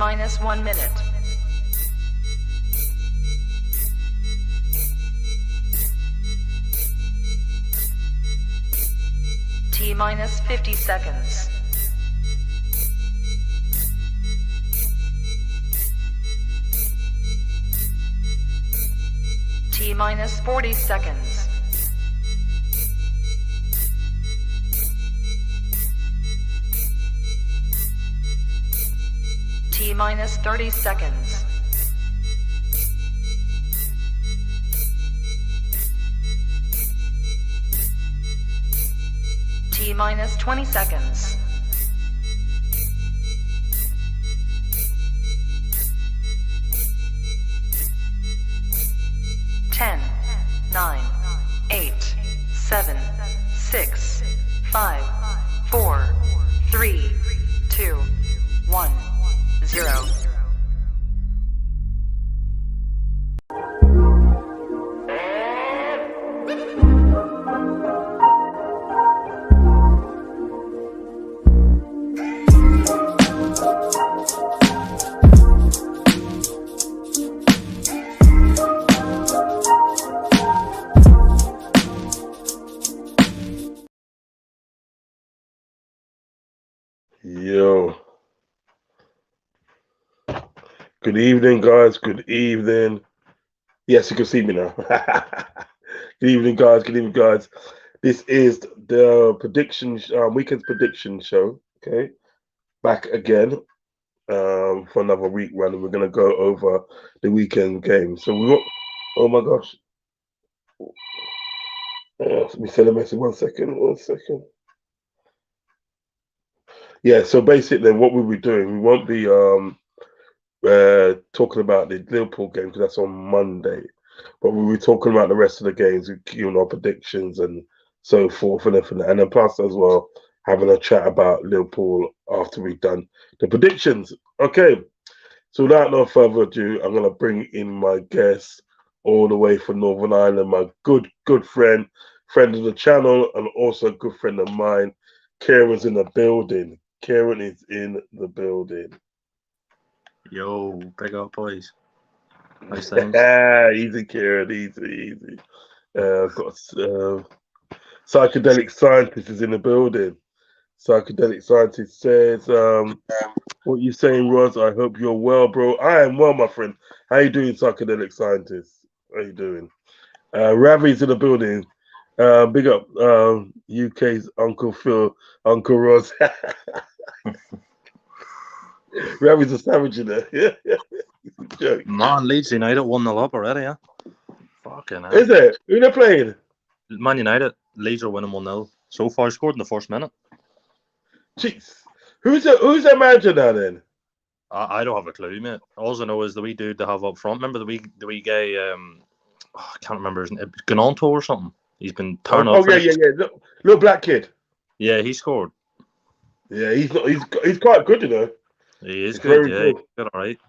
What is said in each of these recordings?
minus 1 minute. T minus 50 seconds. T minus 40 seconds. T minus 30 seconds. T minus 20 seconds. Ten, 9, 8, 7, 6, 5, 4, 3, 2, 1, 0. Yo. Good evening, guys. Good evening. Yes, you can see me now. Good evening, guys. Good evening, guys. This is the weekend's prediction show. Okay, back again for another week run, and we're gonna go over the weekend game. So we got. Oh my gosh. Let me send a message. 1 second. 1 second. Yeah. So basically, what we'll be doing, we won't be talking about the Liverpool game because that's on Monday, but we'll be talking about the rest of the games, our predictions and so forth and everything, and then plus as well having a chat about Liverpool after we've done the predictions. Okay, so without no further ado, I'm gonna bring in my guest all the way from Northern Ireland, my good friend of the channel, and also a good friend of mine. Kieran's in the building. Kieran is in the building. Yo, big up, boys. Nice things. Easy, Kieran, easy. Got psychedelic scientist is in the building. Psychedelic scientist says, "What you saying, Roz? I hope you're well, bro. I am well, my friend. How you doing, psychedelic scientist? How you doing?" Ravi's in the building. Big up, UK's Uncle Phil, Uncle Rodz. Ravi's a savage in there. Man, Leeds United 1-0 up already, yeah? Fucking hell. Is it? Who they playing? Man United, Leeds are winning 1-0. So far, scored in the first minute. Jeez. Who's their manager now then? I don't have a clue, mate. All I know is the wee dude they have up front. Remember the wee guy, I can't remember his name, Gnonto or something? He's been turned off. Oh, yeah. Little black kid. Yeah, he scored. Yeah, he's quite good, you know. He is good, yeah. Good. He's good, all right.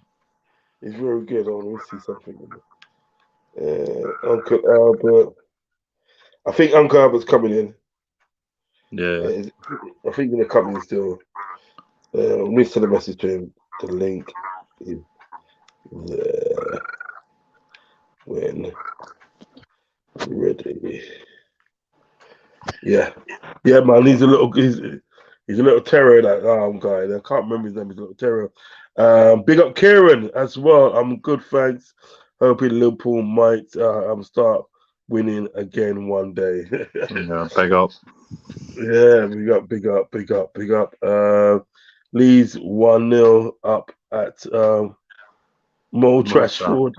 He's very good. Let me see something. Uncle Albert. I think Uncle Albert's coming in. Yeah. I think they're coming still. Let me send a message to him. The link is there when ready. Yeah, man. He's a little terror, that guy. I can't remember his name. He's a little terror. Big up Kieran as well. I'm good, thanks. Hoping Liverpool might start winning again one day. Yeah, big up. Yeah, big up. Leeds 1-0 up at Mo Trashford.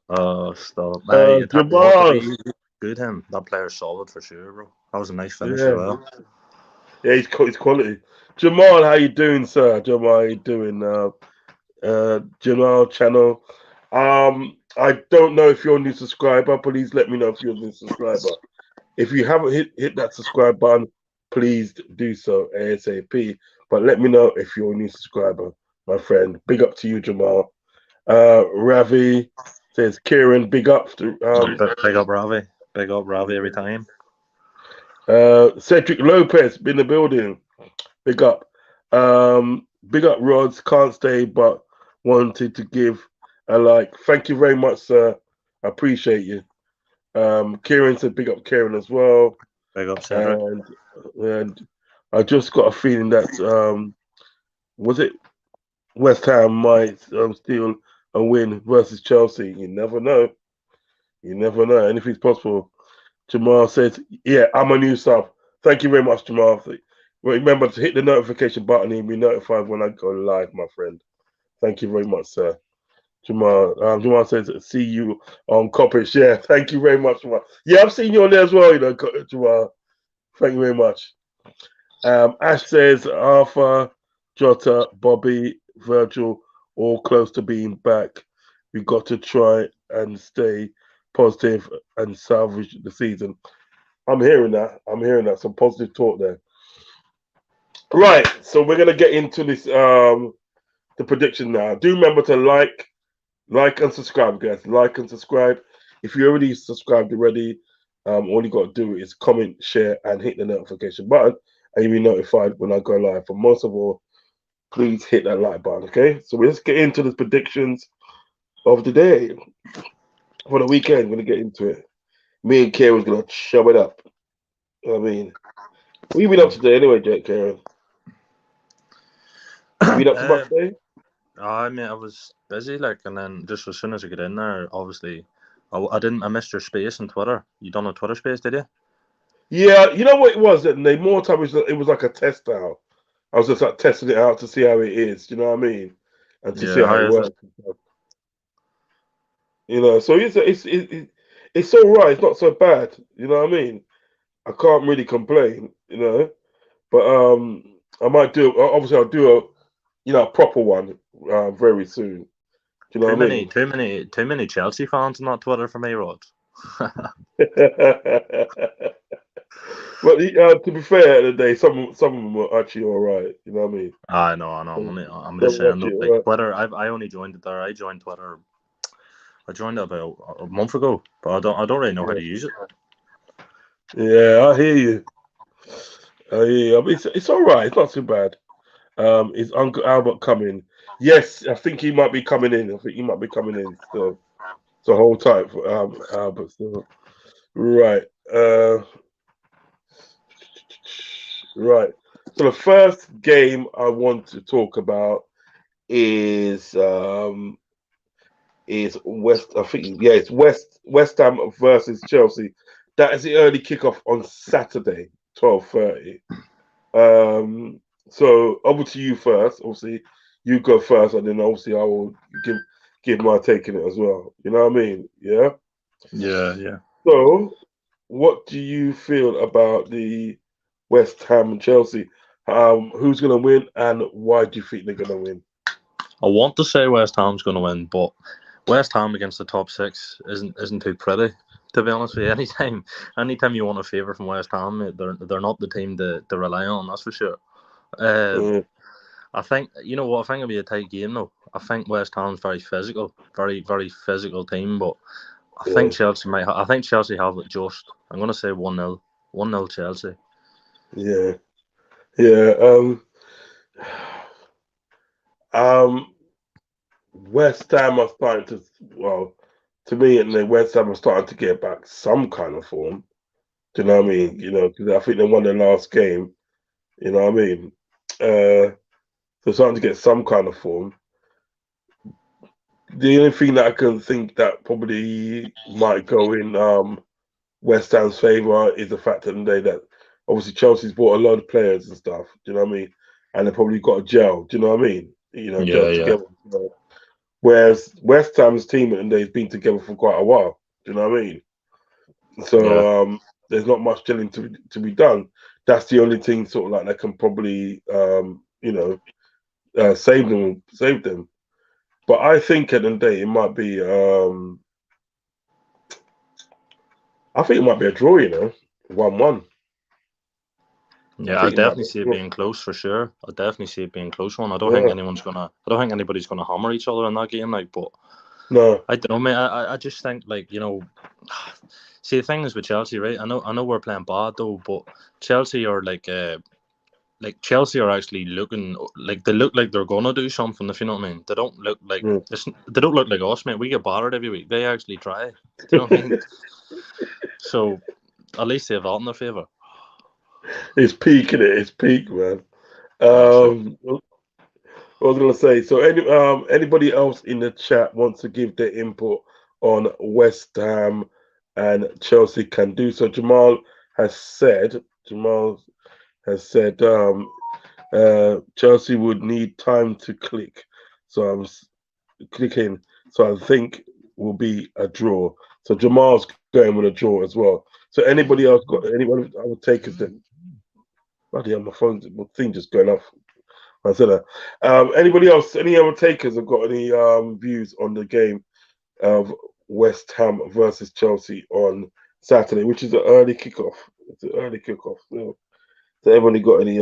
Oh, stop. Jamal. Good him. That player's solid for sure, bro. That was a nice finish as well. Yeah, he's quality. Jamal, how you doing, sir? Jamal, how you doing? Jamal channel. I don't know if you're a new subscriber. Please let me know if you're a new subscriber. If you haven't hit that subscribe button, please do so ASAP. But let me know if you're a new subscriber, my friend. Big up to you, Jamal. Ravi says, Kieran, big up to big up Ravi. Big up Ravi every time. Cedric Lopez in the building. Big up. Big up Rods, can't stay, but wanted to give a like. Thank you very much, sir. I appreciate you. Kieran said big up Kieran as well. Big up, Cedric. And I just got a feeling that was it West Ham might steal a win versus Chelsea. You never know. You never know. Anything's possible. Jamal says, yeah, I'm a new sub. Thank you very much, Jamal. Remember to hit the notification button and be notified when I go live, my friend. Thank you very much, sir. Jamal. Jamal says, see you on Coppage. Yeah, thank you very much, Jamal. Yeah, I've seen you on there as well, Jamal. Thank you very much. Ash says, Arthur, Jota, Bobby, Virgil, all close to being back. We got to try and stay positive and salvage the season. I'm hearing that. Some positive talk there. Right, so we're gonna get into this the prediction now. Do remember to like and subscribe, guys. Like and subscribe. If you already subscribed already, all you got to do is comment, share, and hit the notification button, and you'll be notified when I go live. But most of all, please hit that like button, okay? So let's get into the predictions of the day for the weekend. We're gonna get into it. Me and Kieran's gonna show it up. I mean, what you been up to today anyway, Jake Kieran? You been up to much today? I mean, I was busy, and then just as soon as I get in there, obviously, I missed your space on Twitter. You done a Twitter space, did you? Yeah, you know what it was? That the more time it was like a test out. I was just like testing it out to see how it is. You know what I mean? And to see how it works. So it's all right. It's not so bad. You know what I mean? I can't really complain. But I might do. Obviously, I'll do a proper one very soon. Do you know what I mean? Too many Chelsea fans on that Twitter for me, Rod. But to be fair, at the day, some of them were actually all right. You know what I mean? I know. I'm just saying. Twitter. I only joined it there. I joined Twitter. I joined it about a month ago, but I don't really know how to use it. Yeah, I hear you. I mean, it's all right. It's not too bad. Is Uncle Albert coming? Yes, I think he might be coming in. So hold tight for Albert. So right. Right. So the first game I want to talk about is West. I think it's West Ham versus Chelsea. That is the early kickoff on Saturday, 12:30. So over to you first. Obviously, you go first, and then obviously I will give my take in it as well. You know what I mean? Yeah. Yeah. So, what do you feel about the West Ham and Chelsea? Who's going to win, and why do you think they're going to win? I want to say West Ham's going to win, but West Ham against the top six isn't too pretty. To be honest with you, anytime you want a favour from West Ham, they're not the team to rely on. That's for sure. I think it'll be a tight game though. I think West Ham's very physical, very very physical team, but I think Chelsea might. I think Chelsea have it just. I'm going to say 1-0, 1-0 Chelsea. Yeah. West Ham are starting to me, and the West Ham are starting to get back some kind of form. Do you know what I mean? Because I think they won their last game. You know what I mean? They're starting to get some kind of form. The only thing that I can think that probably might go in West Ham's favour is the fact that obviously Chelsea's bought a lot of players and stuff. Do you know what I mean? And they probably got a gel. Do you know what I mean? Gel together. Whereas West Ham's team and they've been together for quite a while. Do you know what I mean? So there's not much gelling to be done. That's the only thing sort of like that can probably save them. But I think at the end of the day it might be I think it might be a draw, 1-1. Yeah, I definitely see it being close for sure. I definitely see it being a close one. I don't think anybody's gonna hammer each other in that game. But no, I don't know, mate. I just think see the thing is with Chelsea, right? I know we're playing bad though, but Chelsea are like Chelsea are actually looking like they look like they're gonna do something. If you know what I mean, they don't look like they don't look like us, mate. We get battered every week. They actually try. Do you know what I mean? So at least they have that in their favour. It's peak, isn't it? It's peak, man. That's it. What I was gonna say. So, anybody else in the chat wants to give their input on West Ham and Chelsea can do so. Has said. Jamal has said Chelsea would need time to click. So I'm clicking. So I think will be a draw. So Jamal's going with a draw as well. So anybody else got anyone? I would take us then. Bloody hell, my thing just going off. I said that. Anybody else? Any other takers have got any views on the game of West Ham versus Chelsea on Saturday, which is an early kickoff. It's an early kickoff. So anybody got any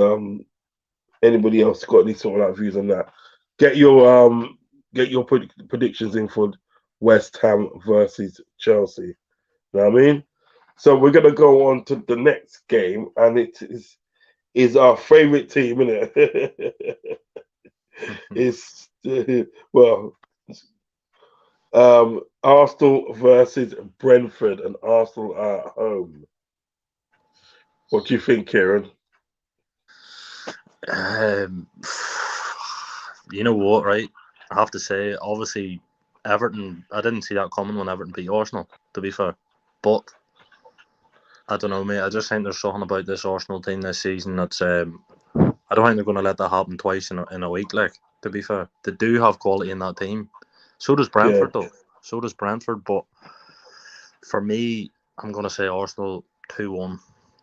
anybody else got any sort of like views on that? Get your predictions in for West Ham versus Chelsea. You know what I mean? So we're gonna go on to the next game, and it is our favourite team, isn't it? It's Arsenal versus Brentford, and Arsenal are at home. What do you think, Kieran? You know what, right? I have to say, obviously, Everton. I didn't see that coming when Everton beat Arsenal. To be fair, but I don't know, mate. I just think there's something about this Arsenal team this season that's. I don't think they're going to let that happen twice in a week. Like, to be fair, they do have quality in that team. So does Brentford, though. So does Brentford. But for me, I'm going to say Arsenal 2-1.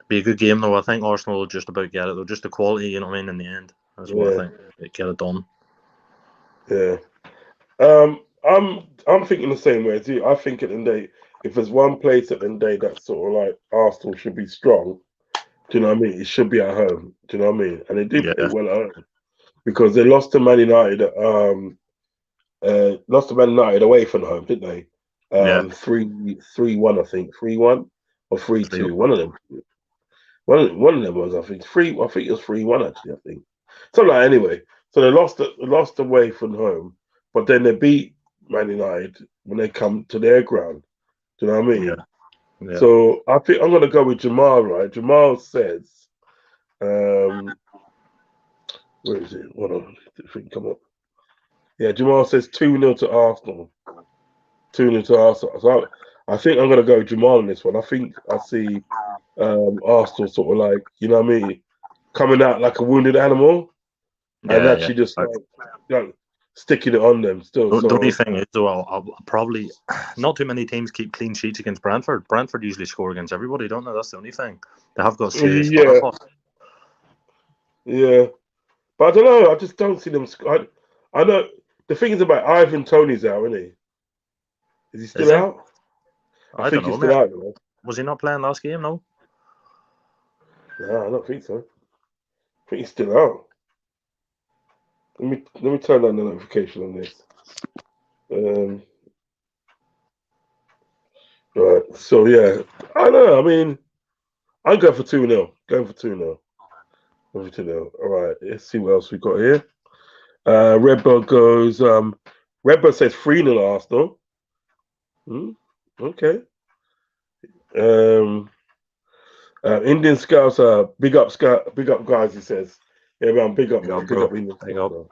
Be a good game, though. I think Arsenal will just about get it. They're just the quality, you know what I mean, in the end. That's what I think. They get it done. Yeah. I'm thinking the same way as you. I think at the end of the day, if there's one place at the end of the day that sort of like Arsenal should be strong, do you know what I mean? It should be at home. Do you know what I mean? And they did play well at home because they lost to Man United. Lost to Man United away from home, didn't they? 3-1, I think. 3-1 or 3-2. One of them. One of them was, I think, 3. I think it was 3-1 actually. I think. Something like that, anyway. So they lost away from home, but then they beat Man United when they come to their ground. Do you know what I mean? Yeah. So I think I'm gonna go with Jamal. Right? Jamal says, where is it? Hold on, the thing come up. Yeah, Jamal says 2-0 to Arsenal. 2-0 to Arsenal. So I think I'm gonna go with Jamal on this one. I think I see Arsenal sort of like, you know what I mean, coming out like a wounded animal. And actually just like sticking it on them still. The only thing is, though, I'll probably not too many teams keep clean sheets against Brentford. Brentford usually score against everybody, don't they? That's the only thing. They have got serious firepower. Yeah, but I don't know. I just don't see them. I know the thing is about Ivan Toney's out, isn't he? Is he still out? I think he's still out. Was he not playing last game? No. No, I don't think so. I think he's still out. Let me turn on the notification on this. Right. So yeah, I don't know. I mean, I'm going for 2-0. Going for 2-0. Going for 2-0. All right. Let's see what else we got here. Redbird goes. Redbird says 3-0 Arsenal. Okay. Indian Scouts are big up guys. He says. Yeah, man, big up Indian Scouts.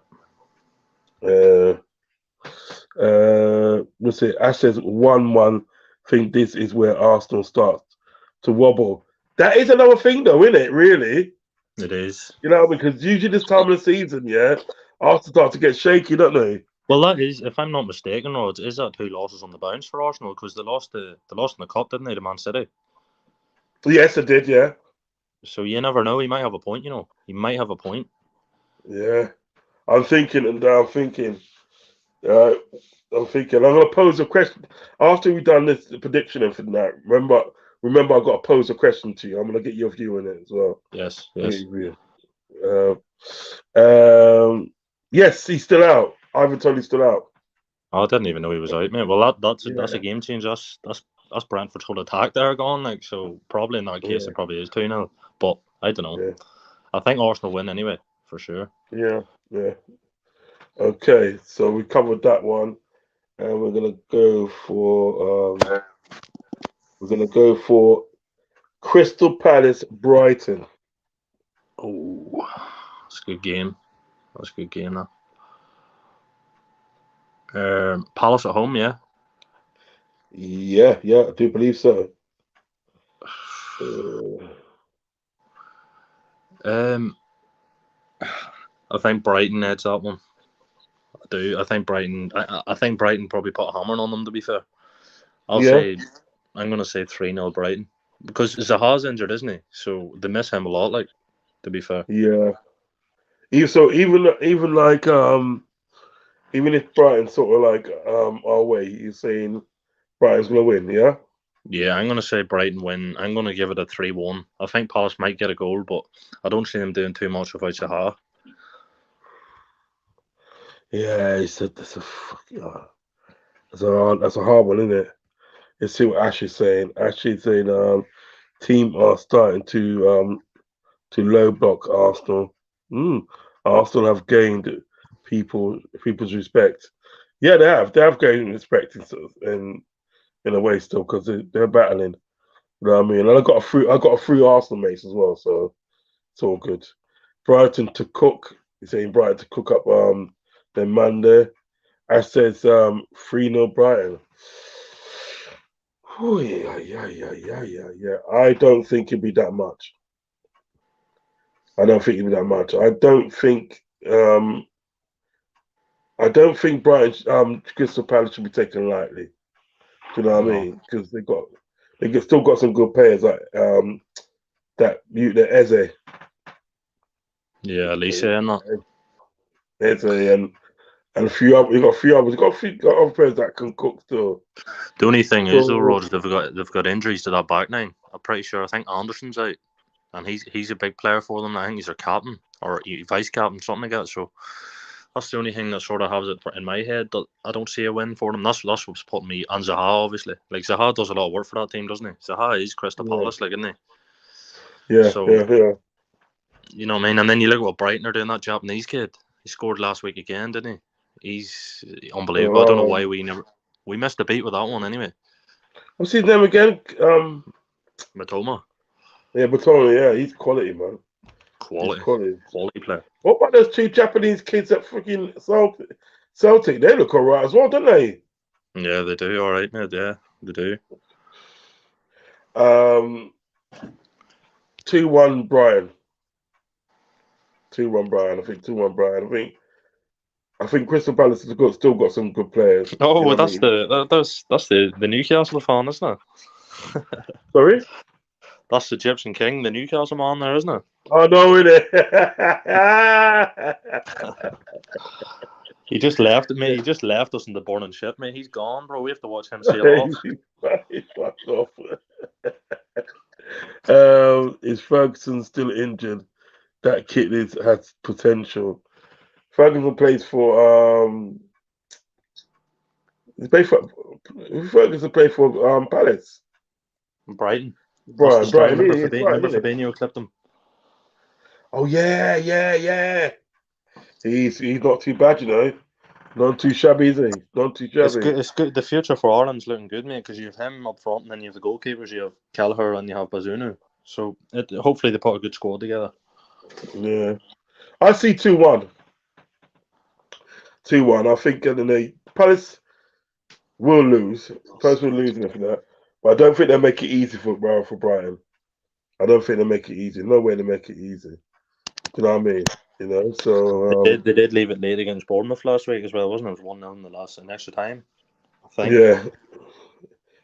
Let's see. Ash says 1-1. Think this is where Arsenal starts to wobble. That is another thing, though, isn't it? Really, it is. You know, because usually this time of the season, Arsenal start to get shaky, don't they? Well, that is, if I'm not mistaken, Rodz, is that 2 losses on the bounce for Arsenal because they lost in the cup, didn't they, to Man City? Yes, they did. Yeah. So you never know. He might have a point. You know, he might have a point. Yeah, I'm thinking. I'm going to pose a question after we've done this prediction and for that. Remember, I've got to pose a question to you. I'm going to get your view on it as well. Yes. Yes, he's still out. Ivan Toney's still out. Oh, I didn't even know he was out, mate. Well, that's a game change. That's Brentford's whole attack there gone. Like, so probably in that case, it probably is 2-0. But I don't know. Yeah. I think Arsenal win anyway, for sure. Yeah. Okay, so we covered that one, and we're gonna go for Crystal Palace Brighton. Oh, that's a good game. That's a good game, now. Palace at home, yeah. Yeah, I do believe so. I think Brighton heads that one. I do. I think Brighton. I think Brighton probably put a hammer on them. To be fair, I'm going to say 3-0 Brighton because Zaha's injured, isn't he? So they miss him a lot. Like, to be fair. Yeah. Even if Brighton sort of like our way, you're saying Brighton's gonna win, yeah? Yeah, I'm going to say Brighton win. I'm going to give it a 3-1. I think Palace might get a goal, but I don't see them doing too much without Zaha. Yeah, that's a hard one, isn't it? Let's see what Ashley's saying. Ashley's saying team are starting to low block Arsenal. Arsenal have gained people's respect. Yeah, they have. They have gained respect in a way still because they're battling. You know what I mean? And I got a free Arsenal mates as well, so it's all good. Brighton to cook. He's saying Brighton to cook up then Monday. Ash says 3-0 Brighton. Oh yeah. I don't think it'd be that much. I don't think Brighton Crystal Palace should be taken lightly. Do you know what I mean? Because they still got some good players like the Eze. Yeah, Alicia and that. Eze and a few other. Got other players that can cook still. The only thing is though, Rodz, they've got injuries to that back nine. I'm pretty sure. I think Anderson's out, and he's a big player for them. I think he's their captain or vice captain, something like that. So that's the only thing that sort of has it in my head that I don't see a win for them. That's what's putting me, and Zaha obviously. Like Zaha does a lot of work for that team, doesn't he? Zaha is Crystal Palace, like, isn't he? Yeah. You know what I mean? And then you look at what Brighton are doing. That Japanese kid, he scored last week again, didn't he? He's unbelievable. I don't know why we missed a beat with that one anyway. What's his name again? Matoma. Yeah, Matoma. Yeah, he's quality, man. Quality player. What about those two Japanese kids at freaking Celtic? They look alright as well, don't they? Yeah, they do. All right, mate. Yeah, they do. 2-1 Brian. 2-1 Brian. I think 2-1 Brian. I think Crystal Palace has still got some good players. Oh, well, that's the Newcastle fan, isn't it? Sorry? That's the Egyptian King, the Newcastle man there, isn't it? Oh, no, innit? He just left it, mate. He just left us in the burning ship, mate. He's gone, bro. We have to watch him sail off. He's fucked off. Is Ferguson still injured? That kid has potential. Ferguson plays for Ferguson played for Palace. Brighton. Brighton. Remember Fabinho clipped him. Oh yeah. He's not too bad, you know. Not too shabby, is he? Not too shabby. It's good. The future for Ireland's looking good, mate, because you have him up front and then you have the goalkeepers. You have Kelleher and you have Bazunu. So hopefully they put a good squad together. Yeah. I see 2-1. 2-1. I think Palace will lose. Palace will lose after that. But I don't think they'll make it easy for Brighton. I don't think they'll make it easy. No way to make it easy. You know what I mean? You know, so they did leave it late against Bournemouth last week as well, wasn't it? It was 1-0 in extra time, I think. Yeah,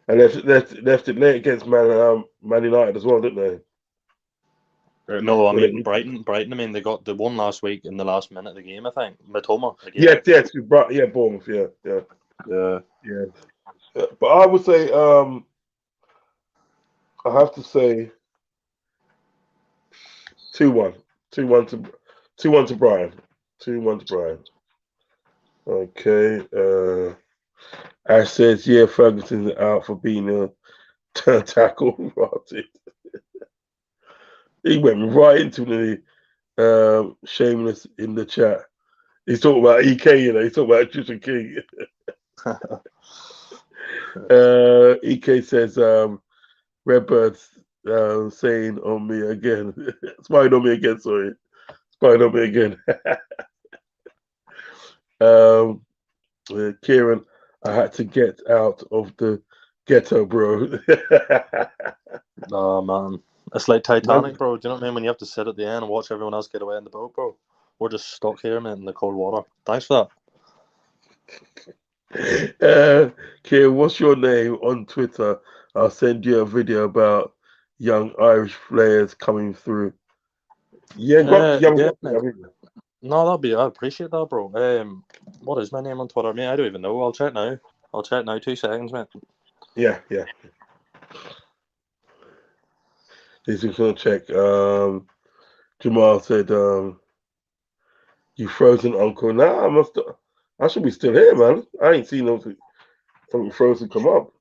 and left it late against Man United as well, didn't they? No, I mean Brighton. I mean they got the one last week in the last minute of the game. I think Matoma. Yes, Bournemouth. Yeah. But I would say, I have to say, 2-1. 2-1 to Brian. 2-1 to Brian. Okay. Ash says, yeah, Ferguson's out for being a tackle. He went right into the Shameless in the chat. He's talking about EK, he's talking about Tristan King. EK says, Redbird's saying on me again. Spying on me again, sorry. Spying on me again. Kieran, I had to get out of the ghetto, bro. Oh, man. It's like Titanic, bro. Do you know what I mean? When you have to sit at the end and watch everyone else get away in the boat, bro. We're just stuck here, man, in the cold water. Thanks for that. Kieran, what's your name on Twitter? I'll send you a video about young Irish players coming through. Yeah, yeah, mate. No, I appreciate that, bro. What is my name on Twitter, mate? I don't even know. I'll check now. 2 seconds, mate. Yeah. He's just gonna check. Jamal said, "You frozen, Uncle." Nah, I should be still here, man. I ain't seen something frozen come up.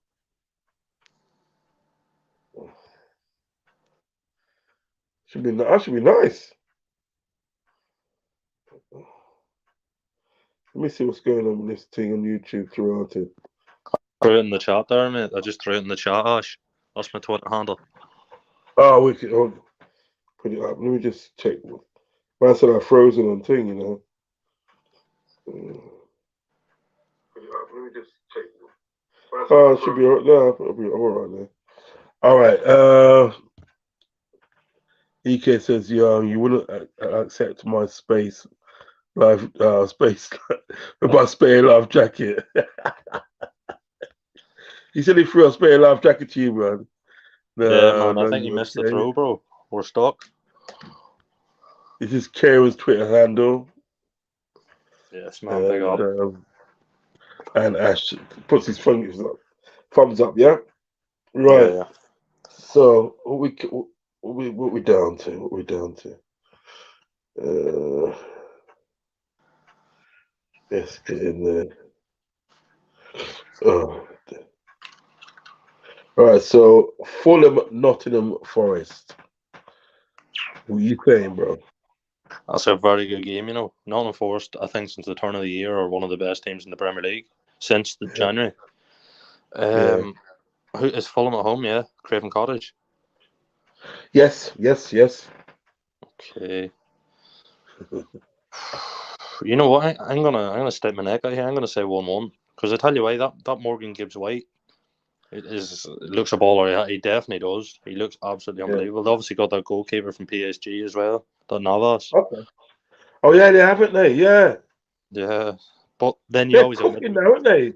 I should be nice. Let me see what's going on with this thing on YouTube, Toronto. Threw it in the chat there, mate. I just threw it in the chat, Ash. That's my Twitter handle. Oh, we can put it up. Let me just check. Man said I frozen on thing, you know. Put it up. Let me just check. Oh, it should be all right. No, it'll be all right there. All right. EK says, you wouldn't accept my space life my spare life jacket. He said he threw a spare life jacket to you, man. Yeah, man. I think you missed the throw, bro. We're stuck. This is Kieran's Twitter handle. Yes, man. Big up. And Ash puts his thumbs up. Yeah. Right. Yeah. So what we down to? What we down to? Let's get in there. Oh. All right. So Fulham, Nottingham Forest. What are you saying, bro? That's a very good game, you know. Nottingham Forest, I think, since the turn of the year, are one of the best teams in the Premier League since the January. Who is Fulham at home? Yeah, Craven Cottage. Yes. Okay. You know what? I'm gonna stick my neck out here. I'm gonna say 1-1 because I tell you why that Morgan Gibbs White it looks a baller. He definitely does. He looks absolutely unbelievable. They obviously got that goalkeeper from PSG as well, that Navas. Okay. Oh yeah, they haven't they? Yeah. Yeah, but then They're cooking now, aren't they?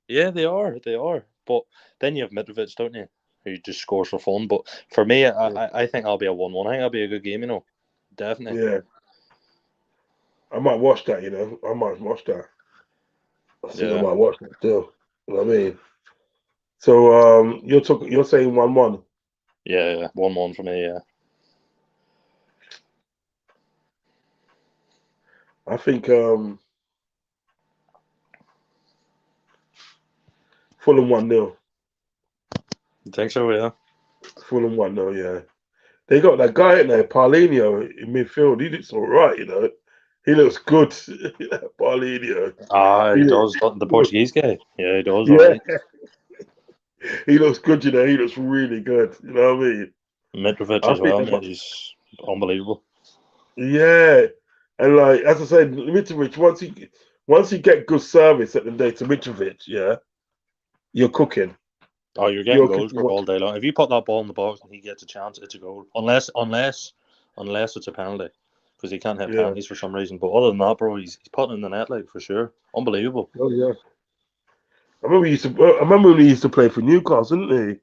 Yeah, they are. But then you have Mitrovic, don't you? Who just scores for fun. But for me, I think I'll be a 1-1. I think it'll be a good game, you know. Definitely. Yeah. I might watch that, you know. I might watch that. I might watch that still. You know what I mean? So you're saying 1-1? Yeah, 1-1 for me, yeah. I think Fulham 1-0. You think so, yeah? Fulham 1-0, yeah. They got that guy in there, Paulinho, in midfield. He looks all right, you know. He looks good, Paulinho. He does. The Portuguese guy. Yeah, he does. Yeah. Right. He looks good, you know. He looks really good. You know what I mean? Mitrovic as well, man. He's unbelievable. Yeah. And like, as I said, Mitrovic, once you get good service at the day to Mitrovic, yeah, you're cooking. Oh, you're getting goals all day long. If you put that ball in the box and he gets a chance, it's a goal. Unless it's a penalty, because he can't hit penalties for some reason. But other than that, bro, he's putting in the net, like, for sure. Unbelievable. Oh yeah. I remember when he used to play for Newcastle, didn't he?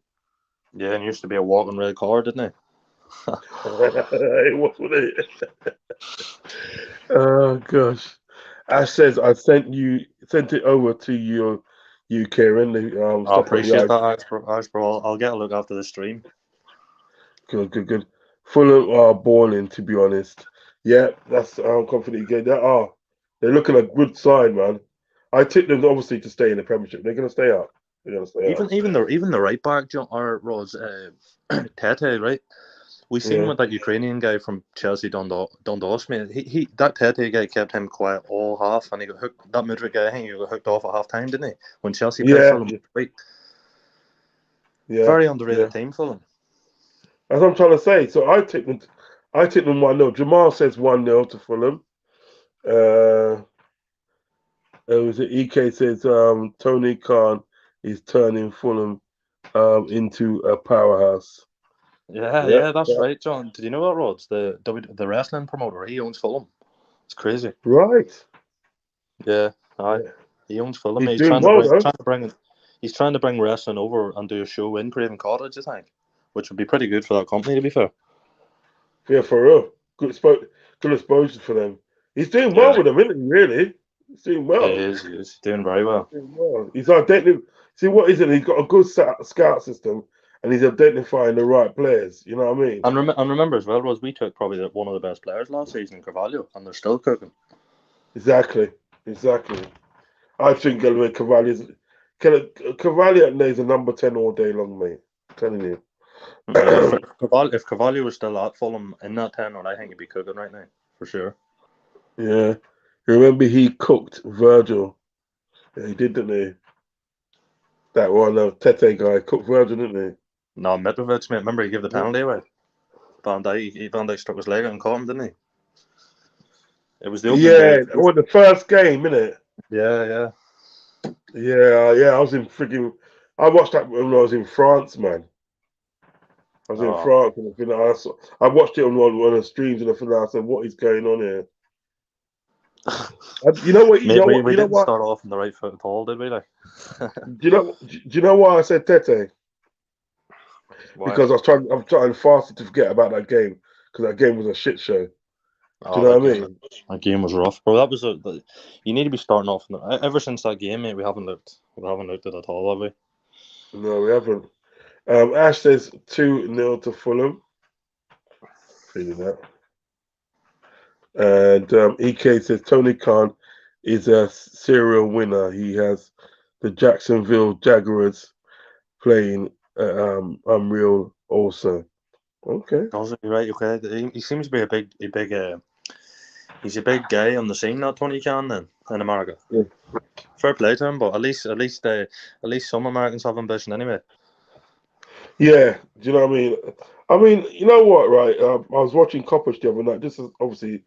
Yeah, and he used to be a walking red card, didn't he? It was, wasn't it? Oh gosh. Ash says I sent it over to you, Kieran. I appreciate that, Ash, bro. I'll get a look after the stream. Good. Fulham are balling, to be honest. Yeah, that's I'm confident you get that. They're looking a good side, man. I tipped them obviously to stay in the Premiership. They're gonna stay up. Even the right back, John or Rodz, Tete, right? We seen with that Ukrainian guy from Chelsea, Dondos, mate. He that Tete guy kept him quiet all half, and he got hooked. That Mudryk guy, I think he got hooked off at half time, didn't he? When Chelsea played Fulham, right? Yeah, Very underrated team, Fulham. That's what I'm trying to say. So I take them 1-0. Jamal says 1-0 to Fulham. EK says Tony Khan is turning Fulham into a powerhouse. Yeah, that's right, John. Did you know that, Rodz? The wrestling promoter, he owns Fulham. It's crazy. Right. Yeah, he owns Fulham. He's doing well, though. He's trying to bring wrestling over and do a show in Craven Cottage, I think, which would be pretty good for that company, to be fair. Yeah, for real. Good exposure for them. He's doing well with them, isn't he? Really, he's doing well. He is doing very well. He's identifying. See what is it? He's got a good scout system, and he's identifying the right players. You know what I mean? And remember as well, Rose, we took probably one of the best players last season, Carvalho, and they're still cooking. Exactly. I think Carvalho is a number 10 all day long, mate. I'm telling you. If Carvalho was still at Fulham in that 10, I think he'd be cooking right now, for sure. Yeah. Remember he cooked Virgil. Yeah, he did, didn't he? That one, Tete guy, cooked Virgil, didn't he? No, Mitrovic, mate. Remember he gave the penalty away? Van Dijk struck his leg out and caught him, didn't he? It was the opening day. Well, the first game, innit? Yeah. I was in freaking. I watched that when I was in France, man. I was in France, and I watched it on one of the streams, and I said, "What is going on here?" You know what? We didn't start off on the right foot at all, did we? Like, do you know why I said Tete? Why? Because I'm trying fast to forget about that game because that game was a shit show. Do you know what I mean? That game was rough, bro. That was you need to be starting off. Ever since that game, mate, we haven't looked at it at all, have we? No, we haven't. Ash says 2-0 to Fulham. Feeling that. And EK says Tony Khan is a serial winner. He has the Jacksonville Jaguars playing Unreal also. Okay. Also, you're right. Okay, he seems to be a big. He's a big guy on the scene now, Tony Khan, then in America. Yeah. Fair play to him, but at least some Americans have ambition anyway. Yeah, do you know what I mean? I mean, you know what, right? I was watching Coppers the other night. This is obviously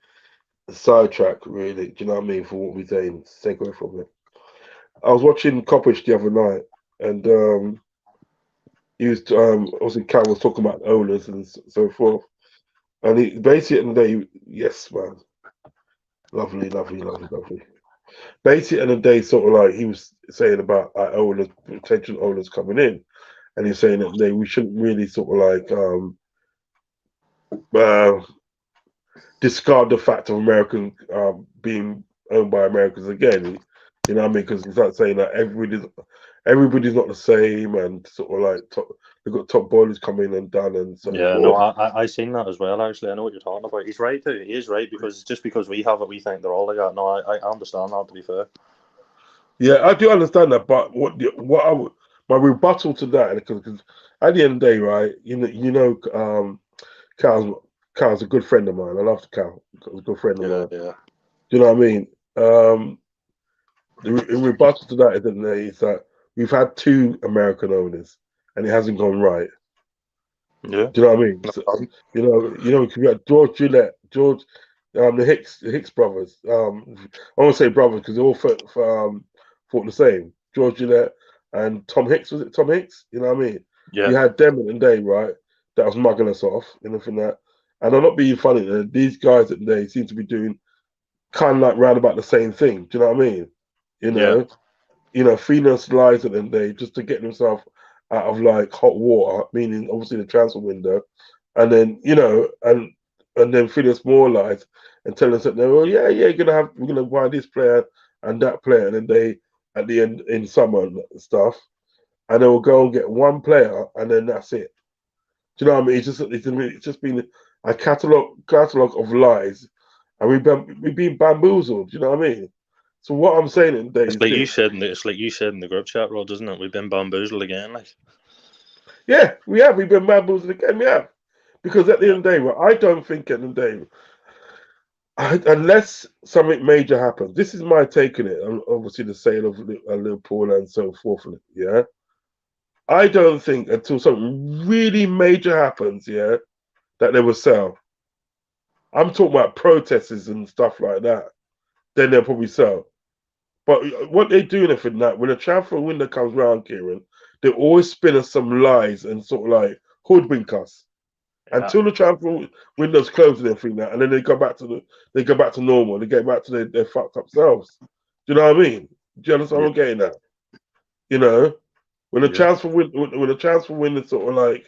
a sidetrack, really. Do you know what I mean? For what we're saying, segue from it. I was watching Coppers the other night, and he was obviously Cal was talking about owners and so forth, and he basically at the day, yes, man, lovely. Basically, at the day, sort of like he was saying about owners, potential owners coming in, and he's saying that we shouldn't really sort of like discard the fact of American being owned by Americans again. You know what I mean? Because he's not saying that everybody's not the same, and sort of like they've got top boilers coming and done, and so yeah, forth. no, I seen that as well. Actually, I know what you're talking about. He's right too. He is right because just because we have it, we think they're all like that. No, I understand that. To be fair. Yeah, I do understand that, but my rebuttal to that, because at the end of the day, right? You know, Cal's a good friend of mine. I love Cal. He's a good friend of mine. Yeah. Do you know what I mean? The rebuttal to that is that we've had 2 American owners and it hasn't gone right. Yeah. Do you know what I mean? So, you know, we had George Gillette, the Hicks brothers. I won't say brothers because they all thought the same. George Gillette and Tom Hicks, was it Tom Hicks? You know what I mean? Yeah. You had them in the day, right? That was mugging us off, from that. And I'm not being funny. These guys at the day seem to be doing kind of like round about the same thing. Do you know what I mean? Feeding us lies at the end of the day just to get themselves out of like hot water, meaning obviously the transfer window, and then and then feed us more lies and tell us that we're gonna buy this player and that player, and then they at the end in summer and stuff, and they will go and get one player and then that's it. Do you know what I mean? It's just been a catalog of lies, and we've been bamboozled. Do you know what I mean? So what I'm saying today it's like you said in the group chat, Rod, isn't it? We've been bamboozled again, like. Yeah, we have. We've been bamboozled again. We have, Because at the end of the day, well, I don't think at the end of the day, unless something major happens, this is my take on it. And obviously, the sale of Liverpool and so forth. Yeah, I don't think until something really major happens, yeah, that they will sell. I'm talking about protesters and stuff like that. Then they'll probably sell. But what they do in that, when a transfer window comes round, Kieran, they always spin us some lies and sort of like hoodwink us Yeah. until the transfer window's closed and everything that, and then they go back to normal. They get back to their fucked up selves. Do you know what I mean? Do you understand Yeah. what I'm getting at? You know, when the Yeah. transfer window sort of like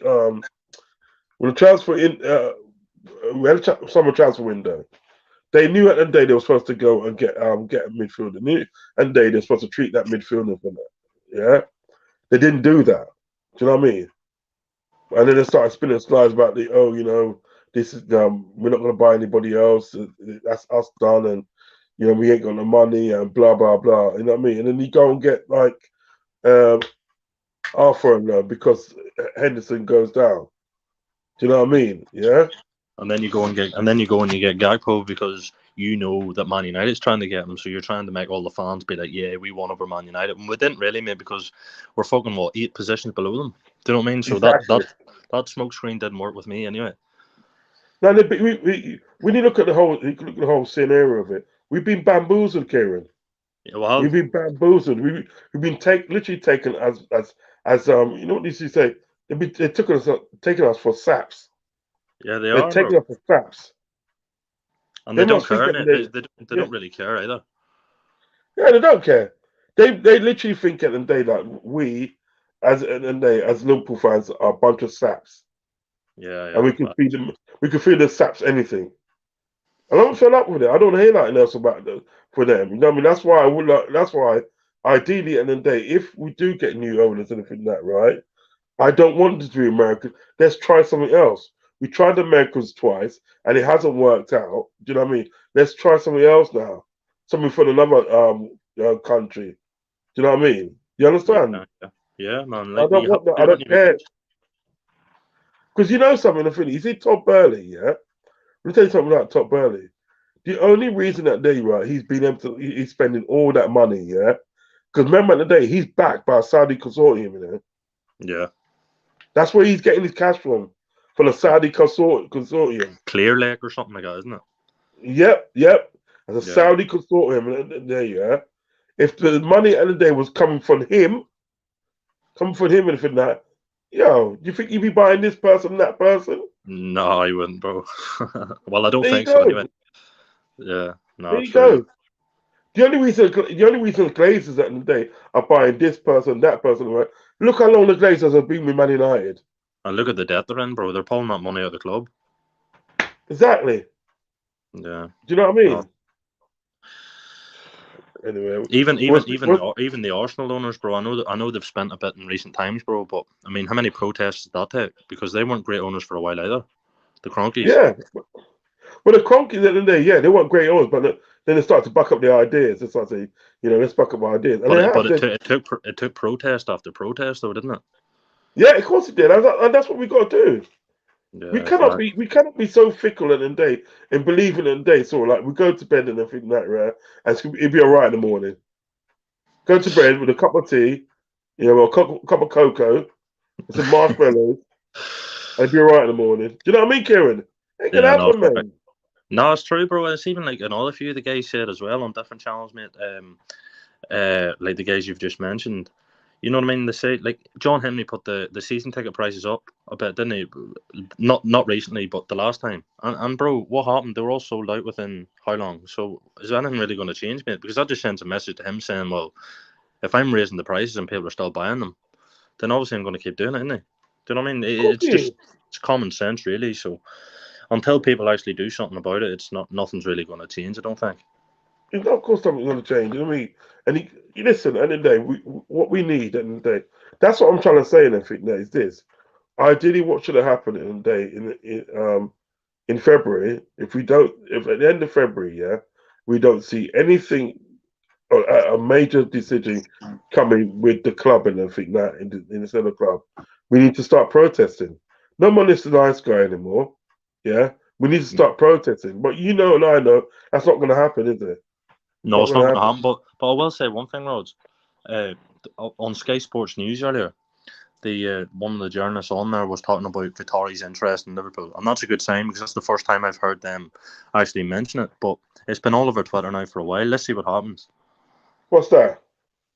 when the transfer in we had a summer transfer window. They knew at the day they were supposed to go and get a midfielder. Knew and they're supposed to treat that midfielder for that. Yeah, they didn't do that. Do you know what I mean? And then they started spinning slides about this is we're not going to buy anybody else. That's us done, and we ain't got the money and blah blah blah. You know what I mean? And then you go and get like Arthur because Henderson goes down. Do you know what I mean? Yeah. And then you go and get Gakpo because you know that Man United's trying to get him, so you're trying to make all the fans be like, yeah, we won over Man United, and we didn't really, mate, because we're fucking 8 positions below them. Do you know what I mean? So Exactly. that smoke screen didn't work with me anyway. Now, when you look at the whole scenario of it, we've been bamboozled, Kieran. Yeah, well, We've been bamboozled. We've been literally taken as you know what they say. They're taking us for saps. yeah, they They're are, taking us for saps. and they don't must think care. that They don't really care either. they don't care. They literally think at the day like we as Liverpool fans are a bunch of saps, Yeah, and we can feed them. We can feed the saps anything. And I'm fed up with it. I don't hear nothing else about for them. You know what I mean? That's why I would like. That's why, ideally, at the end of the day, if we do get new owners and everything like that, right? I don't want to do American. Let's try something else. We tried the Americans twice, and it hasn't worked out. Do you know what I mean? Let's try something else now. Something from another country. Do you know what I mean? You understand? Yeah, man. I Like don't you have want that. to I do it on don't your care. Because you know something. The thing you see, Todd Burley. Yeah. Let me tell you something about Todd Burley. The only reason that day, right, he's spending all that money, yeah. Because remember, at the day, he's backed by a Saudi consortium, Yeah. That's where he's getting his cash from the Saudi consortium. Clear Lake or something like that, isn't it? Yep. As a Yeah. Saudi consortium, there, yeah. If the money at the day was coming from him, and for that, do you think he'd be buying this person, that person? No, I wouldn't, bro. Well, I don't There you think so go. anyway. Yeah. There No, you true. go. The only reason the Glazers at the end of the day are buying this person, that person, right? Look how long the Glazers have been with Man United. And look at the debt they're in, bro. They're pulling that money out of the club. Exactly. Yeah. Do you know what I mean? No. Anyway, Even the Arsenal owners, bro. I know they've spent a bit in recent times, bro. But I mean, how many protests did that take? Because they weren't great owners for a while either. The Cronkies. yeah. Well, the Cronkies at the end of the day, yeah, they weren't great owners, but then they start to back up their ideas. They start to say, let's back up our ideas, and It took protest after protest, though, didn't it? Yeah, of course it did, and that's what we got to do. Yeah, exactly. We cannot be so fickle at the end of the day and believing in the day. So like we go to bed and everything like that, right? And it'll be all right in the morning. Go to bed with a cup of tea, a cup of cocoa, some marshmallows, and it'll be all right in the morning. Do you know what I mean, Kieran? Ain't gonna Yeah, no, happen, man. no, it's true, bro. It's even like another few of the guys said as well on different channels, mate. Like the guys you've just mentioned. You know what I mean? They say like John Henry put the season ticket prices up a bit, didn't he? Not recently, but the last time. And bro, what happened? They were all sold out within how long? So is anything really going to change, mate? Because that just sends a message to him saying, well, if I'm raising the prices and people are still buying them, then obviously I'm going to keep doing it, isn't it? Do you know what I mean? It's common sense, really. So until people actually do something about it, nothing's really going to change. I don't think. Of course, something's going to change. You know what I mean? And you listen. At the end of the day, what we need at the end of the day. That's what I'm trying to say. And everything there is this. Ideally, what should have happened in the day in February? If at the end of February, yeah, we don't see anything, a major decision coming with the club and everything that in the centre club, we need to start protesting. no one is the nice guy anymore. Yeah, we need to start protesting. But you know, and I know that's not going to happen, is it? No, it's not going to happen. But I will say one thing, Rodz. On Sky Sports News earlier, the one of the journalists on there was talking about Qatari's interest in Liverpool, and that's a good sign because that's the first time I've heard them actually mention it. But it's been all over Twitter now for a while. Let's see what happens. What's that?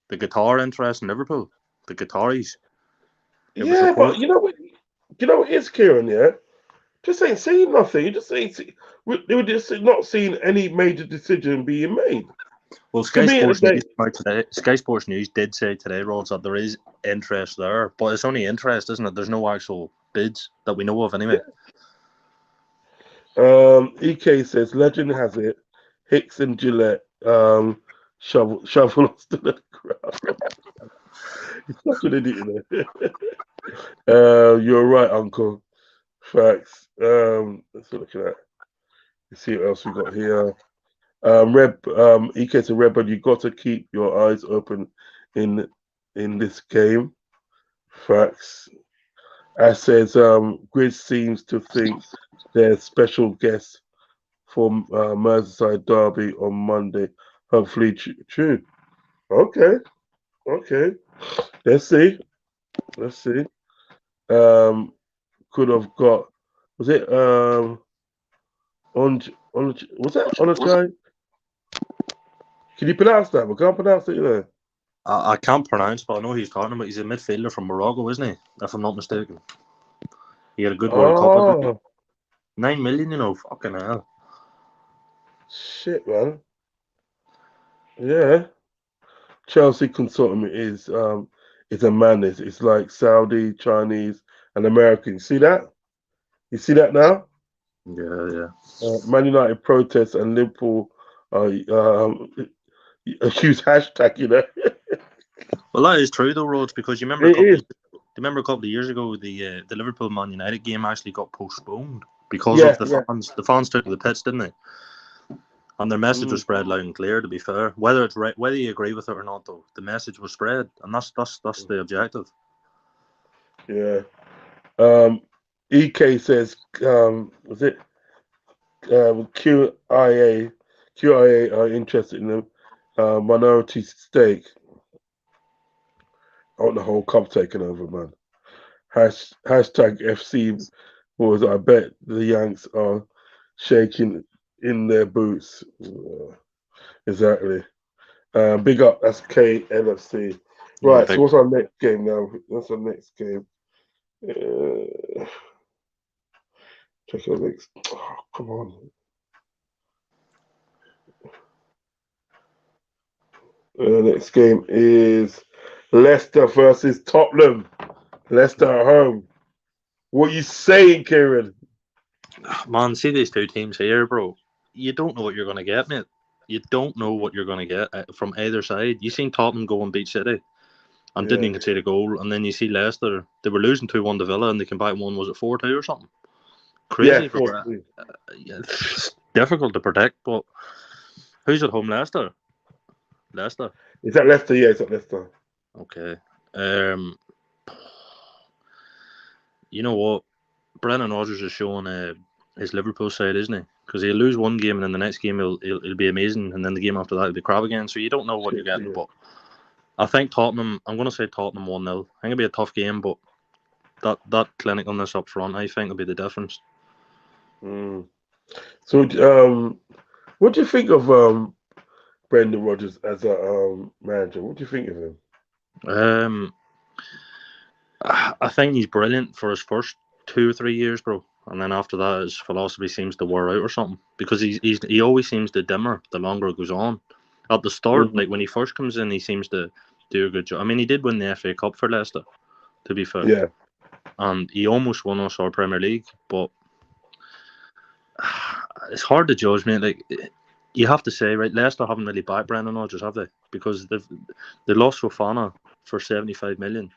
The Qatar interest in Liverpool, the Qataris. Yeah, but you know what it is, Kieran. Yeah, just ain't seen nothing. You just ain't see. We're just not seeing any major decision being made. Well, Sky Sports News did say today, Rodz, that there is interest there, but it's only interest, isn't it? There's no actual bids that we know of, anyway. EK says legend has it, Hicks and Gillette shovel us to the ground. He's such an idiot, you know. You're right, Uncle. Facts. Let's look at that. Let's see what else we got here. EK says Red, but you got to keep your eyes open in this game. Facts. As says, Grizz seems to think there's special guests for Merseyside Derby on Monday. Hopefully, true. Okay. Let's see. Could have got. Was it on? Was that on a guy? Can you pronounce that? I can't pronounce it, you know. I can't pronounce, but I know who he's talking about. He's a midfielder from Morocco, isn't he? If I'm not mistaken. He had a good World Cup. 9 million, you know, fucking hell. Shit, man. Yeah. Chelsea consortium is a madness. It's like Saudi, Chinese, and American. You see that? You see that now? Yeah. Man United protests and Liverpool a huge hashtag, you know. Well, that is true though, Rodz, because you remember a couple of years ago the Liverpool Man United game actually got postponed because of the fans. The fans took to the pitch, didn't they? And their message was spread loud and clear. To be fair, whether it's right, whether you agree with it or not, though, the message was spread, and that's the objective. Yeah. EK says, was it QIA are interested in the minority stake. I want the whole cup taken over, man. Hashtag FC boys. I bet the Yanks are shaking in their boots. Exactly. Big up. That's KLFC. Right. So what's our next game now? That's our next game. Check out next. Oh, come on. Next game is Leicester versus Tottenham. Leicester at home. What you saying, Kieran? Man, see these two teams here, bro. You don't know what you're going to get, mate. You don't know what you're going to get from either side. You seen Tottenham go and beat City and didn't even concede a goal, and then you see Leicester. They were losing 2-1 to Villa, and they came back and won. Was it 4-2 or something? Crazy. Yeah, it's difficult to predict, but who's at home? Leicester. Is that Leicester? Yeah, it's at Leicester. Okay. You know what? Brendan Rodgers is showing his Liverpool side, isn't he? Because he'll lose one game and then the next game he'll be amazing, and then the game after that he'll be crap again. So you don't know what you're getting. But I think Tottenham. I'm going to say Tottenham 1-0. I think it'll be a tough game, but that clinicalness up front, I think, will be the difference. So, what do you think of Brendan Rodgers as a manager? What do you think of him? I think he's brilliant for his first 2 or 3 years, bro. And then after that, his philosophy seems to wear out or something. Because he always seems to dimmer the longer it goes on. At the start, like when he first comes in, he seems to do a good job. I mean, he did win the FA Cup for Leicester, to be fair. Yeah. And he almost won us our Premier League, but it's hard to judge, mate. Like, you have to say, right, Leicester haven't really backed Brendan Rodgers, have they? Because they lost Fofana for 75 million,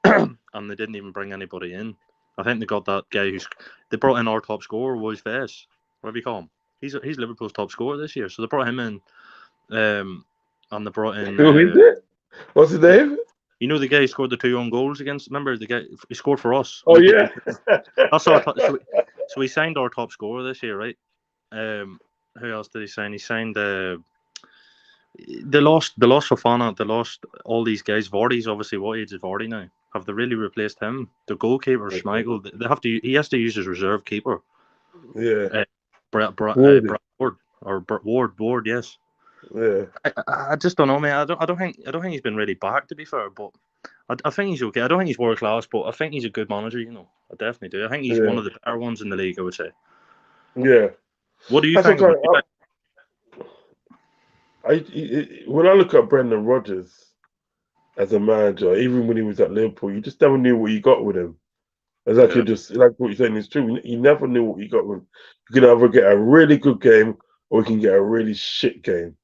and they didn't even bring anybody in. I think they got that guy they brought in our top scorer, Woyes Vest, whatever you call him. He's Liverpool's top scorer this year, so they brought him in, and they brought in. Who is it? What's his name? You know the guy who scored the 2 own goals against. Remember the guy he scored for us. Oh yeah. That's our so we signed our top scorer this year, right? Who else did he sign? He signed they lost Fofana, they lost all these guys. Vardy's obviously, what age is Vardy now? Have they really replaced him? The goalkeeper Schmeichel, he has to use his reserve keeper. Yeah. Ward, yes. Yeah. I just don't know, man. I don't think he's been really back, to be fair, but I think he's okay. I don't think he's world class, but I think he's a good manager. I definitely do. I think he's one of the better ones in the league, I would say. Yeah. What do you think? When I look at Brendan Rodgers as a manager, even when he was at Liverpool, you just never knew what you got with him. Exactly, just like what you're saying is true. You never knew what you got with him. You can either get a really good game or you can get a really shit game.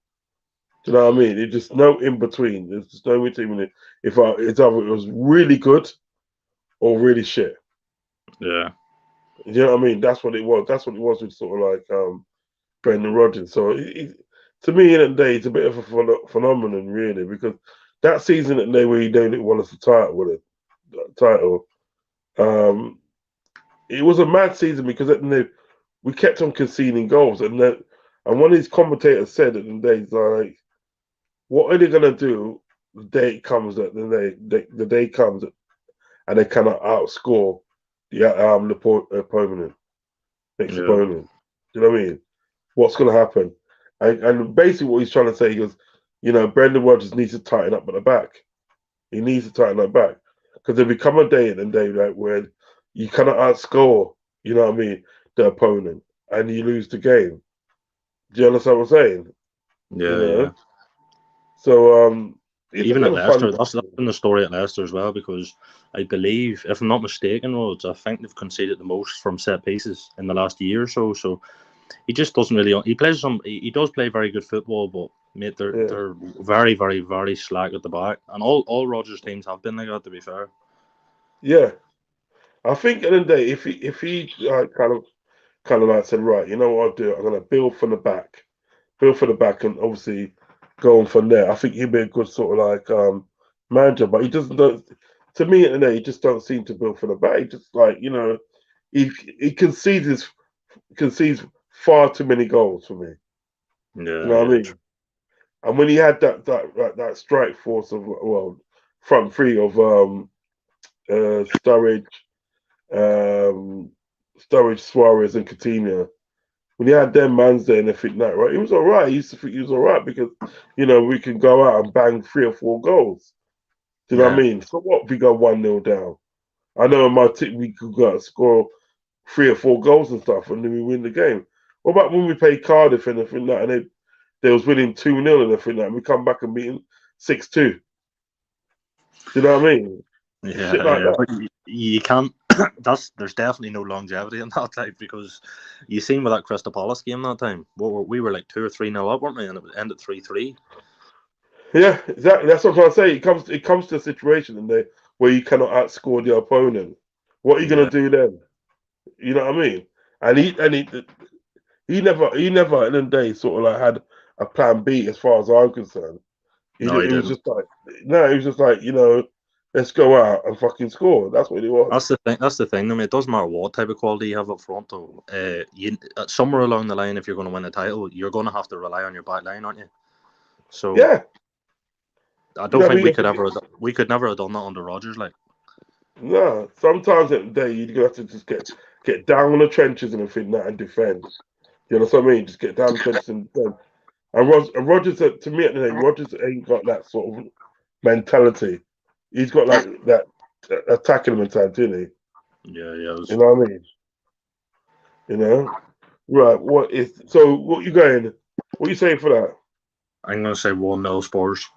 Do you know what I mean? It's just no in between. There's just no in between. It's either it was really good or really shit. Yeah. You know what I mean? That's what it was. That's what it was with sort of like Brendan Rodgers. So to me, in the day, it's a bit of a phenomenon, really, because that season at where he didn't won us the title with it, it was a mad season because at the we kept on conceding goals, and one of these commentators said at the day, he's like, "What are they gonna do the day it comes that the day comes and they cannot outscore the opponent, next opponent? Do you know what I mean? What's gonna happen?" And basically, what he's trying to say is, Brendan Rodgers needs to tighten up at the back. He needs to tighten up back because there become a day like where you cannot outscore, you know what I mean, the opponent, and you lose the game. Do you understand what I'm saying? Yeah. So even at Leicester, that's been the story at Leicester as well, because I believe, if I'm not mistaken, Rodz, I think they've conceded the most from set pieces in the last year or so. So he just doesn't really. He does play very good football, but mate, they're very, very, very slack at the back, and all Rodgers teams have been like that, to be fair. Yeah, I think at the end of the day, if he kind of like said, right, you know what I'll do? I'm gonna build from the back, and obviously go on from there. I think he'd be a good sort of like manager, but he doesn't. To me, at the end of the day, he just don't seem to build from the back. He just like he concedes far too many goals for me. Yeah, you know what I mean? And when he had that strike force of front three of Sturridge, Suarez, and Coutinho, when he had them mans there and everything that, right, he was all right. He used to think he was all right because we can go out and bang 3 or 4 goals. Do you know what I mean? So what if we go 1-0 down? I know in my team we could go out and score 3 or 4 goals and stuff, and then we win the game. What about when we played Cardiff and everything that, and they was winning 2-0 and everything that, and we come back and beat them 6-2? Do you know what I mean? Yeah, shit like that. But you can't. There's definitely no longevity in that type, because you seen with that Crystal Palace game that time. We were like 2 or 3-0 up, weren't we? And it ended 3-3. Yeah, exactly. That's what I'm trying to say. It comes to a situation where you cannot outscore the opponent. What are you gonna do then? You know what I mean? And he never at the end of the day sort of like had a plan B as far as I'm concerned. He was just like, let's go out and fucking score. That's what it was. That's the thing. I mean, it doesn't matter what type of quality you have up front, though. Somewhere along the line, if you're going to win a title, you're going to have to rely on your back line, aren't you? So yeah, I don't think we could never have done that under Rodgers. Like, no. Sometimes at the day you're gonna have to just get down on the trenches and everything that and defend. You know what I mean? Just get down the trenches and defend. And Rodgers, to me at the day, Rodgers ain't got that sort of mentality. He's got like that attacking mentality, isn't he? Yeah. You know what I mean? Right. What you going? What are you saying for that? I'm going to say 1-0 Spurs.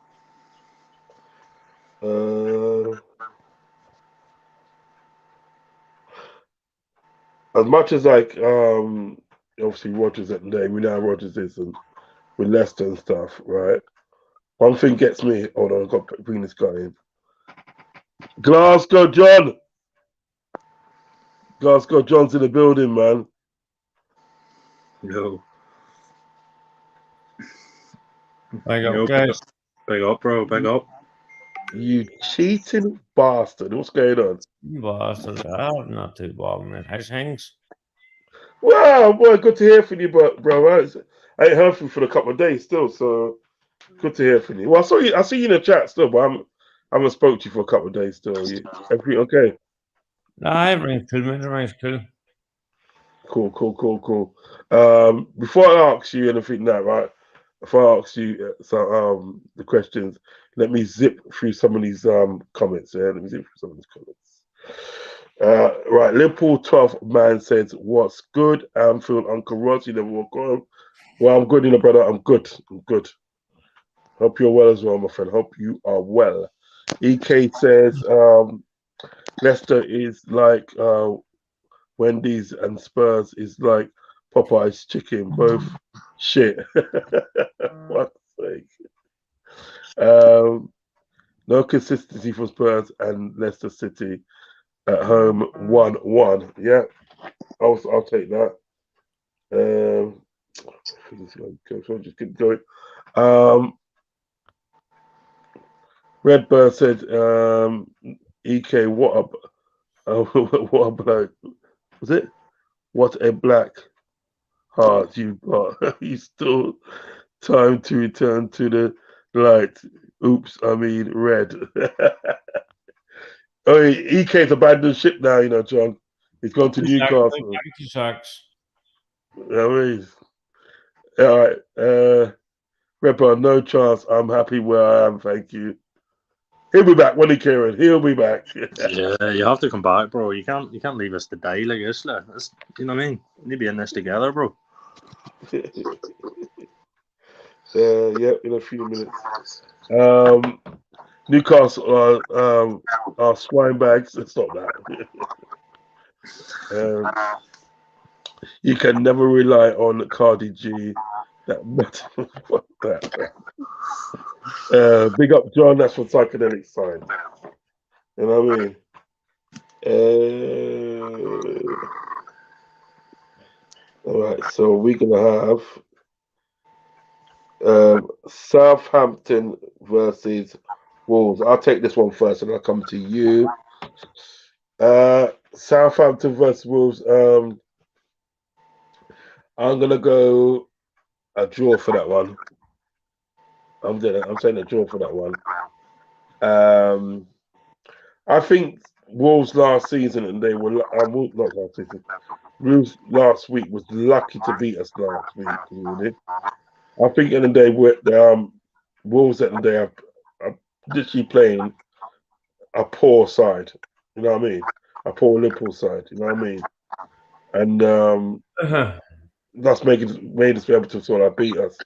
As much as like obviously Rodgers at the day, we know how Rodgers is and with Leicester and stuff, right? One thing gets me. Hold on, I've got to bring this guy in. Glasgow John. Glasgow John's in the building, man. No. Big up, guys. Big up, bro. Big up. You cheating bastard. What's going on? Bastard. Not too bad, mate. How's things? Wow, boy, good to hear from you, bro. I ain't heard from you for a couple of days still, so good to hear from you. Well, I see you in the chat still, but I haven't spoke to you for a couple of days still. Everything okay? Nah, everything's cool, mate. Everything's cool. Cool. Before I ask you anything now, right? Before I ask you the questions, let me zip through some of these comments. Yeah, let me zip through some of these comments. Right, Liverpool 12th man says, "What's good? Anfield Uncle Rodz, you never walk on." Well, I'm good, brother. I'm good. Hope you're well as well, my friend. Hope you are well. EK says, Leicester is like Wendy's and Spurs is like Popeye's chicken, both shit. What's sake? No consistency for Spurs and Leicester City at home 1-1. Yeah, I'll take that. So just keep going. Redbird said, "EK, what a bloke. Was it? What a black heart you've got. You still time to return to the light. Oops, I mean red." Oh, EK's abandoned ship now, John. He's gone to Newcastle. Thank you, Sacks. I mean, all right. Redbird, no chance. I'm happy where I am, thank you. He'll be back, won't he, Kieran? He'll be back. Yeah, you have to come back, bro. You can't leave us to die like this. You know what I mean? We need to be in this together, bro. Yeah, in a few minutes. Newcastle are swine bags. It's not that. You can never rely on Cardi G. Big up, John. That's what psychedelic sign. You know what I mean? All right, so we're gonna have Southampton versus Wolves. I'll take this one first, and I'll come to you. Southampton versus Wolves. I'm gonna go a draw for that one. I'm saying a draw for that one. I think Wolves last season, and they were not last season. Wolves last week was lucky to beat us last week. Really, I think in the day Wolves at the day are literally playing a poor side. You know what I mean? A poor Liverpool side. You know what I mean? And that's made us be able to sort of beat us.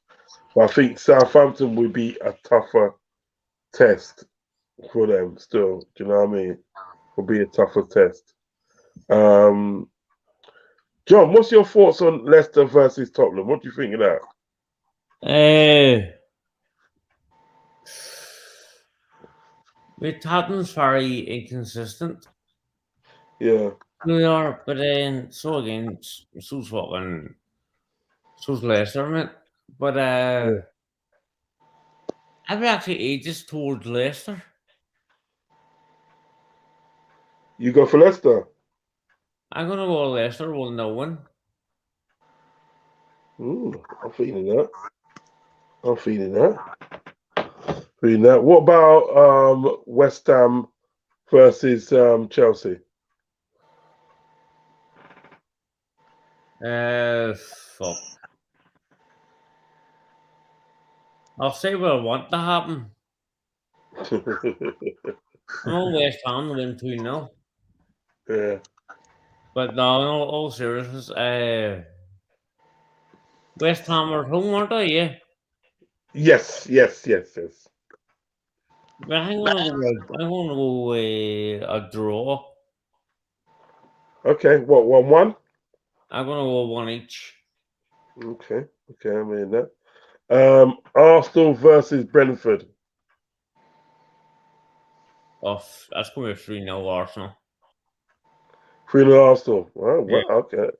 But I think Southampton would be a tougher test for them still. Do you know what I mean? Will be a tougher test. John, what's your thoughts on Leicester versus Tottenham? What do you think of that? Tottenham's very inconsistent. Yeah. They are, but then so again, so's Leicester, mate. But I've actually ages towards Leicester. You go for Leicester? I'm gonna go Leicester 1-1. I'm feeling that. What about West Ham versus Chelsea? Fuck. I'll say what I want to happen. I'm on West Ham to win 2-0. Yeah. But no, in all seriousness, West Ham are home, aren't they? Yeah. Yes. But I'm gonna go a draw. Okay, what 1-1? I'm gonna go 1 each. Okay, I mean that. Arsenal versus Brentford. That's gonna be 3-0 Arsenal. 3-0 Arsenal. Well, Yeah. Okay.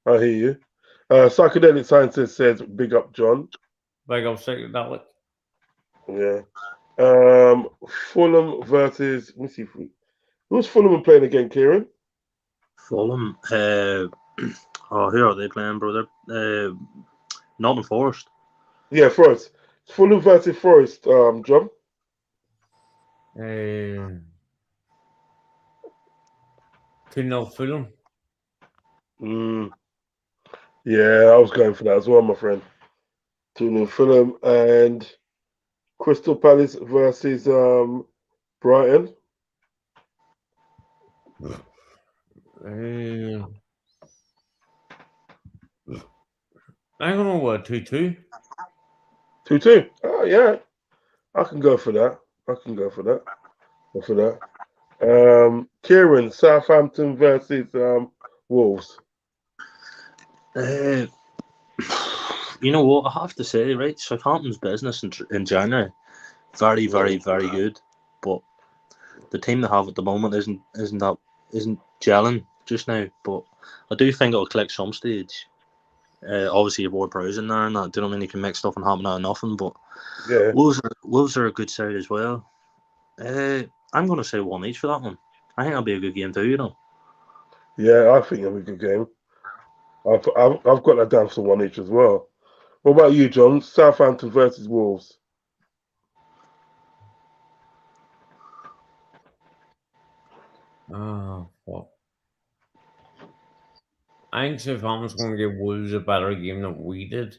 I hear you. Psychedelic Scientist says, "Big up, John." Big up, psychedelic. Yeah. Fulham versus. Let me see. Who's Fulham playing again, Kieran? Fulham. Who are they playing, brother? Nottingham Forest. Yeah, Forest. Fulham versus Forest. John. 2-0 Fulham. Yeah, I was going for that as well, my friend. 2-0 Fulham and Crystal Palace versus Brighton. I'm gonna go 2-2. 2-2. Oh yeah, I can go for that. I can go for that. Go for that. Kieran, Southampton versus Wolves. You know what? I have to say, right? Southampton's business in January, very, very, very good. But the team they have at the moment isn't gelling just now. But I do think it'll click some stage. Obviously, your boy Prowse in there, and that. Do you know what I mean? You can make stuff and happen out of nothing. But Yeah. Wolves are a good side as well. I'm going to say 1 each for that one. I think that'll be a good game too. You know. Yeah, I think it'll be a good game. I've got that down for 1 each as well. What about you, John? Southampton versus Wolves. Oh, fuck. I think Southampton's going to give Wolves a better game than we did.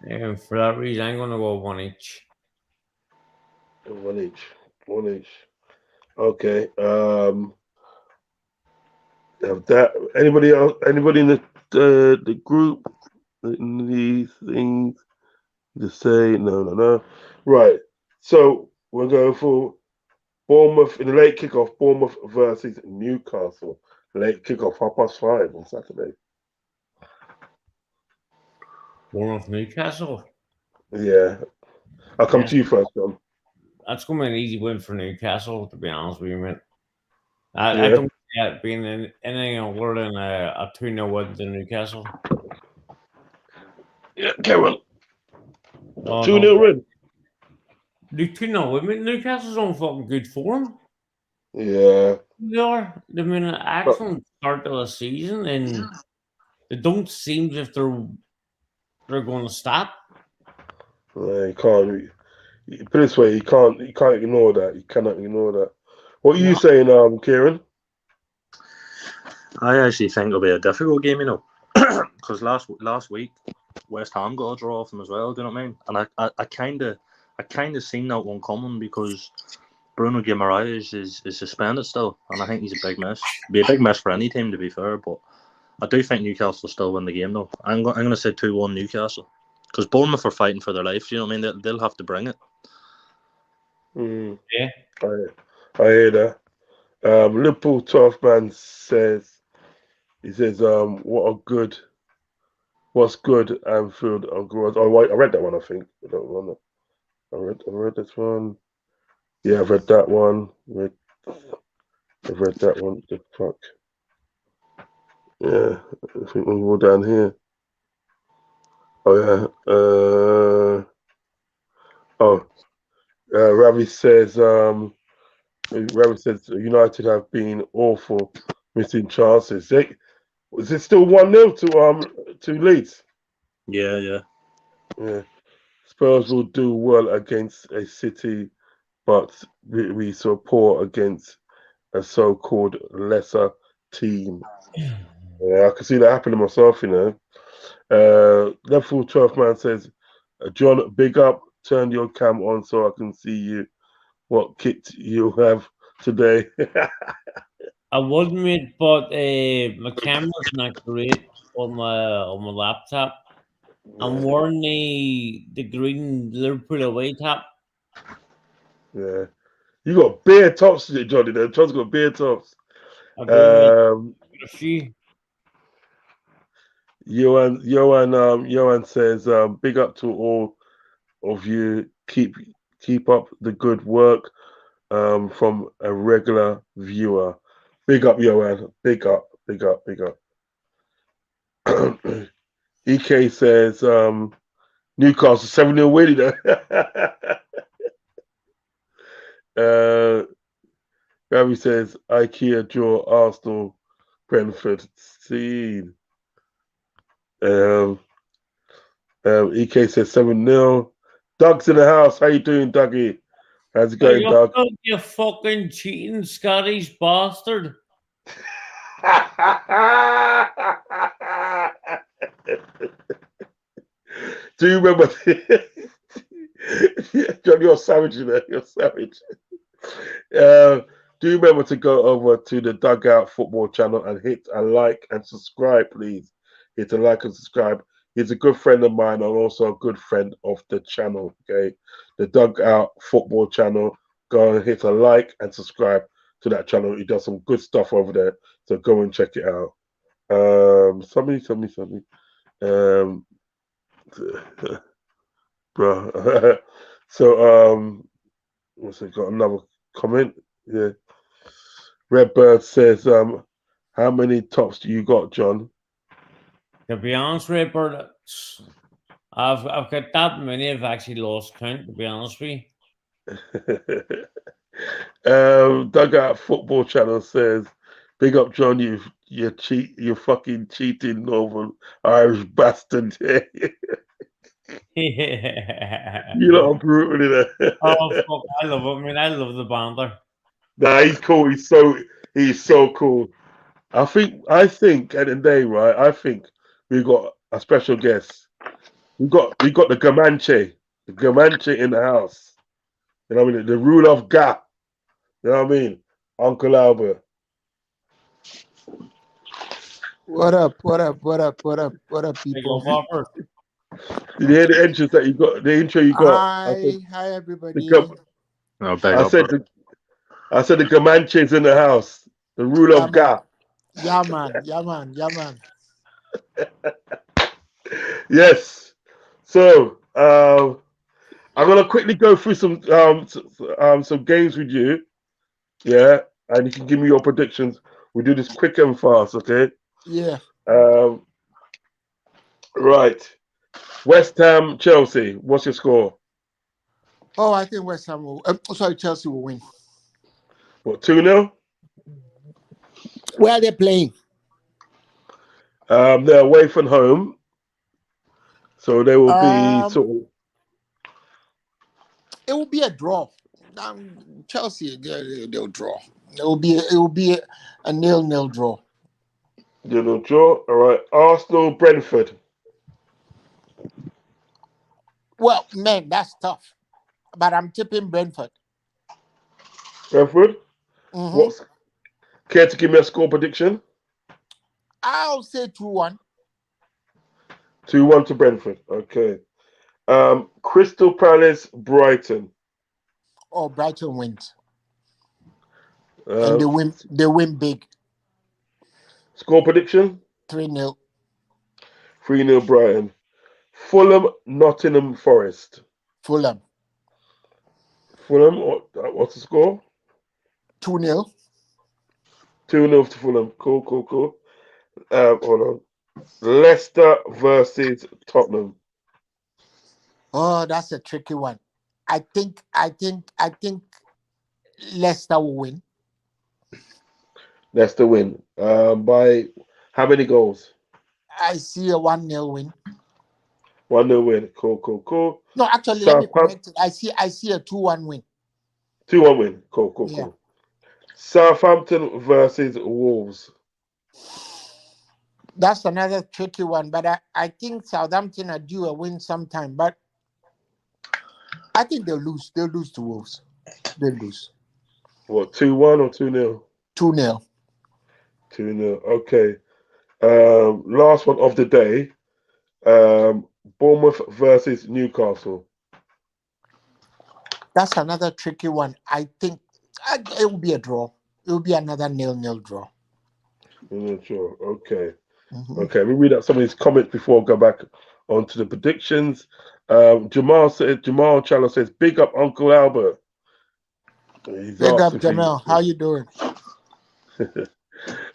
And for that reason, I'm going to go 1 each. 1 each. 1 each. Okay. Have that. Anybody else? Anybody in the group? These things to say? No. Right. So we're going for Bournemouth in the late kickoff. Bournemouth versus Newcastle. Late kickoff, 5:30 on Saturday. Bournemouth Newcastle. Yeah. I'll come to you first, John. That's going to be an easy win for Newcastle, to be honest with you, mate. I Yeah. don't see it being anything other than a 2-0 win to Newcastle. Yeah, Karen. No, 2-0 win. 2-0 win. Newcastle's on fucking good form. Yeah. They are. They've been an excellent start to the season, and they don't seem as if they're going to stop. You can't. Put it this way, you can't ignore that. You cannot ignore that. What are you saying, Kieran? I actually think it'll be a difficult game, you know, because last week West Ham got a draw off them as well. Do you know what I mean? And I kind of seen that one coming because Bruno Guimaraes is suspended still, and I think he's a big miss. Be a big miss for any team, to be fair, but I do think Newcastle will still win the game though. I'm going to say 2-1 Newcastle because Bournemouth are fighting for their life. You know what I mean? They'll have to bring it. Yeah. I hear that. Liverpool 12 man says what's good Anfield Uncle Rodz. Oh, I read that one. I think I don't remember. I read this one. Yeah, I've read that one. I've read that one. The fuck. Yeah, I think we're all down here. Oh yeah. Ravi says United have been awful, missing chances. Is it still 1-0 to Leeds? Yeah. Yeah. Spurs will do well against a City, but we support against a so-called lesser team. Yeah, I can see that happening myself, you know. Liverpool 12 man says, John, big up, turn your cam on so I can see you. What kit you have today? I would, mate, but my camera's not great on my laptop. I'm wearing the green Liverpool away top. Yeah. You got bare tops today, Johnny. John's got bare tops. I do, mate. A few. Johan says, big up to all of you. Keep up the good work from a regular viewer. Big up, Johan. Big up. EK says, Newcastle 7-0 win, you know. Gary says IKEA draw Arsenal, Brentford. Scene. EK says 7-0. Doug's in the house. How you doing, Dougie? How's it going, Doug? You fucking cheating Scottish bastard. Do you remember? John, you're savage, you know. You're savage. Do you remember to go over to the Dugout Football channel and hit a like and subscribe, please? Hit a like and subscribe. He's a good friend of mine and also a good friend of the channel. Okay, the Dugout Football channel. Go and hit a like and subscribe to that channel. He does some good stuff over there, so go and check it out. Something. Bro. So what's it got? Another comment. Yeah. Redbird says, how many tops do you got, John? To be honest, Redbird, I've got that many. I've actually lost count. To be honest with you. Dugout Football channel says, big up, John. You fucking cheating Northern Irish bastard. You lot are brutal, you know. Oh fuck! I love it. I mean, I love the banter. Nah, he's cool. He's so cool. I think at the end of the day, right? I think we got a special guest. We got the Comanche in the house. You know what I mean? The rule of Ga. You know what I mean? Uncle Albert. What up, people? Did you hear the entrance that you got? The intro you got? Hi, everybody. I said the Comanche's in the house. The rule of Ga. Yeah, man. Yes. So I'm gonna quickly go through some games with you. Yeah, and you can give me your predictions. We do this quick and fast, okay? Yeah. Right. West Ham, Chelsea. What's your score? Oh, I think West Ham will. Chelsea will win. What, 2-0? Where are they playing? They're away from home, so they will be sort of. It will be a draw. Chelsea, they'll draw. It will be a 0-0 draw. 0-0 draw. All right. Arsenal, Brentford. Well, man, that's tough. But I'm tipping Brentford. Brentford? Mm-hmm. Care to give me a score prediction? I'll say 2-1. 2-1 to Brentford. Okay. Crystal Palace, Brighton. Oh, Brighton wins. And they win big. Score prediction? 3-0. 3-0 Brighton. Fulham, Nottingham Forest. Fulham, what's the score? 2-0. 2-0 to Fulham. Cool. Hold on. Leicester versus Tottenham. Oh, that's a tricky one. I think Leicester will win. Leicester win. By how many goals? I see a 1-0 win. 1-0 win. Cool. No, actually, let me correct it. I see a 2-1 win. 2-1 win. Cool. Yeah. Southampton versus Wolves. That's another tricky one, but I think Southampton are due a win sometime, but I think they'll lose. They'll lose to Wolves. They'll lose. What, 2-1 or 2-0? 2-0. 2-0. Okay. Last one of the day. Bournemouth versus Newcastle. That's another tricky one. I think it will be a draw. It will be another 0-0 draw. Sure. Okay. Mm-hmm. Okay. Let me read out some of these comments before I go back onto the predictions. Jamal Challo says, "Big up Uncle Albert." Big up Jamal. How you doing?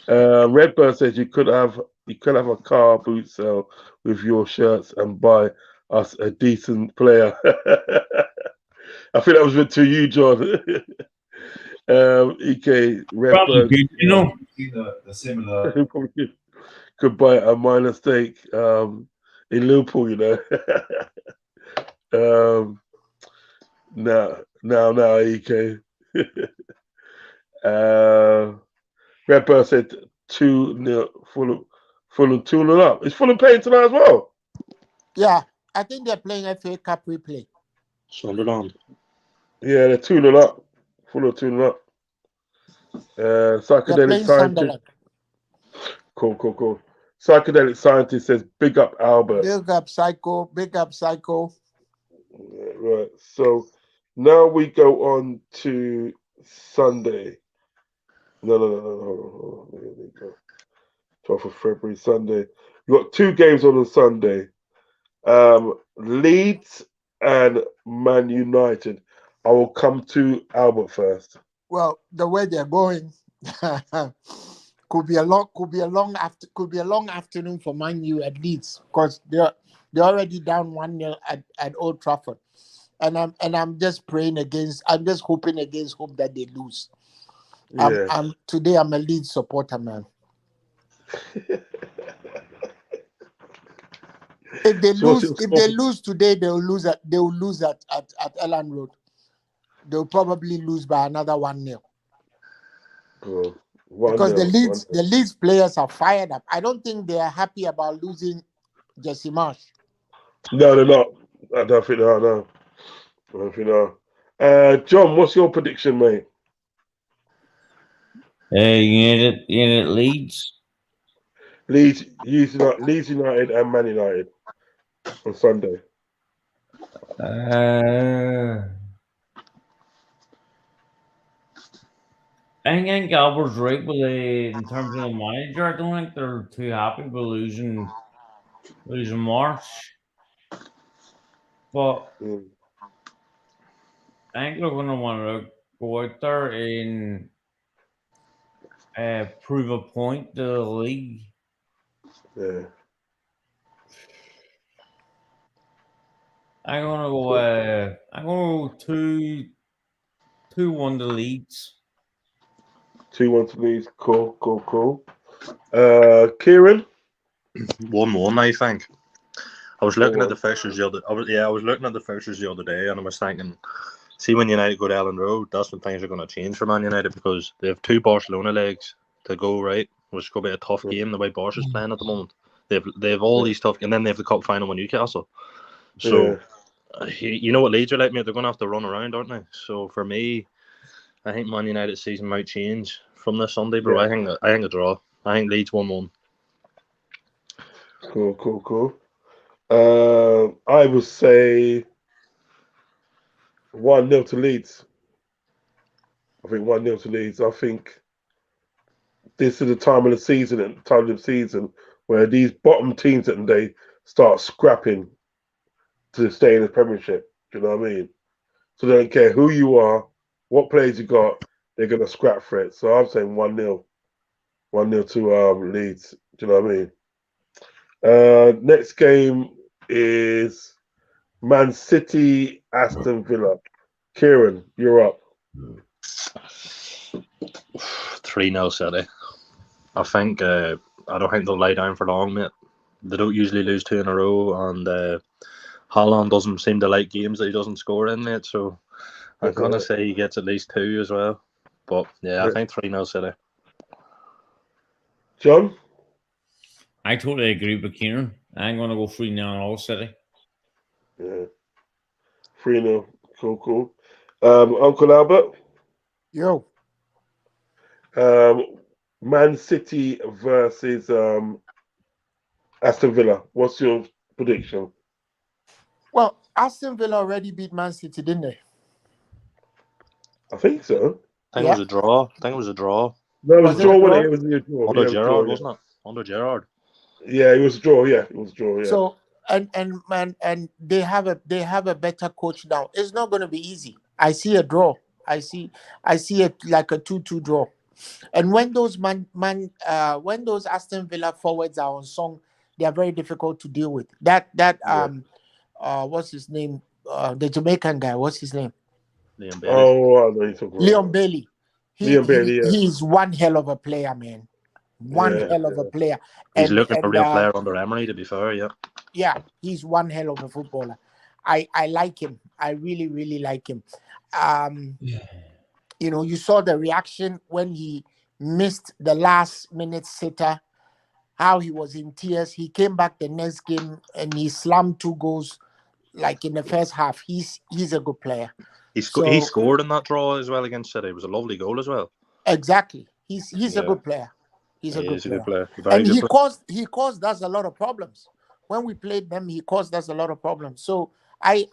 Redbird says you could have a car boot sale with your shirts and buy us a decent player. I think that was to you, John. EK Probably Redbird good, you know. See the similar. probably could buy a minor stake in Liverpool, now, EK. Redbird said 2-0 Fulham 2-0 up. Is Fulham playing tonight as well? Yeah, I think they're playing FA Cup replay. Sunderland. Yeah, they're 2-0 up. Fulham 2-0 up. They're Psychedelic playing scientist. Sunderland. Cool. Psychedelic scientist says, big up Albert. Big up Psycho. Big up Psycho. Yeah, right. So now we go on to Sunday. No. Hold on. Here we go. 12th of February, Sunday. We've got two games on Sunday. Leeds and Man United. I will come to Albert first. Well, the way they're going, could be a long afternoon for Man U at Leeds, because they're already down 1-0 at Old Trafford, and I'm just hoping against hope that they lose. Yeah. Today I'm a Leeds supporter, man. If they lose today, they'll lose at Elland Road. They'll probably lose by another 1-0. Cool. Because the Leeds players are fired up. I don't think they are happy about losing Jesse Marsh. No, they're not. I don't think they are, no. I don't think they are. John, what's your prediction, mate? United Leeds. Leeds United and Man United on Sunday. I think Albert's right with in terms of the manager. I don't think they're too happy with losing Marsh. But I think they're going to want to go out there and prove a point to the league. Yeah. I'm gonna go 2-1 to Leeds. 2-1 to Leeds. Cool. Kieran? 1-1, I think. I was looking at the fixtures the other. I was looking at the fixtures the other day, and I was thinking, see, when United go to Elland Road, that's when things are going to change for Man United, because they have 2 Barcelona legs to go, right, which is going to be a tough game the way Barca is playing at the moment. They have all these tough, and then they have the cup final with Newcastle. So you know what Leeds are like, mate. They're going to have to run around, aren't they? So for me, I think Man United's season might change from this Sunday, bro. I think a draw. I think Leeds 1-1. Cool. I would say 1-0 to Leeds. I think 1-0 to Leeds. I think this is the time of the season where these bottom teams at the day start scrapping to stay in the Premiership. Do you know what I mean? So they don't care who you are, what players you got, they're gonna scrap for it. So I'm saying 1-0. 1-0 to Leeds. Do you know what I mean? Next game is Man City, Aston Villa. Kieran, you're up. 3-0 City. I think I don't think they'll lie down for long, mate. They don't usually lose 2 in a row, and Haaland doesn't seem to like games that he doesn't score in, mate. So I'm gonna say he gets at least 2 as well. But yeah, I think 3-0 City. John? I totally agree with Kieran. I'm going to go 3-0 all City. Yeah. 3-0. Cool. Uncle Albert? Yo. Man City versus Aston Villa. What's your prediction? Well, Aston Villa already beat Man City, didn't they? I think so. I think it was a draw. No, it was a draw, wasn't it? It was a draw. Under Gerrard, wasn't it? Under Gerrard. Yeah, it was a draw. Yeah, it was a draw. Yeah. So and they have a better coach now. It's not going to be easy. I see a draw. I see it like a 2-2 draw. And when those when those Aston Villa forwards are on song, they are very difficult to deal with. That what's his name? The Jamaican guy. What's his name? Liam Bailey. Oh, I know you're talking about. Leon Bailey. Liam Bailey, yeah. He's one hell of a player, man. One Yeah, hell of a player. He's And looking a real player under Emery, to be fair, yeah. yeah, he's one hell of a footballer. I like him. I really, really like him. You know, you saw the reaction when he missed the last minute sitter, how he was in tears. He came back the next game and he slammed 2 goals like in the first half. He's a good player. He So- scored in that draw as well against City. It was a lovely goal as well. Exactly. He's a Yeah. good player. He's a He good is a player. good player. Very And good he caused us a lot of problems. When we played them, he caused us a lot of problems. So I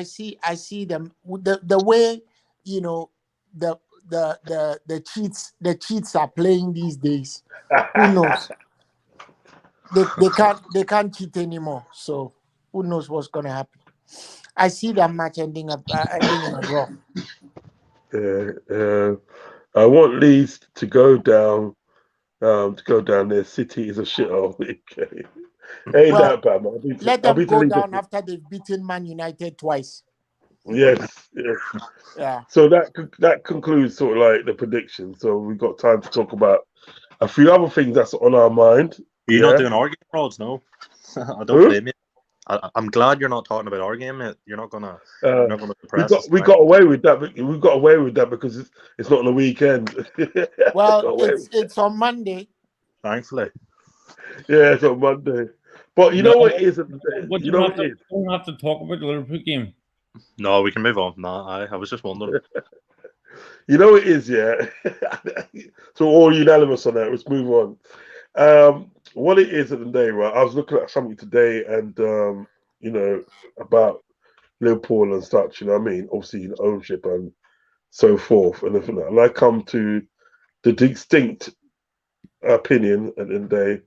see them the way, you know, the cheats are playing these days. Who knows? They can't cheat anymore. So who knows what's gonna happen? I see that match ending in a draw. I want Leeds to go down. To go down there. City is a shithole. Okay. Ain't Well, that bad, man. Let I'll them be go telling down you. after they've beaten Man United twice. Yes. Yeah. So that concludes sort of like the prediction. So we've got time to talk about a few other things that's on our mind. You're not doing our game, Rods, no. I don't Who? blame you. I'm glad you're not talking about our game, mate. You're not gonna depress us. We got away with that. We got away with that because it's not on the weekend. Well, it's on Monday. Thankfully. Yeah, it's on Monday. But you know what it is? But You know what it is? don't have to talk about the Liverpool game. No, we can move on. No, I was just wondering. You know it is, yeah. So all unanimous on that. Let's move on. What it is at the day, right? I was looking at something today, and you know, about Liverpool and such. You know what I mean? Obviously, ownership and so forth, and everything. And I come to the distinct opinion at the end of the day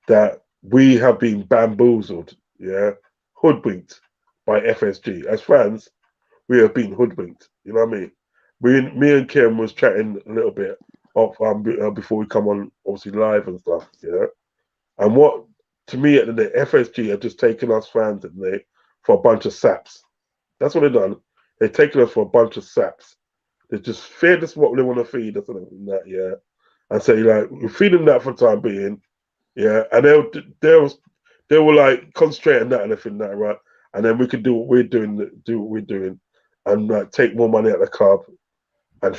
that we have been bamboozled, yeah, hoodwinked by FSG. As fans, we have been hoodwinked. You know what I mean? Me and Kim was chatting a little bit off before we come on, obviously live and stuff. Yeah, and what to me at the day, FSG have just taken us fans at the day for a bunch of saps. That's what they've done. They've taken us for a bunch of saps. They just fed us what they want to feed us and that, yeah, and say like we're feeding that for the time being, yeah, and they were like concentrate on that and everything that, right, and then we could do what we're doing, and like take more money at the club, and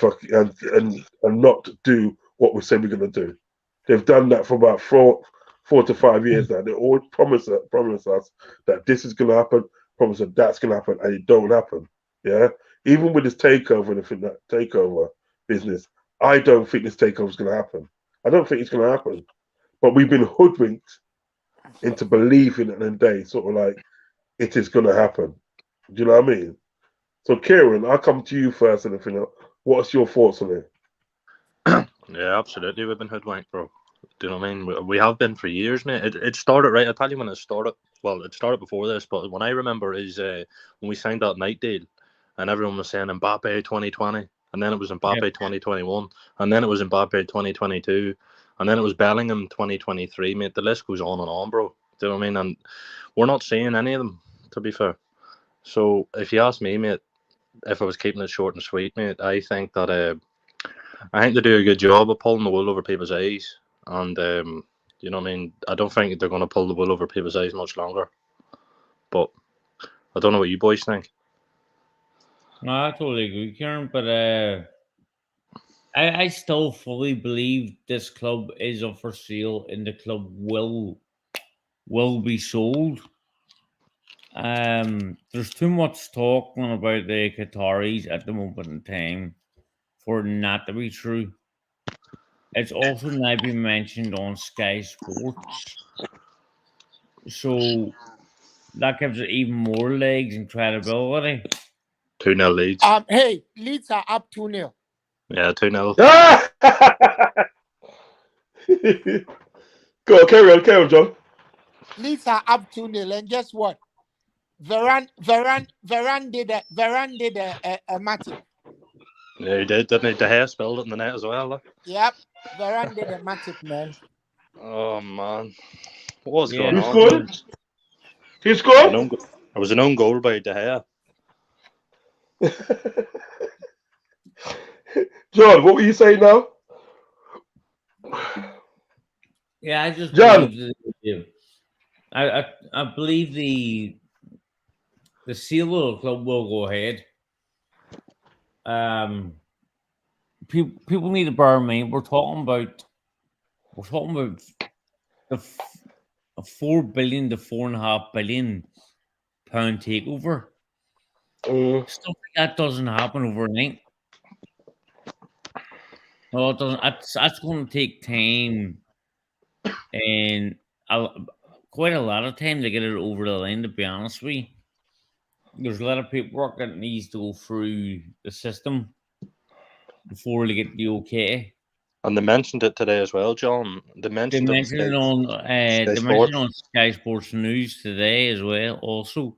not do what we said we're gonna do. They've done that for about 4 to 5 years now. They always promise us that this is gonna happen, promise that that's gonna happen, and it don't happen. Yeah, even with this takeover and everything, that takeover business, I don't think this takeover is gonna happen. I don't think it's gonna happen. But we've been hoodwinked into believing at the end of the day, sort of like it is gonna happen. Do you know what I mean? So, Kieran, I'll come to you first and everything else. What's your thoughts on it? Yeah, absolutely. We've been hoodwinked, bro. Do you know what I mean? We have been for years, mate. It started, right? I'll tell you when it started. Well, it started before this, but when I remember is when we signed that night deal and everyone was saying Mbappe 2020, and then it was Mbappe 2021, and then it was Mbappe 2022, and then it was Bellingham 2023, mate. The list goes on and on, bro. Do you know what I mean? And we're not seeing any of them, to be fair. So if you ask me, mate, if I was keeping it short and sweet, mate, I think that I think they do a good job of pulling the wool over people's eyes, and you know what I mean. I don't think they're going to pull the wool over people's eyes much longer. But I don't know what you boys think. No, I totally agree, Kieran. But I still fully believe this club is up for sale, and the club will be sold. There's too much talk about the Qataris at the moment in time for it not to be true. It's also now been mentioned on Sky Sports, so that gives it even more legs and credibility. 2-0 Leeds. Hey, Leeds are up 2-0. Yeah, 2-0. Go on, carry on, John. Leeds are up 2-0, and guess what? Varane did a match. Yeah, he did, didn't he? De Gea spilled it in the net as well. Look. Yep, Varane did a magic, man. Oh man, what's Yeah. going Who on? scored? Who scored? It was an own goal by De Gea. John, what were you saying now? Yeah, I just John. believe that, I believe the seal of the club will go ahead. People need to bear in mind we're talking about a 4 billion to 4.5 billion pound takeover. Stuff like that doesn't happen overnight. No, it doesn't. That's going to take time and quite a lot of time to get it over the line. To be honest with you, there's a lot of paperwork that needs to go through the system before they get the okay. And they mentioned it today as well, John. They mentioned it on Sky Sports News today as well. Also,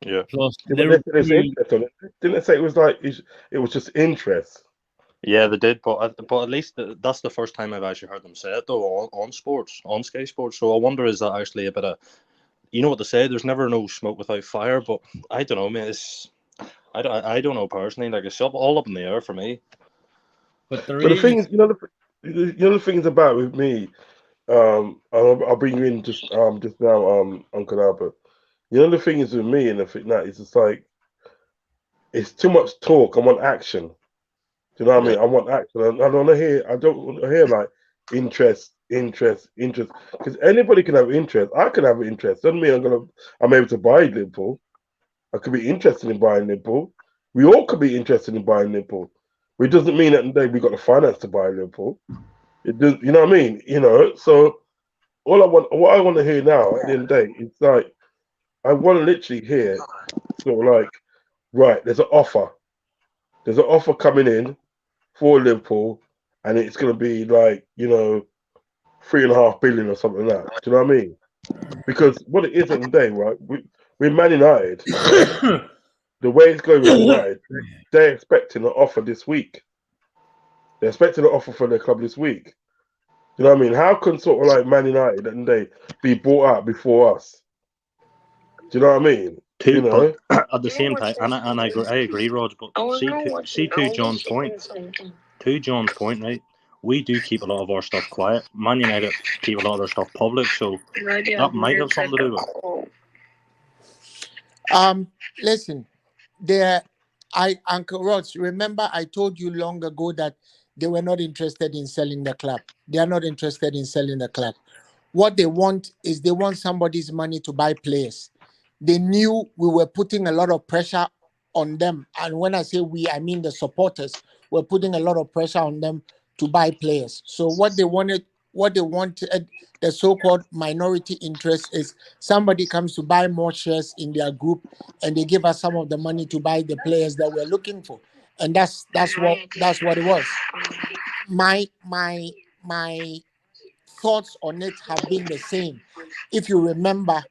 yeah. Plus, Didn't they say it was like it was just interest? Yeah, they did, but at least that's the first time I've actually heard them say it though on sports, on Sky Sports. So I wonder, is that actually a bit of, you know what they say? There's never no smoke without fire. But I don't know, man. I don't know personally. Like, it's all up in the air for me. But the thing is, the thing is about with me. I'll bring you in just now, Uncle Albert. You know, the thing is with me, and the thing that is, it's like it's too much talk. I want action. Do you know what I mean? I want action. I don't want to hear like interest. Because anybody can have interest. I can have interest. Doesn't mean I'm able to buy Liverpool. I could be interested in buying Liverpool. We all could be interested in buying Liverpool. It doesn't mean that today we got the finance to buy Liverpool. It does. You know what I mean? You know. So what I want to hear now at the end of the day, it's like I want to literally hear sort of like, right, there's an offer. There's an offer coming in for Liverpool, and it's going to be like, 3.5 billion or something like that. Do you know what I mean? Because what it is at the day, right? We're Man United. Yeah? The way it's going with Man United, they're expecting an offer this week. They're expecting an offer for their club this week. You know what I mean? How can sort of like Man United and they be bought out before us? Do you know what I mean? But at the same time, and I agree, Rog. But to John's point, right? We do keep a lot of our stuff quiet. Man United keep a lot of their stuff public, so that might have something to do with it. Listen, Uncle Rodz, remember I told you long ago that they were not interested in selling the club. They are not interested in selling the club. What they want is they want somebody's money to buy players. They knew we were putting a lot of pressure on them. And when I say we, I mean the supporters were putting a lot of pressure on them to buy players. So what they wanted, the so-called minority interest is somebody comes to buy more shares in their group and they give us some of the money to buy the players that we're looking for. And that's what it was. My thoughts on it have been the same. If you remember,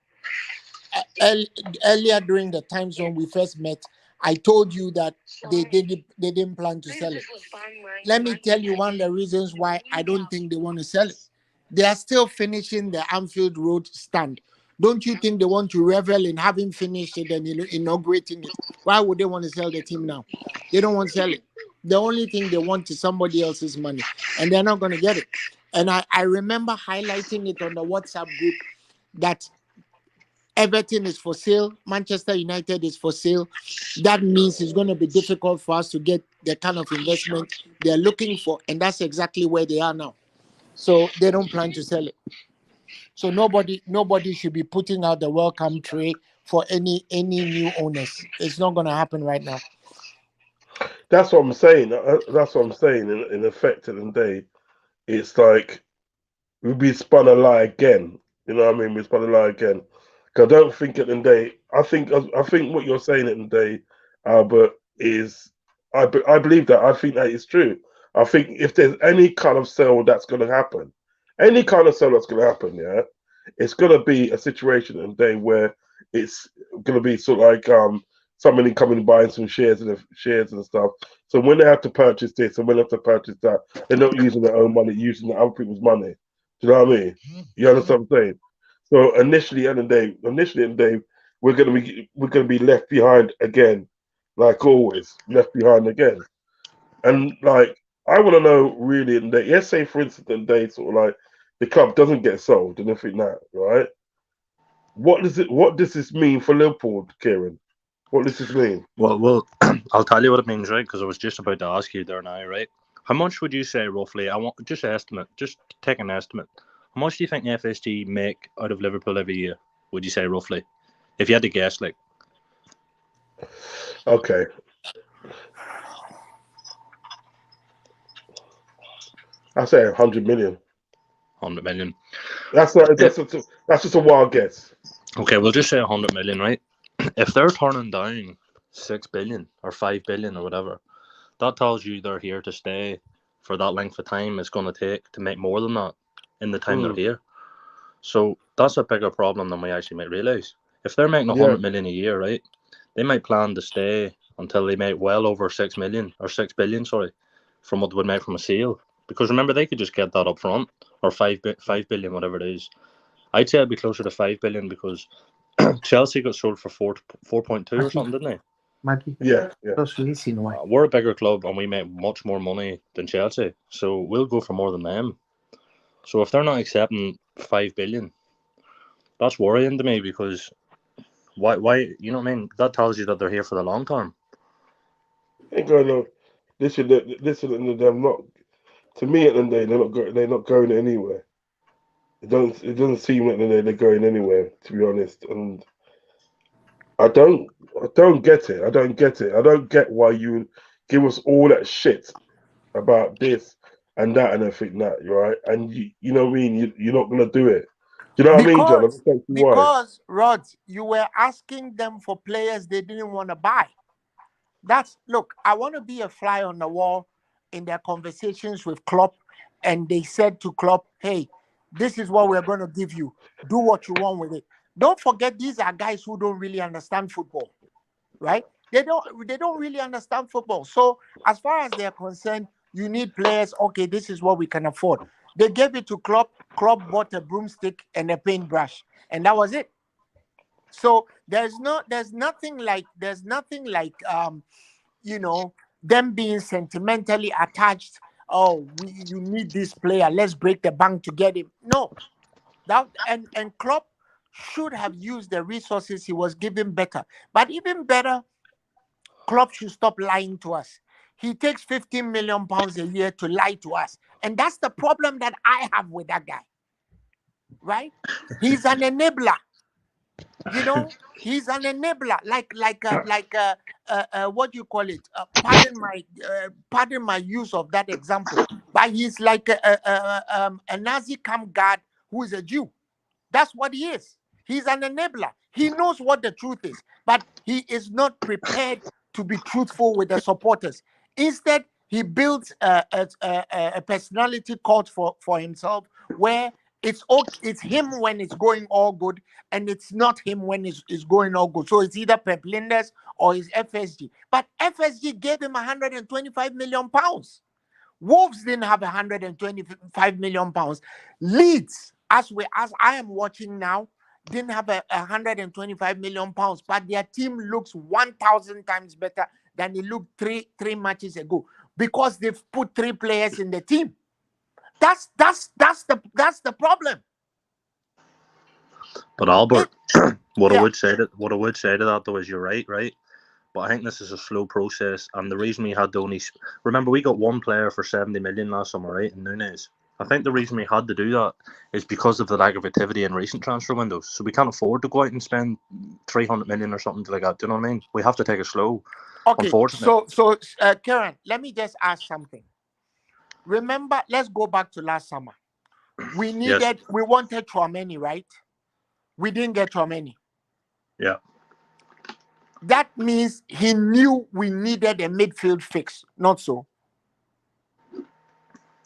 earlier during the time zone we first met, I told you that they didn't plan to sell it. Let me tell you one of the reasons why I don't think they want to sell it. They are still finishing the Anfield Road stand. Don't you think they want to revel in having finished it and inaugurating it? Why would they want to sell the team now? They don't want to sell it. The only thing they want is somebody else's money, and they're not going to get it. And I remember highlighting it on the WhatsApp group that Everton is for sale, Manchester United is for sale. That means it's going to be difficult for us to get the kind of investment they're looking for, and that's exactly where they are now. So they don't plan to sell it. So nobody should be putting out the welcome tray for any new owners. It's not going to happen right now. That's what I'm saying. That's what I'm saying. In effect, of the day, it's like we've been spun a lie again. You know what I mean? We spun a lie again. I don't think at the end of the day. I think what you're saying at the end of the day, Albert, is I believe that. I think that is true. I think if there's any kind of sale that's going to happen, yeah, it's going to be a situation in the day where it's going to be sort of like somebody coming and buying some shares and stuff. So when they have to purchase this and when they have to purchase that, they're not using their own money, using other people's money. Do you know what I mean? You understand what I'm saying? So initially in the day, we're gonna be left behind again, like always, left behind again. And like I want to know really, let's say for instance, they sort of like the club doesn't get sold and everything that, right? What does this mean for Liverpool, Kieran? What does this mean? Well, I'll tell you what it means, right? Because I was just about to ask you there now, right? How much would you say roughly? I want just estimate, just take an estimate. How much do you think FSG make out of Liverpool every year? Would you say roughly, if you had to guess, like? Okay. I say 100 million. 100 million. That's just a wild guess. Okay, we'll just say 100 million, right? If they're turning down 6 billion or 5 billion or whatever, that tells you they're here to stay for that length of time it's going to take to make more than that in the time they're here. So that's a bigger problem than we actually might realise. If they're making 100 million a year, right, they might plan to stay until they make well over 6 million or 6 billion, sorry, from what they would make from a sale. Because remember, they could just get that up front, or 5 billion, whatever it is. I'd say it'd be closer to 5 billion because Chelsea got sold for 4.2 or something, didn't they? Maggie. Yeah. We're a bigger club and we make much more money than Chelsea, so we'll go for more than them. So if they're not accepting 5 billion, that's worrying to me because why? You know what I mean? That tells you that they're here for the long term. Ain't going on. Listen, them not. To me, at the end of the day, they're not going anywhere. It doesn't seem like they're going anywhere, to be honest. And I don't get it. I don't get why you give us all that shit about this and that and everything that, right? And you know what I mean? You're not gonna do it. Do you know what I mean, John? Because Rod, you were asking them for players they didn't want to buy. Look, I want to be a fly on the wall in their conversations with Klopp, and they said to Klopp, "Hey, this is what we're going to give you. Do what you want with it." Don't forget, these are guys who don't really understand football, right? They don't really understand football. So as far as they're concerned, you need players. Okay, this is what we can afford. They gave it to Klopp. Klopp bought a broomstick and a paintbrush, and that was it. So there's nothing like them being sentimentally attached. Oh, you need this player. Let's break the bank to get him. No, and Klopp should have used the resources he was given better. But even better, Klopp should stop lying to us. He takes 15 million pounds a year to lie to us, and that's the problem that I have with that guy. Right? He's an enabler. You know, he's an enabler, like what do you call it? Pardon my use of that example, but he's like a Nazi camp guard who is a Jew. That's what he is. He's an enabler. He knows what the truth is, but he is not prepared to be truthful with the supporters. Instead, he builds a personality cult for himself where it's him when it's going all good, and it's not him when it's going all good. So it's either Pep Linders or it's FSG. But FSG gave him 125 million pounds. Wolves didn't have 125 million pounds. Leeds, as I am watching now, didn't have 125 million pounds, but their team looks 1,000 times better than it looked three matches ago because they've put 3 players in the team. That's the problem. But Albert, what I would say to that though is you're right. But I think this is a slow process, and the reason we had to only remember we got one player for 70 million last summer, right? In Nunes. I think the reason we had to do that is because of the lack of activity in recent transfer windows. So we can't afford to go out and spend 300 million or something like that. Do you know what I mean? We have to take it slow. Okay. Unfortunately. So Karen, let me just ask something. Remember, let's go back to last summer. We wanted Tchouaméni, right? We didn't get Tchouaméni. Yeah. That means he knew we needed a midfield fix, not so?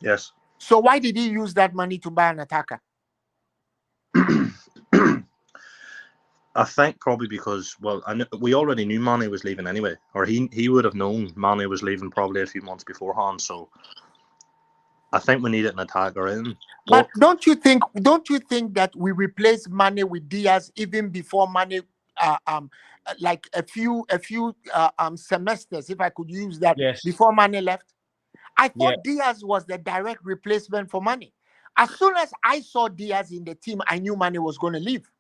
Yes. So why did he use that money to buy an attacker? I think probably because, we already knew Mane was leaving anyway, or he would have known Mane was leaving probably a few months beforehand. So I think we needed an attacker in. But don't you think that we replaced Mane with Diaz even before Mane like a few semesters, if I could use that, Yes. before Mane left. I Yeah. thought Diaz was the direct replacement for Mane. As soon as I saw Diaz in the team, I knew Mane was going to leave.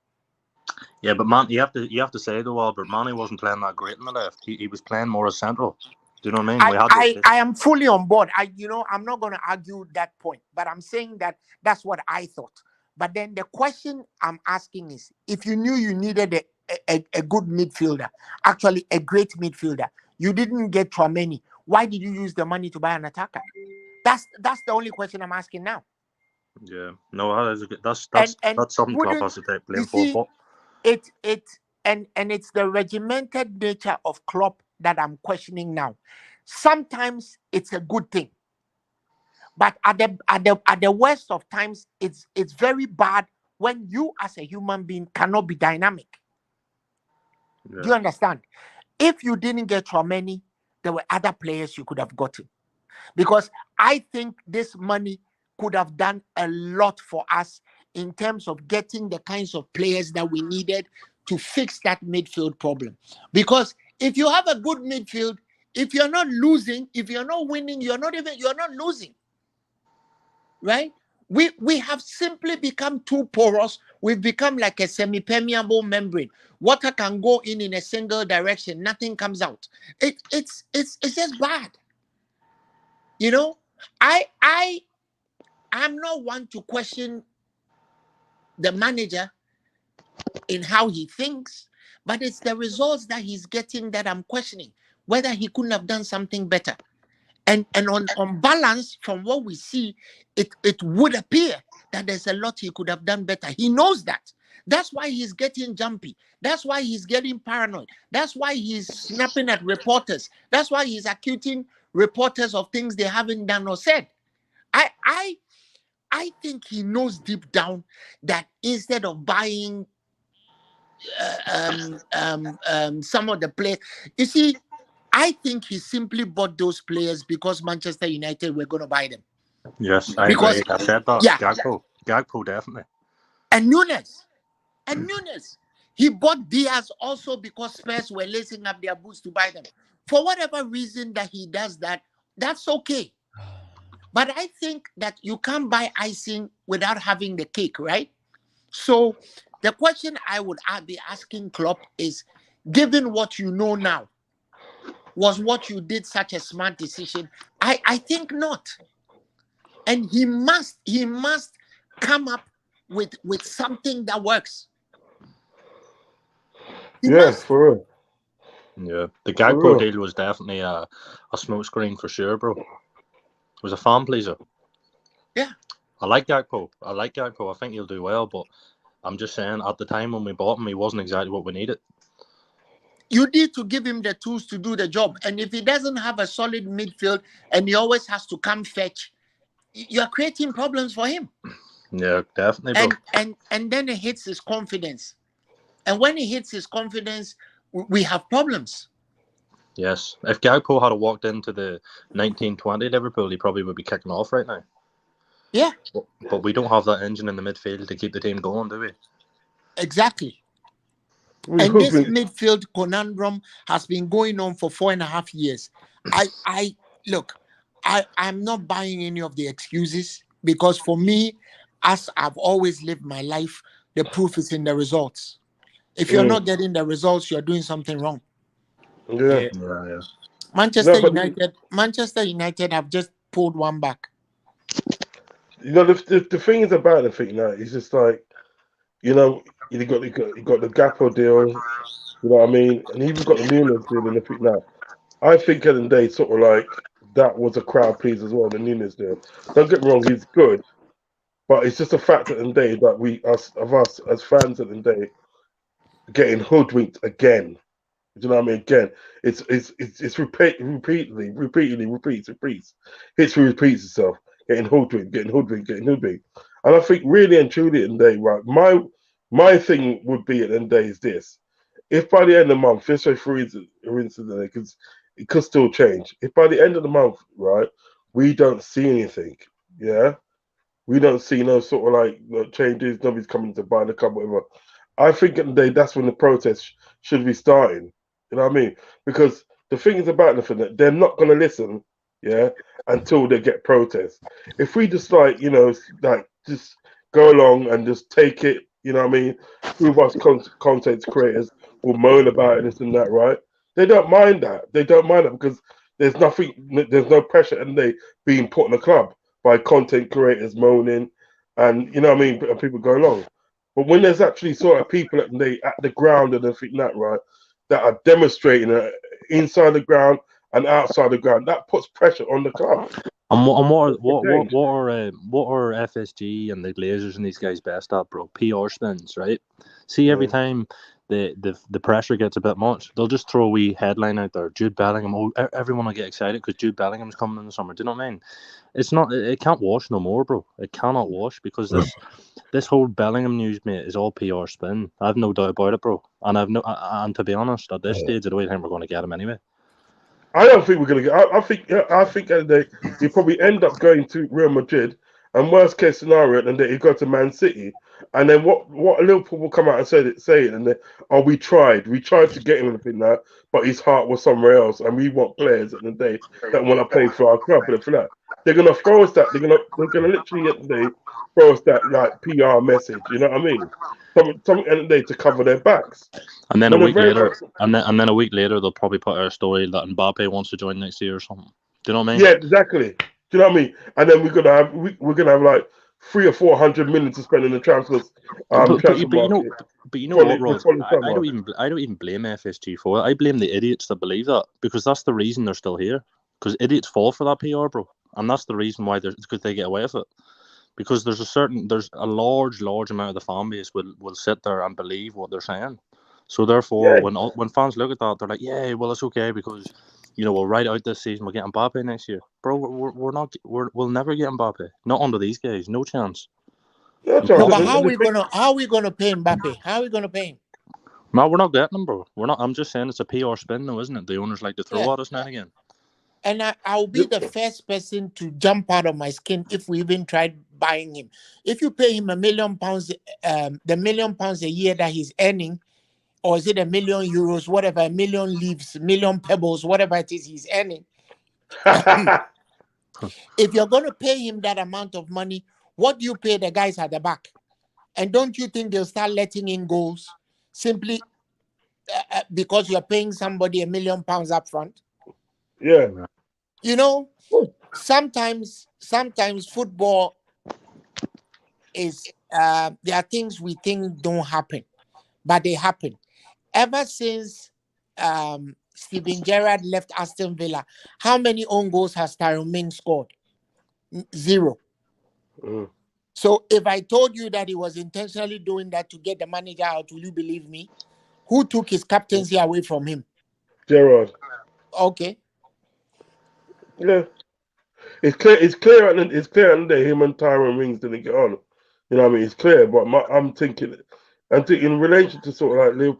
Yeah, but man, you have to say though, Albert, Mane wasn't playing that great in the left. He was playing more as central. Do you know what I mean? I am fully on board. I'm not going to argue that point, but I'm saying that that's what I thought. But then the question I'm asking is, if you knew you needed a good midfielder, actually a great midfielder, you didn't get Tchouaméni, why did you use the money to buy an attacker? That's the only question I'm asking now. Yeah, no, that's something Klopp has to take blame for. And it's the regimented nature of Klopp that I'm questioning now. Sometimes it's a good thing, but at the worst of times, it's very bad when you as a human being cannot be dynamic. Yeah. Do you understand? If you didn't get Tchouaméni, there were other players you could have gotten, because I think this money could have done a lot for us in terms of getting the kinds of players that we needed to fix that midfield problem. Because if you have a good midfield, if you're not losing, if you're not winning, you're not losing. Right? We have simply become too porous. We've become like a semi-permeable membrane. Water can go in a single direction, nothing comes out. It's just bad. You know, I'm not one to question the manager in how he thinks, but it's the results that he's getting that I'm questioning, whether he couldn't have done something better. And on balance, from what we see, it would appear that there's a lot he could have done better. He knows that. That's why he's getting jumpy. That's why he's getting paranoid. That's why he's snapping at reporters. That's why he's accusing reporters of things they haven't done or said. I think he knows deep down that instead of buying some of the players, you see, I think he simply bought those players because Manchester United were going to buy them. Yes, I agree. I said that. Yeah. Gakpo, definitely. And Nunes. He bought Diaz also because Spurs were lacing up their boots to buy them. For whatever reason that he does that, that's okay. But I think that you can't buy icing without having the cake, right? So the question I would be asking Klopp is, given what you know now, was what you did such a smart decision? I think not. And he must come up with something that works. For real. Yeah, the Gakpo deal was definitely a smokescreen for sure, bro. It was a fan pleaser. Yeah. I like Gakpo. I think he'll do well, but I'm just saying, at the time when we bought him, he wasn't exactly what we needed. You need to give him the tools to do the job. And if he doesn't have a solid midfield and he always has to come fetch, you're creating problems for him. Yeah, definitely, bro. And then it hits his confidence. And when it hits his confidence, we have problems. Yes. If Gakpo had walked into the 1920 Liverpool, he probably would be kicking off right now. Yeah. But we don't have that engine in the midfield to keep the team going, do we? Exactly. And this midfield conundrum has been going on for 4.5 years. I'm not buying any of the excuses, because for me, as I've always lived my life, the proof is in the results. If you're not getting the results, you're doing something wrong. Yeah. Manchester United have just pulled one back. You know, the thing is about the thing now, it's just like, you know, you got the Gakpo deal, you know what I mean, and even got the Nunes deal in the thing now. I think at the end of the day, sort of like that was a crowd please as well. The Nunes deal. Don't get me wrong, he's good, but it's just a fact at the end of the day that us as fans at the end of the day getting hoodwinked again. Do you know what I mean? Again, it's repeatedly repeats. History repeats itself. Getting hoodwinked. And I think really and truly at the end of the day, right, my thing would be at the end of the day is this. If by the end of the month, this way for instance, because it could still change. If by the end of the month, right, we don't see anything, yeah, we don't see no sort of like changes, nobody's coming to buy the club, whatever. I think at the day that's when the protest should be starting. You know what I mean? Because the thing is about the thing that they're not going to listen, yeah, until they get protests. If we just like just go along and just take it, you know what I mean? Who of us content creators will moan about it, this and that, right? They don't mind that. They don't mind it because there's no pressure, and they being put in the club by content creators moaning, and you know what I mean, and people go along. But when there's actually sort of people at the ground and everything that right that are demonstrating inside the ground and outside the ground, that puts pressure on the club. And what are FSG and the Glazers and these guys best at, bro? PR spins, right? See, every time the pressure gets a bit much, they'll just throw a wee headline out there. Jude Bellingham. Oh, everyone will get excited because Jude Bellingham's coming in the summer. Do you know what I mean? It's not. It can't wash no more, bro. It cannot wash because this whole Bellingham news, mate, is all PR spin. I have no doubt about it, bro. And and to be honest, at this stage, I don't think we're going to get him anyway. I don't think we're going to get. I think at the day he probably end up going to Real Madrid, and worst case scenario, and then he go to Man City, and then what Liverpool will come out and say it, and then we tried to get him in that, but his heart was somewhere else, and we want players at the day that want to play for our club, and for that they're going to throw us that they're going to literally at the day throw us that like PR message, you know what I mean? Something at the day to cover their backs. And then a week later, and then a week later, they'll probably put out a story that Mbappe wants to join next year or something. Do you know what I mean? Yeah, exactly. Do you know what I mean? And then we're gonna have like 300 or 400 million to spend in the transfers. But you know what, Rod? I don't even blame FSG for it. I blame the idiots that believe that, because that's the reason they're still here. Because idiots fall for that PR, bro, and that's the reason why because they get away with it. Because there's a large amount of the fan base will sit there and believe what they're saying. So therefore, when fans look at that, they're like, yeah, well, it's okay because, you know, we'll ride out this season, we'll get Mbappe next year. Bro, we'll never get Mbappe. Not under these guys, no chance. No, but how are we gonna pay Mbappe? How are we gonna pay him? No, we're not getting him, bro. We're not. I'm just saying it's a PR spin, though, isn't it? The owners like to throw at us now and again. And I'll be the first person to jump out of my skin if we even tried buying him. If you pay him £1 million, the £1 million a year that he's earning, or is it €1 million, whatever, 1 million leaves, 1 million pebbles, whatever it is he's earning. If you're going to pay him that amount of money, what do you pay the guys at the back? And don't you think they'll start letting in goals simply because you're paying somebody £1 million up front? Yeah. You know, sometimes football is there are things we think don't happen, but they happen. Ever since Steven Gerrard left Aston Villa, how many own goals has Tyrone Mings scored? 0. So if I told you that he was intentionally doing that to get the manager out, will you believe me? Who took his captaincy away from him? Gerrard. Okay. Yeah. It's clear at the day him and Tyrone Mings didn't get on. You know what I mean? It's clear, but I'm thinking in relation to sort of like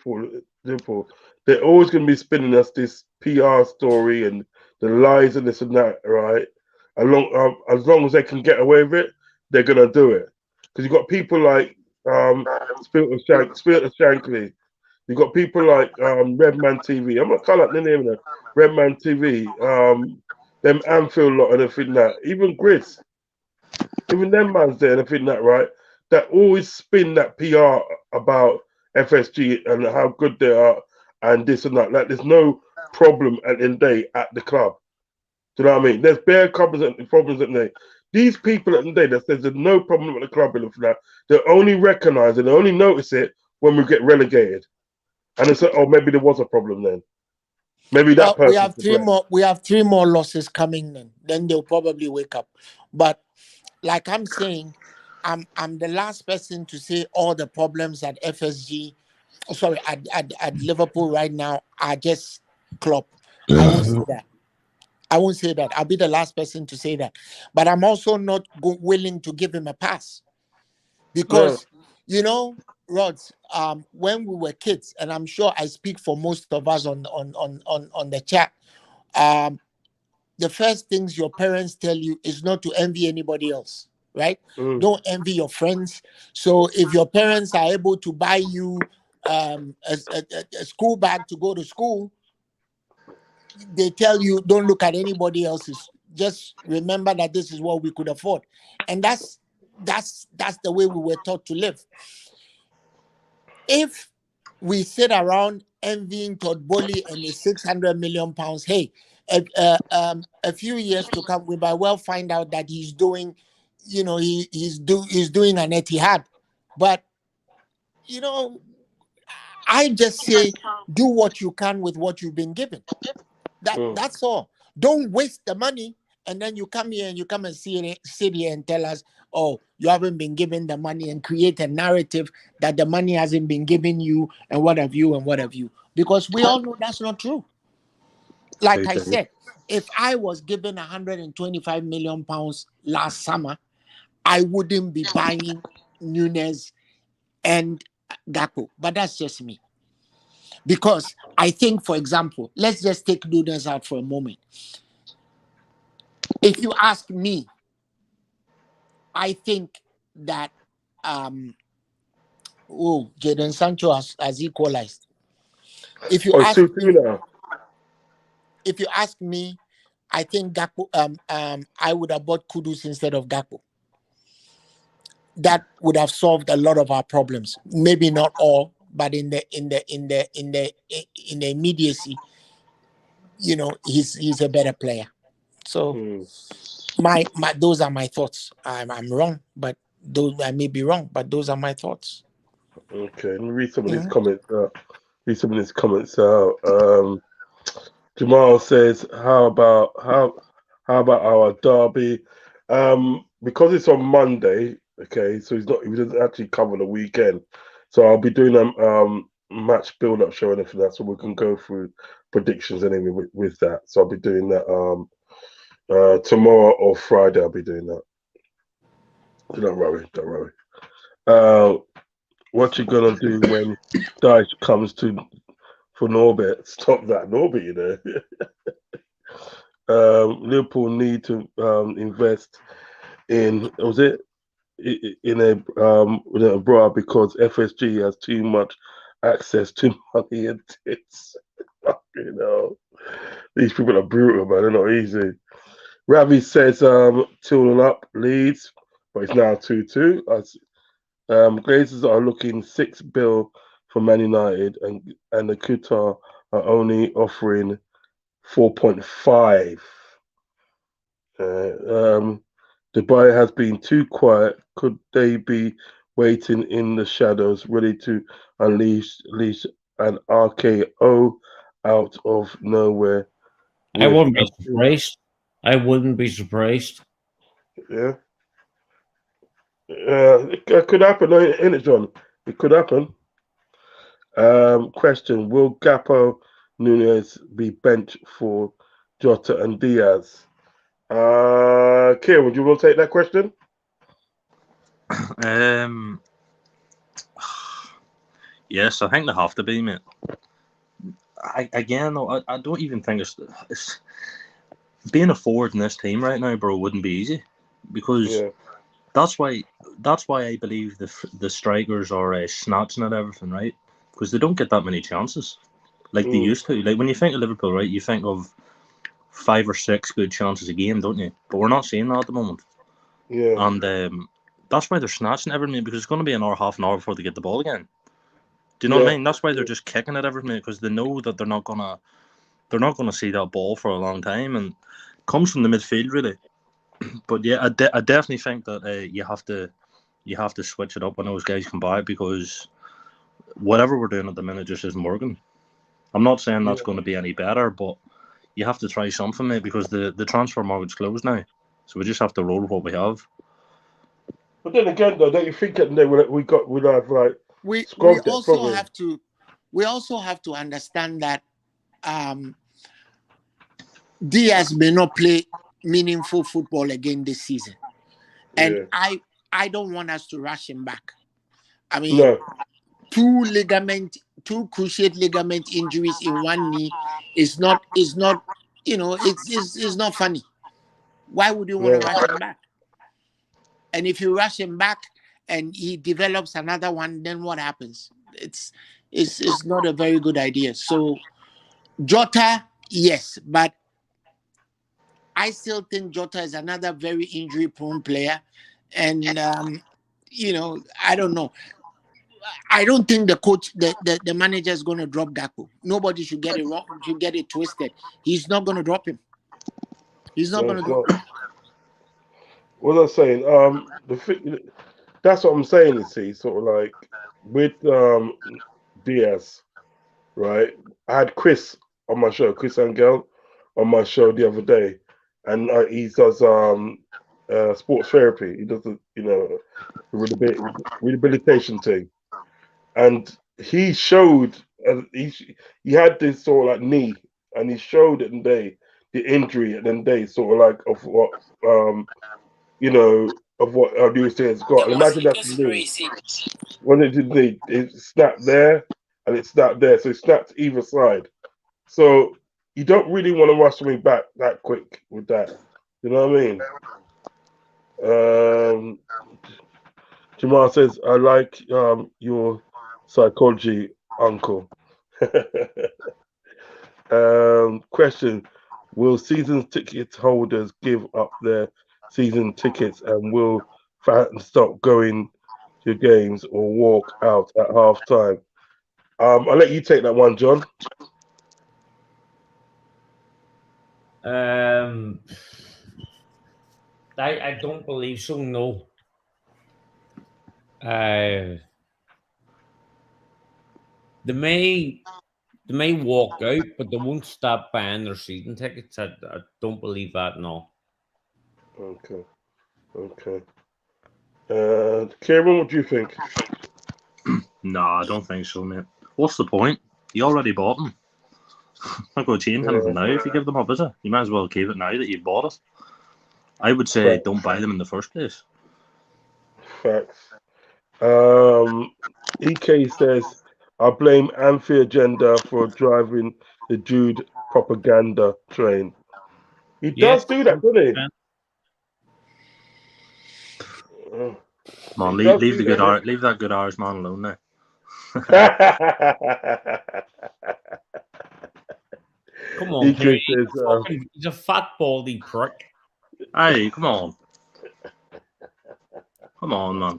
Liverpool, they're always going to be spinning us this PR story and the lies and this and that, right? As long as they can get away with it, they're going to do it. Because you've got people like Spirit of Shankly. You've got people like Redman TV. I'm not calling out the name of them. Redman TV. Them Anfield lot and everything that. Even Grizz. Even them man's there and everything that, right? That always spin that PR about FSG and how good they are and this and that. Like there's no problem at the end of the day at the club. Do you know what I mean? There's bare problems at the day. These people at the day that says there's no problem at the club and everything that, they only recognise and they only notice it when we get relegated. And they say, oh, maybe there was a problem then. Maybe that person. We have 3 more losses coming then. Then they'll probably wake up. But like I'm saying, I'm the last person to say all the problems at FSG, at Liverpool right now are just Klopp. I won't say that. I'll be the last person to say that. But I'm also not willing to give him a pass. Because, you know, Rods, when we were kids, and I'm sure I speak for most of us on the chat, the first things your parents tell you is not to envy anybody else. right? Don't envy your friends. So if your parents are able to buy you a school bag to go to school, they tell you don't look at anybody else's. Just remember that this is what we could afford, and that's the way we were taught to live. If we sit around envying Todd Bowley and his 600 million pounds, hey, a few years to come, we might well find out that he's doing, he's doing an Etihad. But I just say do what you can with what you've been given. That's all. Don't waste the money, and then you come here and sit here and tell us, oh, you haven't been given the money, and create a narrative that the money hasn't been given you, and what have you. Because we all know that's not true. Like I said, if I was given 125 million pounds last summer, I wouldn't be buying Nunes and Gakpo. But that's just me. Because I think, for example, let's just take Nunes out for a moment. If you ask me, I think that Jadon Sancho has equalized. If you ask me, I think Gakpo. I would have bought Kudus instead of Gakpo. That would have solved a lot of our problems. Maybe not all, but in the immediacy, he's a better player. So my those are my thoughts. I'm wrong, but I may be wrong, but those are my thoughts. Okay, let me read some of these comments out. Jamal says, "How about our derby? Because it's on Monday. Okay, so he doesn't actually cover the weekend. So I'll be doing a match build-up show and everything that, so we can go through predictions anyway with that. So I'll be doing that tomorrow or Friday. I'll be doing that. Don't worry. What you gonna do when Dyche comes for Norbert? Stop that, Norbert. Liverpool need to invest in a bra because FSG has too much access to money and tits. These people are brutal, man. They're not easy. Ravi says 2-0 up Leeds, but it's now 2-2. Glazers are looking $6 billion for Man United, and the Qatar are only offering 4.5. Dubai has been too quiet. Could they be waiting in the shadows, ready to unleash an RKO out of nowhere? I wouldn't be surprised. Yeah. It could happen, isn't it, John? It could happen. Question: will Gakpo, Nunes be benched for Jota and Diaz? Kieran, would you want to take that question? Yes, I think they have to be, mate. I don't even think it's being a forward in this team right now, bro, wouldn't be easy, because that's why I believe the strikers are snatching at everything, right? Because they don't get that many chances like they used to. Like when you think of Liverpool, right, you think of 5 or 6 good chances a game, don't you? But we're not seeing that at the moment. Yeah. And that's why they're snatching everything, because it's going to be half an hour before they get the ball again. Do you know what I mean? That's why they're just kicking at everything, because they know that they're not gonna see that ball for a long time, and it comes from the midfield really. But yeah, I definitely think that you have to switch it up when those guys come back, because whatever we're doing at the minute just isn't working. I'm not saying that's going to be any better, but you have to try something, mate, because the transfer market's closed now. So we just have to roll with what we have. But then again, though, don't you think that we'd have like we also have to understand that Diaz may not play meaningful football again this season, and I don't want us to rush him back. I mean, two cruciate ligament injuries in one knee is not it's not funny. Why would you want to rush him back? And if you rush him back and he develops another one, then what happens? It's not a very good idea. So Jota, yes, but I still think Jota is another very injury-prone player, and I don't know. I don't think the coach, the manager is going to drop Gakpo. Nobody should get it wrong. Should get it twisted. He's not going to drop him. He's not going to drop him. What was I saying? That's what I'm saying. You see, sort of like with Diaz, right? I had Chris on my show, Chris Angel, on my show the other day, and he does sports therapy. He does rehabilitation thing, and he showed he had this sort of like knee, and he showed it the injury at the day, sort of like of what of what Alduce has got. And imagine that's the knee. When it did knee, it snapped there and it snapped there, so it snapped either side. So you don't really want to rush me back that quick with that. You know what I mean? Jamal says, I like your psychology, uncle. Question: will season ticket holders give up their season tickets, and will fans stop going to games or walk out at half time? I'll let you take that one, John. I don't believe so. No. They may walk out, but they won't stop buying their season tickets. I don't believe that. No. Okay. Kieran, what do you think? No, I don't think so, mate. What's the point? You already bought them. Not going to change anything now if you give them up, is it? You might as well keep it now that you've bought it. I would say don't buy them in the first place. Facts. EK says, I blame Anfield agenda for driving the Jude propaganda train. He does do that, doesn't he? Come on, leave that good Irish man alone now. Come on, Kerry. He's a fat baldy prick. Hey, come on. Come on, man.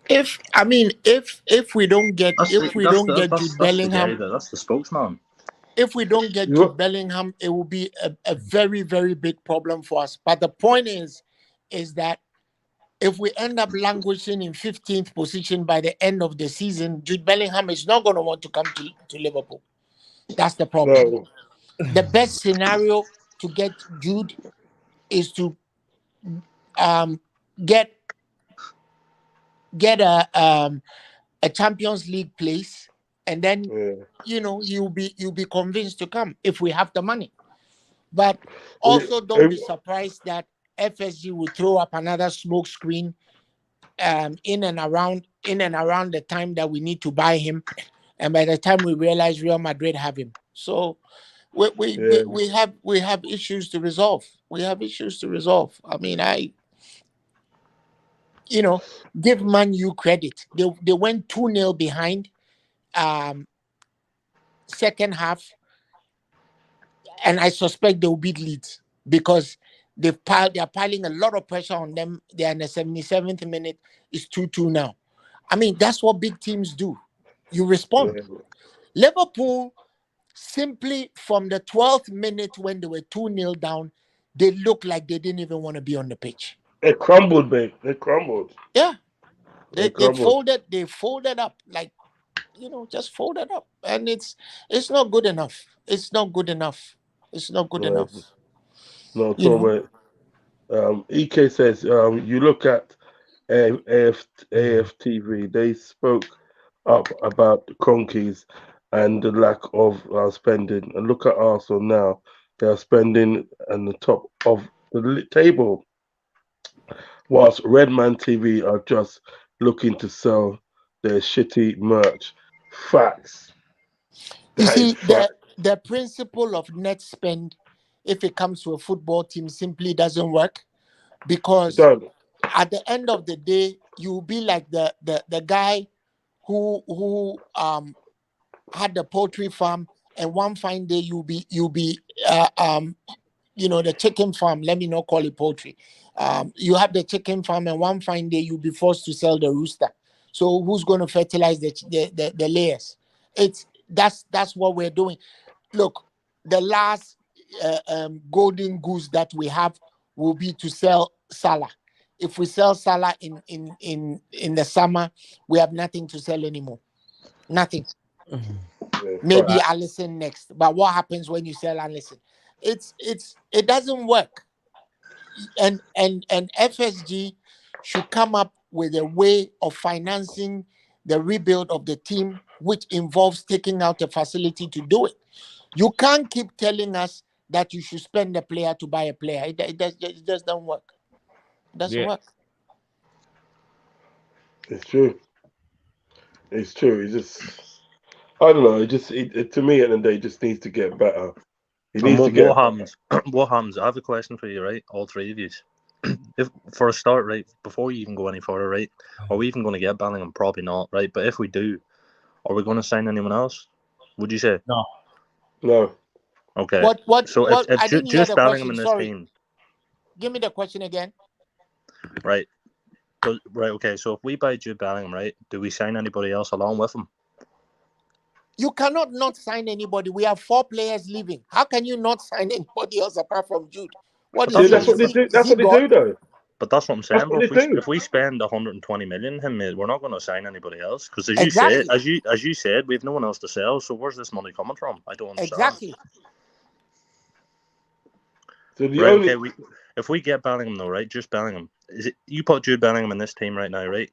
If we don't get Jude Bellingham, that's the spokesman. If we don't get Jude Bellingham, it will be a very, very big problem for us. But the point is that if we end up languishing in 15th position by the end of the season, Jude Bellingham is not going to want to come to Liverpool. That's the problem. No. The best scenario to get Jude is to get a Champions League place, and then you'll be convinced to come if we have the money. But also don't be surprised that FSG will throw up another smoke screen in and around the time that we need to buy him, and by the time we realize Real Madrid have him. So we have issues to resolve. I mean, give Man U credit. They went 2-0 behind second half, and I suspect they will beat Leeds because they are piling a lot of pressure on them. They are in the 77th minute. It's 2-2 now. I mean, that's what big teams do. You respond. Yeah. Liverpool, simply from the 12th minute when they were 2-0 down, they looked like they didn't even want to be on the pitch. They crumbled, babe. They crumbled. Yeah. They folded up, like, just folded up. And it's not good enough. It's not good enough. No, mate. EK says, you look at AFTV, they spoke up about the Cronkies and the lack of spending. And look at Arsenal now. They are spending on the top of the table, whilst Redman TV are just looking to sell their shitty merch. Facts. You see, the principle of net spend, if it comes to a football team, simply doesn't work. because Don't. at the end of the day, you'll be like the guy who had the poultry farm, and one fine day you'll be the chicken farm. Let me not call it poultry. You have the chicken farm, and one fine day you'll be forced to sell the rooster. So who's going to fertilize the layers? That's what we're doing. Look, the last golden goose that we have will be to sell Salah. If we sell Salah in the summer, we have nothing to sell anymore. Nothing. Maybe Allison next. But what happens when you sell Allison? It doesn't work. And FSG should come up with a way of financing the rebuild of the team, which involves taking out a facility to do it. You can't keep telling us that you should spend a player to buy a player. It just doesn't work. It doesn't work. It's true. It's true. It's just, I don't know. To me, at the end of the day, it just needs to get better. It needs to get. What happens? What happens? I have a question for you, right? All three of you. If for a start, right, before you even go any further, right, are we even going to get Bellingham? Probably not, right? But if we do, are we going to sign anyone else? Would you say? No. Okay. What? So I if didn't hear just the Bellingham question. in this Sorry. team, Give me the question again. right? Right. Okay. So if we buy Jude Bellingham, right, do we sign anybody else along with him? You cannot not sign anybody. We have 4 players leaving. How can you not sign anybody else apart from Jude? What is That's what they do. That's what they do, though. But that's what I'm saying. That's what If we spend 120 million him, we're not going to sign anybody else because Exactly. as you said, we have no one else to sell. So where's this money coming from? I don't understand. Exactly. So if we get Bellingham though, right? Just Bellingham. Is it you put Jude Bellingham in this team right now, right?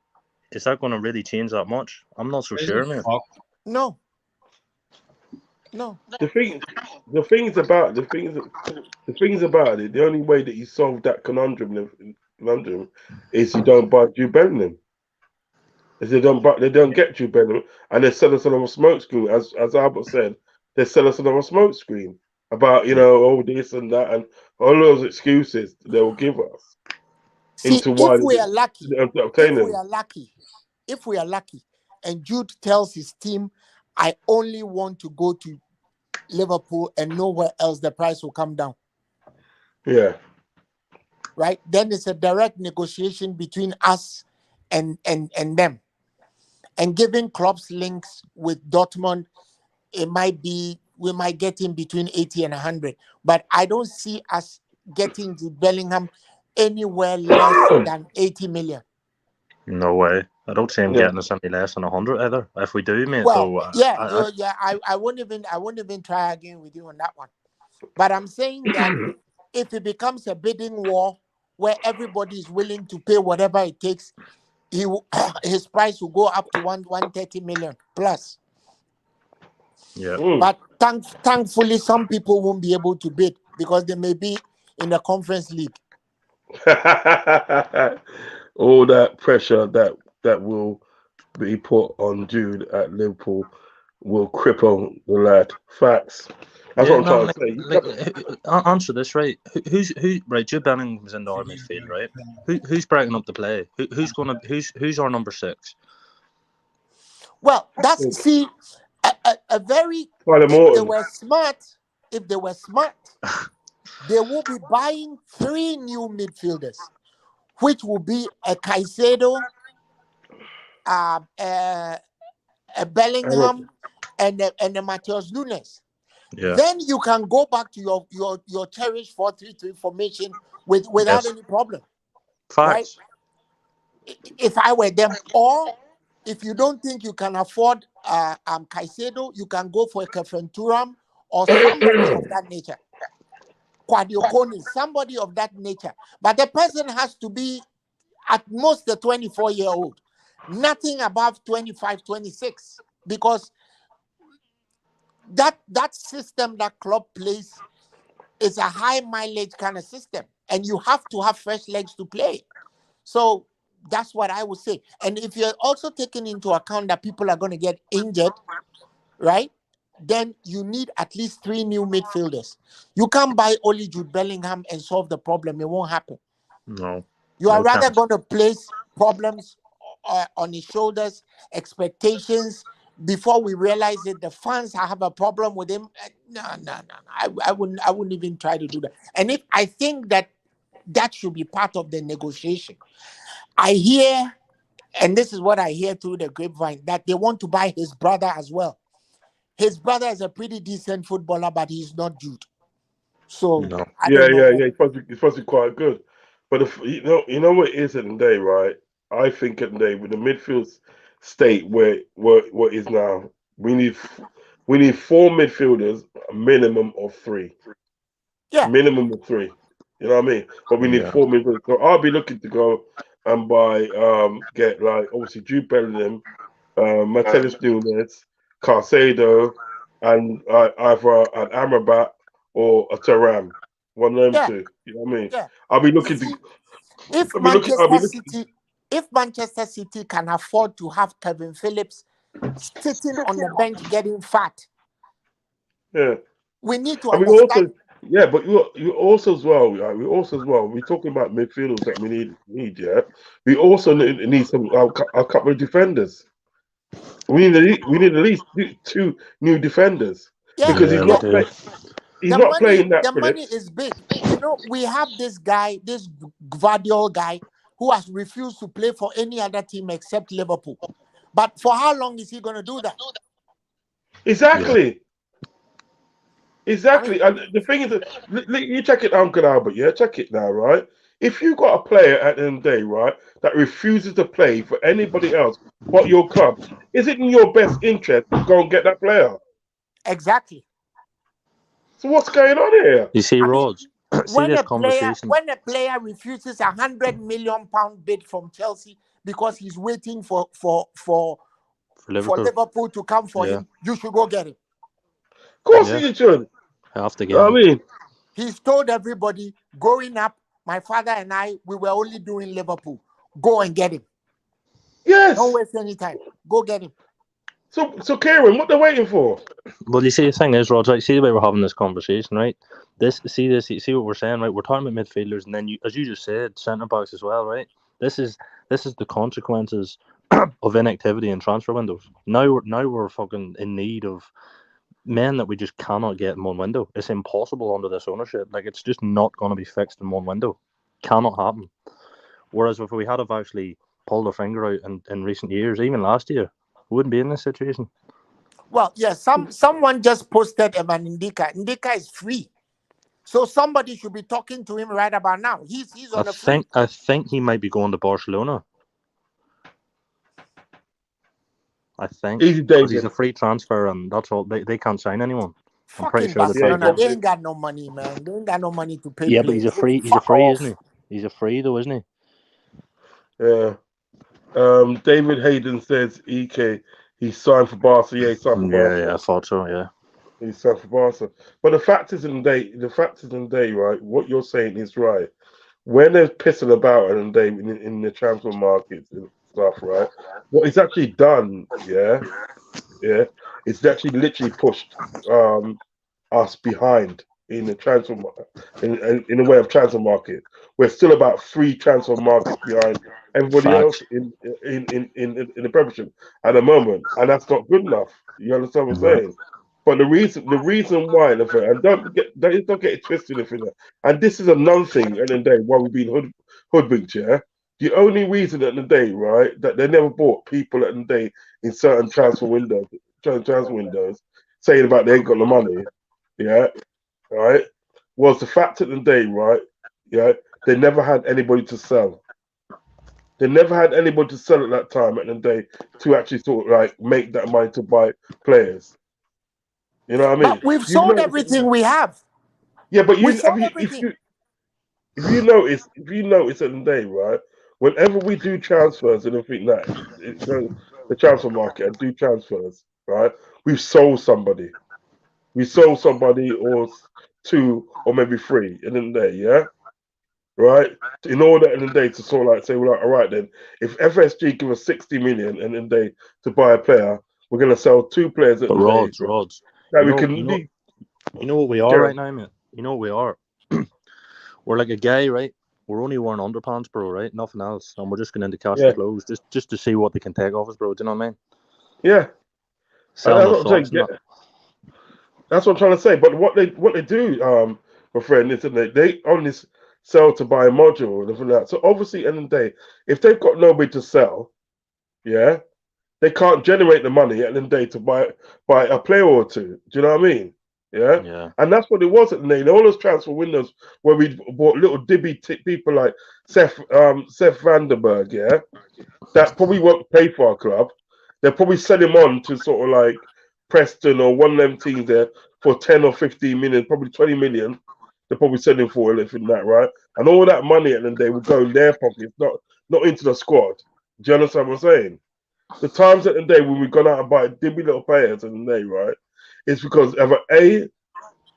Is that going to really change that much? I'm not so sure, man. No. The things about it, the only way that you solve that conundrum is you don't buy Jude Bellingham. Is they don't get Jude Bellingham, and they sell us another smoke screen. As Albert said, they sell us another smoke screen about this and that and all those excuses they will give us. See, into why if we are lucky, and Jude tells his team, I only want to go to Liverpool and nowhere else, the price will come down. Yeah. Right? Then it's a direct negotiation between us and them. And given Klopp's links with Dortmund, we might get him between 80 and 100. But I don't see us getting to Bellingham anywhere less than 80 million. No way. I don't see him getting us any less than 100 either. If we do, mate. Well, though, I won't even try again with you on that one. But I'm saying that if it becomes a bidding war where everybody is willing to pay whatever it takes, his price will go up to 130 million plus. Yeah. But thankfully, some people won't be able to bid because they may be in the Conference League. All that pressure that will be put on Jude at Liverpool will cripple the lad. Facts. That's what I'm trying to say. Answer this, right? Who's right? Jude Bellingham's in our midfield, right? Who's breaking up the play? Who's our number 6? Well, that's a very. If they were smart, they will be buying 3 new midfielders, which will be a Caicedo, a Bellingham, and a Matheus Nunes. Yeah. Then you can go back to your cherished 4-3-3 formation without any problem. Facts. Right? If I were them, or if you don't think you can afford Caicedo, you can go for a Kefenturam or somebody of that nature. Quadiocone, somebody of that nature. But the person has to be at most a 24-year-old. Nothing above 25, 26. Because that system that Klopp plays is a high mileage kind of system. And you have to have fresh legs to play. So that's what I would say. And if you're also taking into account that people are going to get injured, right? Then you need at least 3 new midfielders. You can't buy only Jude Bellingham and solve the problem. It won't happen. No. You are No rather chance. going to place problems on his shoulders, expectations. Before we realize it, the fans have a problem with him. No. I wouldn't even try to do that. And if I think that should be part of the negotiation. I hear, and this is what I hear through the grapevine, that they want to buy his brother as well. His brother is a pretty decent footballer, but he's not Jude. So No. I don't know. He's supposed to be quite good. But if you know what it is at the day, right? I think at the day with the midfield state where what is now, we need 4 midfielders, a minimum of 3. Yeah. Minimum of 3. You know what I mean? But we need Yeah. 4 midfielders. So I'll be looking to go and buy get like obviously Jude Bellingham, Mateus Nunes, Carcedo, and either an Amrabat or a Thuram. One of them Yeah. two. You know what I mean? Yeah. I'll be You looking see, to. if I'll be looking. Manchester City can afford to have Kevin Phillips sitting on the bench getting fat, Yeah. we need to And we understand. also. Yeah, but you also as well. Right? We also as well. We're talking about midfielders that we need. Yeah. We also need some a couple of defenders. We need at least 2 new defenders Yeah, because he's Yeah, we not do. playing that the money Phillips. is big. You know, we have this guy, this Gvardiol guy, who has refused to play for any other team except Liverpool. But for how long is he going to do that? Exactly. Exactly. I mean, And the thing is, you check it, Uncle Albert, yeah? Check it now, right? If you got a player at the end of the day, right, that refuses to play for anybody else but your club, is it in your best interest to go and get that player? exactly. So what's going on here? You see, I mean, Rodz, see this conversation. when a player refuses £100 million bid from Chelsea because he's waiting for Liverpool to come for him, you should go get him. Of course Yeah. you should. Have to You get know him. what I mean? He's told everybody growing up, my father and I, we were only doing Liverpool. Go and get him. Yes. Don't waste any time. Go get him. So Kieran, what they're waiting for? Well, you see, the thing is, Rodz, right? See the way we're having this conversation, right? See what we're saying, right? We're talking about midfielders, and then as you just said, centre backs as well, right? This is the consequences of inactivity in transfer windows. Now we're fucking in need of men that we just cannot get in one window. It's impossible under this ownership. Like, it's just not going to be fixed in one window. Cannot happen. Whereas if we had have actually pulled our finger out in recent years, even last year, we wouldn't be in this situation. Well, yeah, someone just posted Evan Ndika. Ndika is free. So somebody should be talking to him right about now. He's on I think he might be going to Barcelona. I think because he's a free transfer, and that's all. They can't sign anyone. I'm pretty sure Barcelona, they ain't got no money, man. They ain't got no money to pay. Yeah, but he's a free, isn't he? He's a free though, isn't he? Yeah. David Hayden says EK he signed for Barca. Yeah, he signed for Barca. Yeah, I thought so. Yeah. He signed for Barca. But the fact is in the day, right? What you're saying is right. When they're pissing about in the transfer markets and stuff, right? What it's actually done, it's actually literally pushed us behind in the transfer in the way of transfer market. We're still about 3 transfer markets behind everybody else in the Premiership at the moment, and that's not good enough. You understand what I'm saying? But the reason why, and don't get it twisted, and this is another thing at the end of the day why we've been hoodwinked, yeah. The only reason at the day, right, that they never bought people at the day in certain transfer windows, saying about they ain't got the money, yeah, right, was the fact at the day, right, yeah, they never had anybody to sell. They never had anybody to sell at that time at the day to actually sort of like make that money to buy players. You know what I mean? But we've sold everything we have. Yeah, but if you notice at the day, right? Whenever we do transfers and everything the transfer market and do transfers, right? We've sold somebody. We sold somebody or 2 or maybe 3 in the day, yeah? Right? In order in the day to sort of like say, well, all right then, if FSG give us 60 million in the day to buy a player, we're gonna sell 2 players at the day. Rodz. You know what we are right now, mate? You know what we are? We're like a guy, right? we're only wearing underpants, bro, right? Nothing else, and we're just going into cash Yeah. for clothes, just to see what they can take off us, bro. Do you know what I mean? Yeah, Selling that's us what I'm saying. socks and Yeah, that. that's what I'm trying to say. But what they do, my friend, is that they only sell to buy a module and everything like that. So obviously, end of the day, if they've got nobody to sell, yeah, they can't generate the money at the end of the day to buy a player or two. Do you know what I mean? Yeah. Yeah, And that's what it was at the day. All those transfer windows where we bought little dibby people like Seth Vandenberg, yeah, that probably won't pay for our club. They'll probably sell him on to sort of like Preston or one of them teams there for 10 or 15 million, probably 20 million. They'll probably sell him for anything that, right? And all that money at the end of the day will go in their pockets, not into the squad. Do you understand what I'm saying? The times at the day when we've gone out and buy dibby little players at the day, right, it's because either A,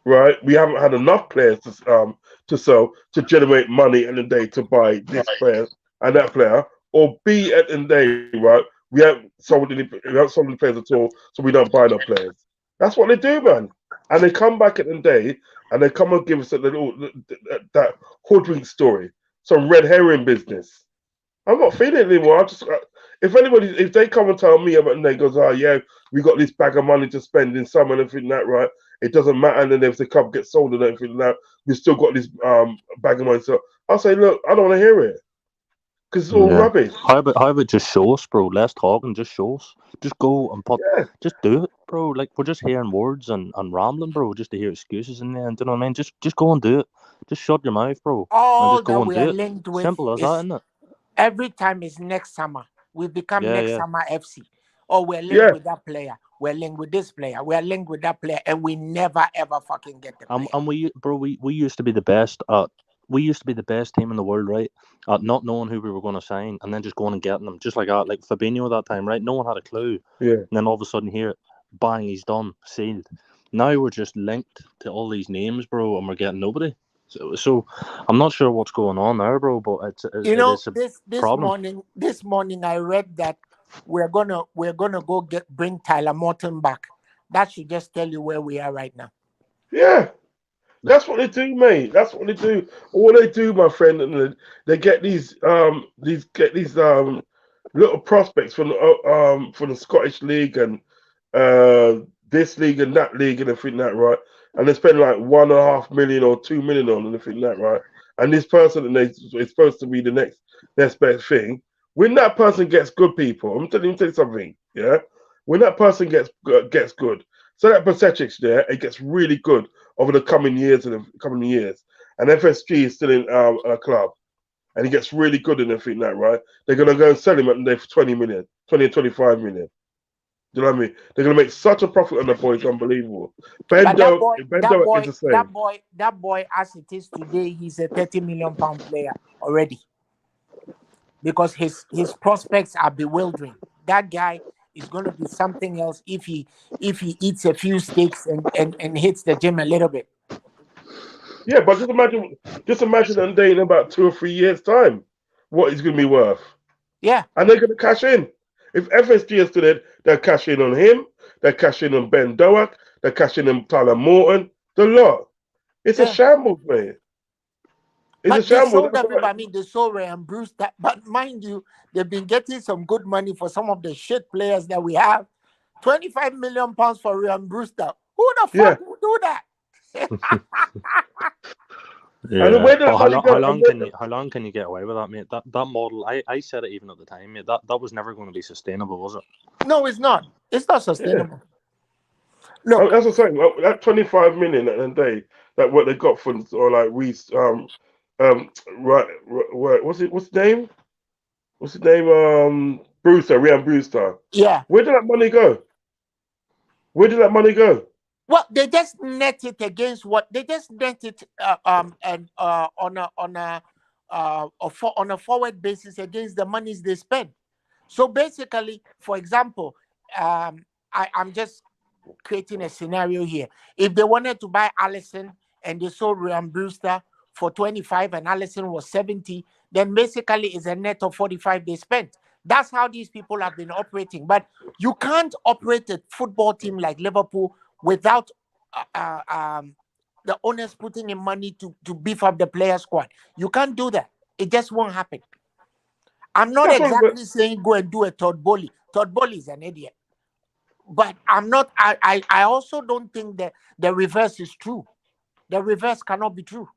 right, we haven't had enough players to sell to generate money at the day to buy this player and that player, or B at the day, right, we haven't sold any players at all, so we don't buy no players. That's what they do, man. And they come back at the day and they come and give us that hoodwink story, some red herring business. I'm not feeling it anymore. If they come and tell me about, and they goes, oh yeah, we got this bag of money to spend in summer and everything that, right? It doesn't matter. And then if the club gets sold and everything that, we still got this bag of money. So I'll say, look, I don't want to hear it because it's all yeah. rubbish. How about just show us, bro? Less talk and just show us. Just go and Yeah, just do it, bro. Like we're just hearing words and rambling, bro, just to hear excuses in the end. Do you know what I mean? Just go and do it. Just shut your mouth, bro, and All just go that and we do are it. linked with Simple as that, is isn't it? every time is next summer. We become Yeah, next yeah. summer FC. Or we're linked yeah. with that player. We're linked with this player. We're linked with that player. And we never ever fucking get the player. And we used to be the best at. We used to be the best team in the world, right? At not knowing who we were going to sign and then just going and getting them, just like that, like Fabinho at that time, right? No one had a clue, Yeah. and then all of a sudden here, bang, he's done, sealed. Now we're just linked to all these names, bro, and we're getting nobody. So I'm not sure what's going on there, bro, but You it know, is a this problem. morning I read that we're gonna go bring Tyler Morton back. That should just tell you where we are right now. Yeah. That's what they do, mate. That's what they do. All they do, my friend, and they get these little prospects from the Scottish League and this league and that league and everything that, right? And they spend like 1.5 million or 2 million on anything that, right? And this person and they is supposed to be the next best thing. When that person gets good, people, I'm telling you something, yeah. When that person gets good, so that percentage there, it gets really good over the coming years and the coming years. And FSG is still in a club, and he gets really good in everything that, right? They're gonna go and sell him at the day for 20 million, 20 or 25 million. Do you know what I mean? They're gonna make such a profit on the boy, it's unbelievable. But Bendo is the same. that boy, as it is today, he's a 30 million pound player already because his prospects are bewildering. That guy is going to be something else if he eats a few steaks and hits the gym a little bit. Yeah, but just imagine that day in about 2 or 3 years' time, what he's gonna be worth. Yeah, And they're gonna cash in. If FSG is still there, they'll cash in on him, they'll cash in on Ben Doak, they'll cash in on Tyler Morton, the lot. It's a yeah. shambles, man. It's a But they shambles. sold everybody. I mean, they sold Ray and Bruce. But mind you, they've been getting some good money for some of the shit players that we have. 25 million pounds for Ray and Brewster. Who the Yeah. fuck would do that? And Yeah, where did but that money go? how long can you get away with that, mate? That model, I said it even at the time, mate. That was never going to be sustainable, was it? No, it's not. It's not Yeah. sustainable. Look, That's what I'm saying. Well, that 25 million at the day, that what they got for, or like Reese, right, what's his name? What's his name? Brewster, Ryan Brewster. yeah. Where did that money go? Where did that money go? Well, they just net it against what they just net it and on a forward basis against the monies they spend. So basically, for example, I'm just creating a scenario here. If they wanted to buy Allison and they sold Ryan Brewster for 25 and Allison was 70, then basically it's a net of 45 they spent. That's how these people have been operating. But you can't operate a football team like Liverpool without the owners putting in money to beef up the player squad. You can't do that. It just won't happen. I'm not That's what. exactly saying go and do a Todd Bowley. Todd Bowley is an idiot. But I'm not. I also don't think that the reverse is true. The reverse cannot be true.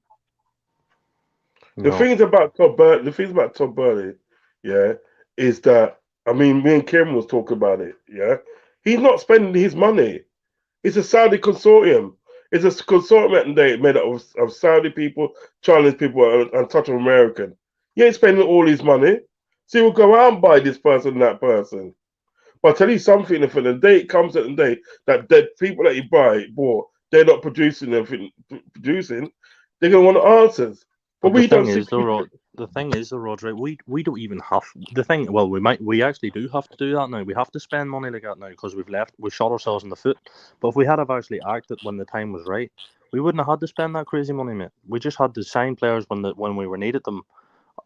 The No. things about Todd Burley, yeah, is that I mean, me and Kim was talking about it. Yeah, he's not spending his money. It's a Saudi consortium. It's a consortium they made up of Saudi people, Chinese people, and touch of American. He ain't spending all his money. So he will go out and buy this person and that person. But I'll tell you something, if the day it comes at the day that the people that he bought, they're not producing anything, they're going to want answers. But we don't. The thing is, though, Rod, right? We don't even have the thing. Well, we actually do have to do that now. We have to spend money like that now because we've shot ourselves in the foot. But if we had have actually acted when the time was right, we wouldn't have had to spend that crazy money, mate. We just had to sign players when we were needed them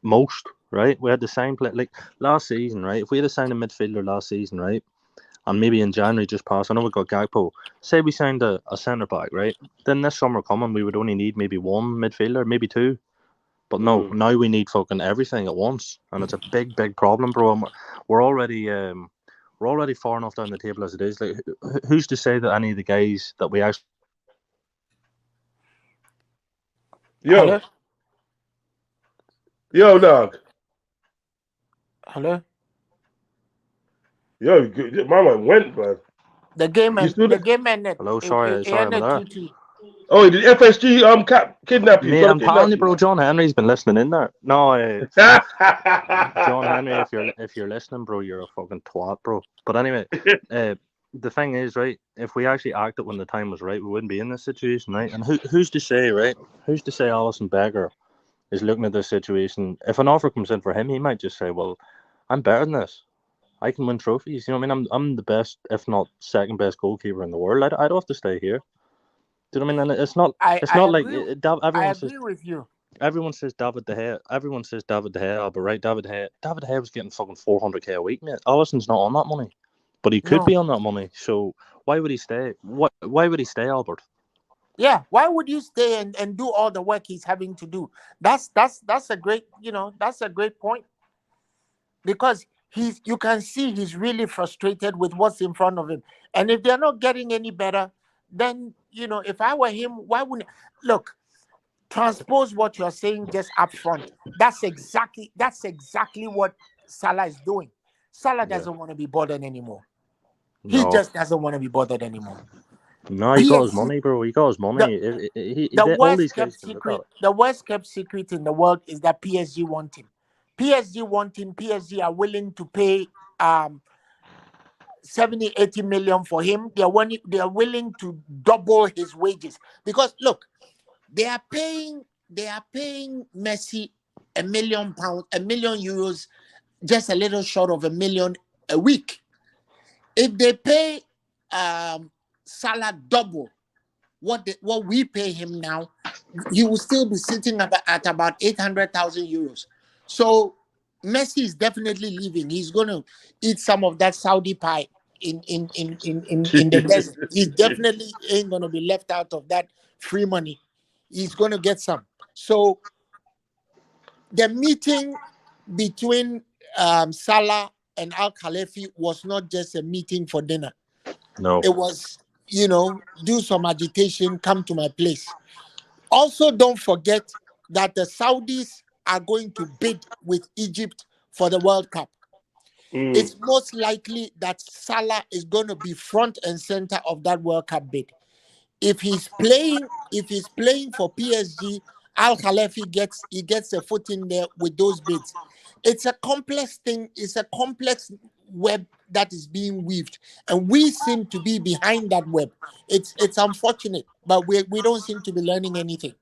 most, right? We had to sign like last season, right? If we had signed a midfielder last season, right? And maybe in January just passed, I know we got Gakpo. Say we signed a centre back, right? Then this summer coming, we would only need maybe one midfielder, maybe two. But no, now we need fucking everything at once, and it's a big problem, bro. And we're already far enough down the table as it is. Like, who's to say that any of the guys that we actually Hello? Yo, dog. Hello? Yo, my man went, man. The game ended. Hello, sorry about that. 2-2. Oh, did FSG kidnap you? Mate, I'm telling you, bro. John Henry's been listening in there. No, John Henry, if you're listening, bro, you're a fucking twat, bro. But anyway, the thing is, right? If we actually acted when the time was right, we wouldn't be in this situation, right? And who's to say, right? Who's to say Alisson Becker is looking at this situation? If an offer comes in for him, he might just say, "Well, I'm better than this. I can win trophies." You know what I mean? I'm the best, if not second best goalkeeper in the world. I don't have to stay here. Do you know what I mean? And it's not like everyone says. With you. Everyone says David De Gea. Everyone says David De Gea, but right, David De Gea was getting fucking 400k a week, mate. Alisson's not on that money, but he could be on that money. So why would he stay? Why would he stay, Albert? Yeah, why would you stay and do all the work he's having to do? That's a great that's a great point, because you can see he's really frustrated with what's in front of him, and if they're not getting any better, then if I were him, why wouldn't look? Transpose what you're saying just up front. That's exactly what Salah is doing. Salah doesn't want to be bothered anymore. He just doesn't want to be bothered anymore. No, he got his money, bro. He got his money. The worst kept secret in the world is that PSG want him. PSG are willing to pay 70-80 million for him. They are willing to double his wages, because look, they are paying Messi £1 million, €1 million, just a little short of $1 million a week. If they pay Salah double what we pay him now, he will still be sitting at about 800,000 euros. So Messi is definitely leaving. He's going to eat some of that Saudi pie in the desert. He definitely ain't going to be left out of that free money. He's going to get some. So the meeting between Salah and Al Khalifi was not just a meeting for dinner. No. It was, do some agitation, come to my place. Also, don't forget that the Saudis are going to bid with Egypt for the World Cup. It's most likely that Salah is going to be front and center of that World Cup bid. If he's playing for PSG, Al Khalifi gets a foot in there with those bids. It's a complex thing. It's a complex web that is being weaved, and we seem to be behind that web. It's unfortunate, but we don't seem to be learning anything.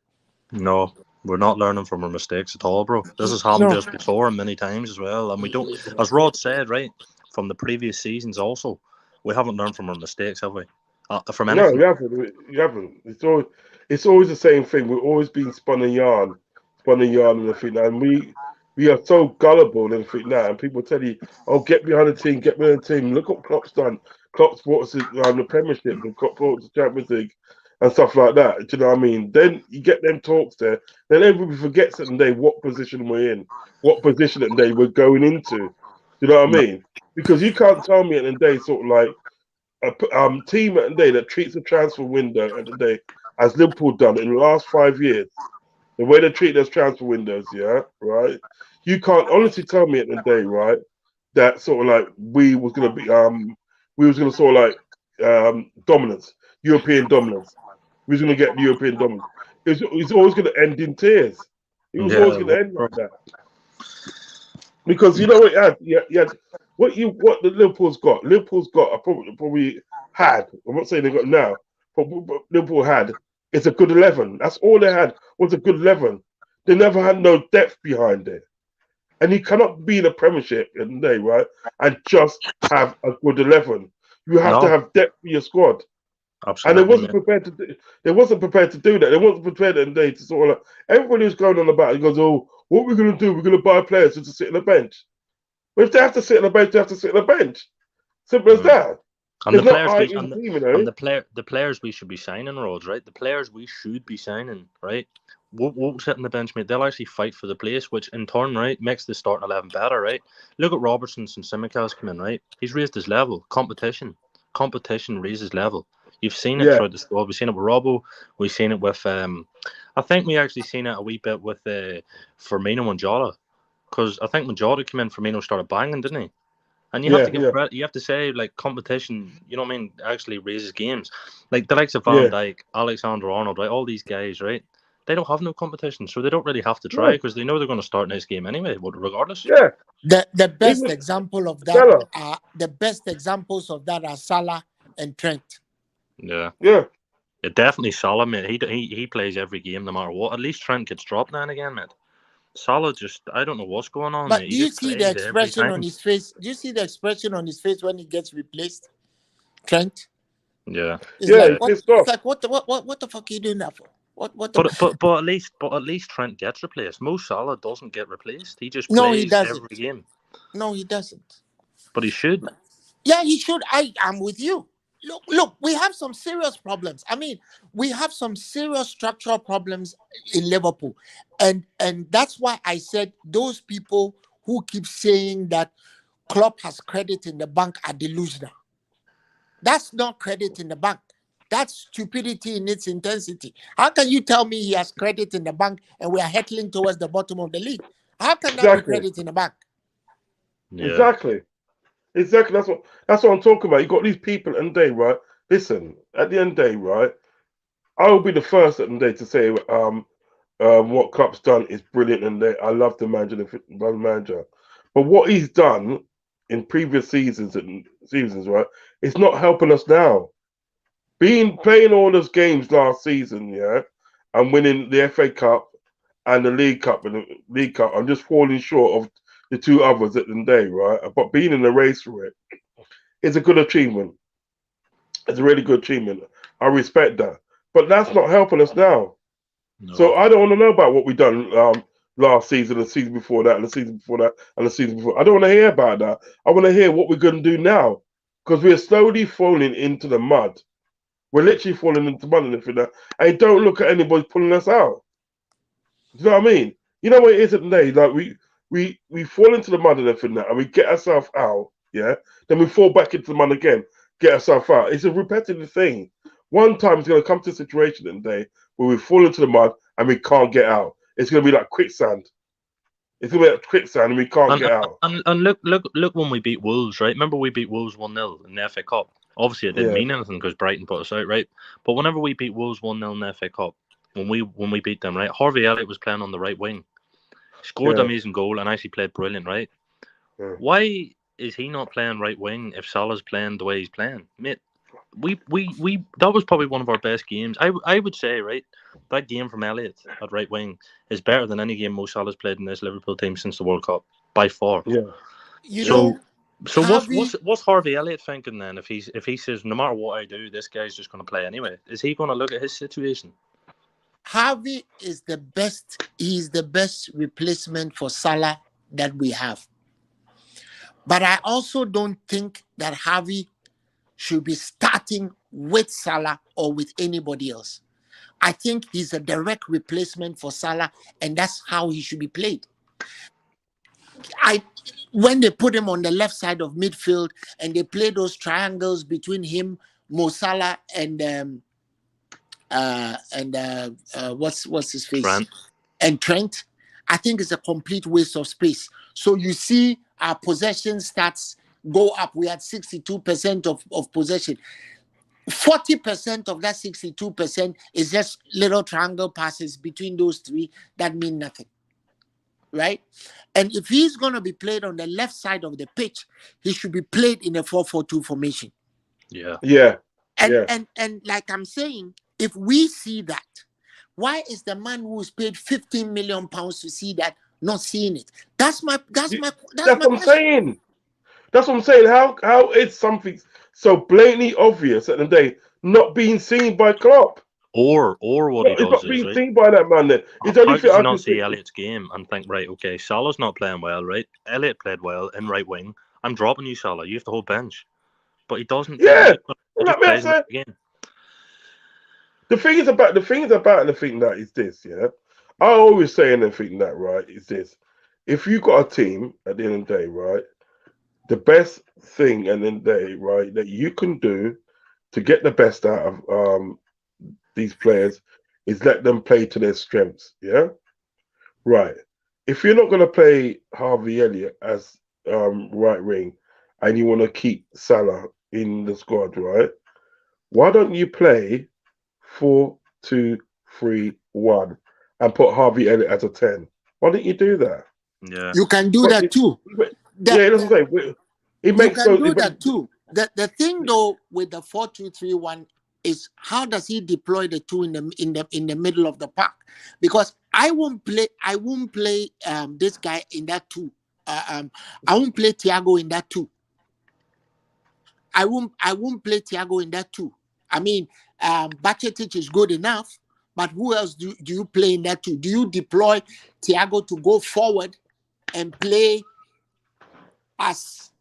No, we're not learning from our mistakes at all, bro. This has happened to us before and many times as well, and we don't, as Rod said, right, from the previous seasons also, we haven't learned from our mistakes, have we? From anything? No, we haven't. It's always the same thing. We're always being spun a yarn and the thing, and we are so gullible and everything now. And people tell you, "Oh, get behind the team, Look what Klopp's done. Klopp's brought us the Premiership, and Klopp brought us the Champions League." and stuff like that. Do you know what I mean? Then you get them talks there. Then everybody forgets at the day what position we're in, what position at the day we're going into. Do you know what I mean? Because you can't tell me at the day sort of like a team at the day that treats the transfer window at the day as Liverpool done in the last 5 years. The way they treat those transfer windows, yeah, right. You can't honestly tell me at the day, right, that sort of like we was gonna sort of like dominance, European dominance. We was gonna get European dominance. It's always gonna end in tears. It was always gonna end like that. Because you know what, what the Liverpool's got. Liverpool's got probably had. I'm not saying they got now, but what Liverpool had. It's a good 11. That's all they had was a good 11. They never had no depth behind it. And you cannot be in a Premiership in the day, right? And just have a good 11. You have to have depth for your squad. Absolutely. And they wasn't prepared to do. They wasn't prepared to do that. They wasn't prepared in the day to sort of like everybody was going on about it. Goes, oh, what are we going to do? We're going to buy players to sit on the bench. Well, if they have to sit on the bench, they have to sit on the bench. Simple as that. And the players we should be signing, Rodz, right? The players we should be signing, right? Won't sit on the bench, mate. They'll actually fight for the place, which in turn, right, makes the starting 11 better, right? Look at Robertson since Simicast come in, right? He's raised his level. Competition raises level. You've seen it throughout the squad. We've seen it with Robbo. We've seen it with I think we actually seen it a wee bit with Firmino and Jota, because I think when Jota came in, Firmino started banging, didn't he? And you have to give credit. You have to say, like, competition, you know what I mean, actually raises games. Like the likes of Van Dijk, Alexander-Arnold, right? All these guys, right? They don't have no competition, so they don't really have to try because they know they're going to start next game anyway, regardless. Yeah. The best example of that are Salah and Trent. Yeah. Yeah. Definitely Salah, mate. He plays every game no matter what. At least Trent gets dropped now and again, mate. Salah just, I don't know what's going on. But mate. do you see the expression on his face? Do you see the expression on his face when he gets replaced? Trent? Yeah. It's like what the fuck are you doing that for? But at least Trent gets replaced. Mo Salah doesn't get replaced. He just plays every game. No, he doesn't. But he should. Yeah, he should. I'm with you. Look, we have some serious problems. I mean, we have some serious structural problems in Liverpool. And that's why I said those people who keep saying that Klopp has credit in the bank are delusional. That's not credit in the bank. That's stupidity in its intensity. How can you tell me he has credit in the bank and we are hurtling towards the bottom of the league? How can that be credit in the bank? Yeah. Exactly. That's what I'm talking about. You got these people in the day, right? Listen, at the end of the day, right? I will be the first at the day to say what Klopp's done is brilliant, and I love the manager. But what he's done in previous seasons, right? It's not helping us now. Playing all those games last season, yeah, and winning the FA Cup and the League Cup I'm just falling short of the two others at the day, right? But being in the race for it is a good achievement. It's a really good achievement. I respect that. But that's not helping us now. No. So I don't want to know about what we done last season, the season before that, and the season before that, and the season before. I don't want to hear about that. I want to hear what we're going to do now. Because we're slowly falling into the mud. We're literally falling into mud and everything. And don't look at anybody pulling us out. Do you know what I mean? You know what it is today? Like we fall into the mud and everything and we get ourselves out, yeah? Then we fall back into the mud again, get ourselves out. It's a repetitive thing. One time it's going to come to a situation today where we fall into the mud and we can't get out. It's going to be like quicksand. It's going to be like quicksand and we can't get out. And look when we beat Wolves, right? Remember we beat Wolves 1-0 in the FA Cup. Obviously it didn't mean anything because Brighton put us out, right? But whenever we beat Wolves 1-0 in the FA Cup, when we beat them, right? Harvey Elliott was playing on the right wing. Scored an amazing goal and actually played brilliant, right? Yeah. Why is he not playing right wing if Salah's playing the way he's playing? Mate, we that was probably one of our best games. I would say, right, that game from Elliott at right wing is better than any game Mo Salah's played in this Liverpool team since the World Cup, by far. Yeah. So what's Harvey Elliott thinking then if he says no matter what I do, this guy's just going to play anyway? Is he going to look at his situation? Harvey is the best. He's the best replacement for Salah that we have. But I also don't think that Harvey should be starting with Salah or with anybody else. I think he's a direct replacement for Salah, and that's how he should be played. When they put him on the left side of midfield and they play those triangles between him, Mo Salah, and what's his face? Trent. And Trent, I think it's a complete waste of space. So you see our possession stats go up. We had 62% of possession. 40% of that 62% is just little triangle passes between those three that mean nothing. Right? And if he's going to be played on the left side of the pitch, he should be played in a 4-4-2 formation. Yeah. And like I'm saying, if we see that, why is the man who's paid 15 million pounds to see that not seeing it? That's what I'm saying. That's what I'm saying. How is something so blatantly obvious at the day not being seen by Klopp? Or what he does not is being right. seen by that man. Then it's How only did you not see Elliott's game and think, right, okay, Salah's not playing well, right? Elliott played well in right wing. I'm dropping you, Salah. You have the whole bench, but he doesn't. Yeah, he just plays the game. The thing about anything that is this, yeah. I always say anything that right is this: if you got a team at the end of the day, right, the best thing at the end of the day, right, that you can do to get the best out of these players is let them play to their strengths, yeah? Right. If you're not going to play Harvey Elliott as right wing and you want to keep Salah in the squad, right, why don't you play 4-2-3-1 and put Harvey Elliott as a 10? Why don't you do that? Yeah. You can do that too. That's what I'm saying. It makes you can do that too. The thing though with the 4-2-3-1 is how does he deploy the two in the middle of the park? Because I won't play this guy in that two. I won't play Thiago in that two. I won't play Thiago in that two. I mean, Bacetic is good enough, but who else do you play in that two? Do you deploy Thiago to go forward and play as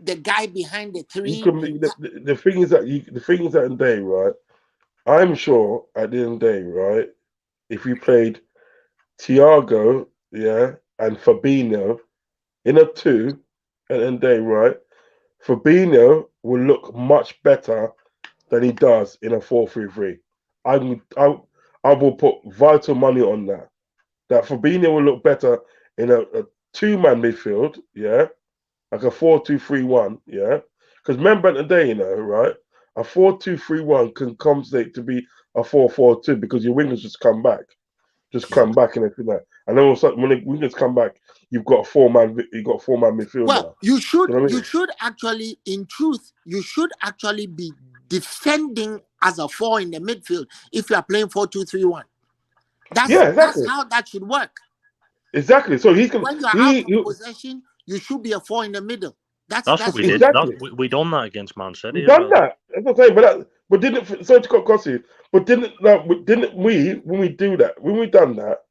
the guy behind the three? The thing is that in the day, right? I'm sure at the end of the day, right? If you played Thiago, yeah, and Fabinho in a two at the end of the day, right? Fabinho will look much better than he does in a 4-3-3. I will put vital money on that. That Fabinho will look better in a two-man midfield, yeah, like a 4-2-3-1, yeah. Because remember the day, right? A 4-2-3-1 can compensate to be a 4-4-2 because your wingers just come back and everything like that. And then all of a sudden, when the wingers come back, you've got a four-man midfield. Well, now. you should, you know what I mean? you should actually, in truth, you should actually be defending as a 4 in the midfield if you are playing 4-2-3-1. That's how that should work. Exactly. So he's going when you're out of possession, you should be a 4 in the middle. That's what we did. Exactly. We done that against Man City. We done that. That's what I'm saying. But didn't sorry to cut across you. But didn't we when we do that, when we done that,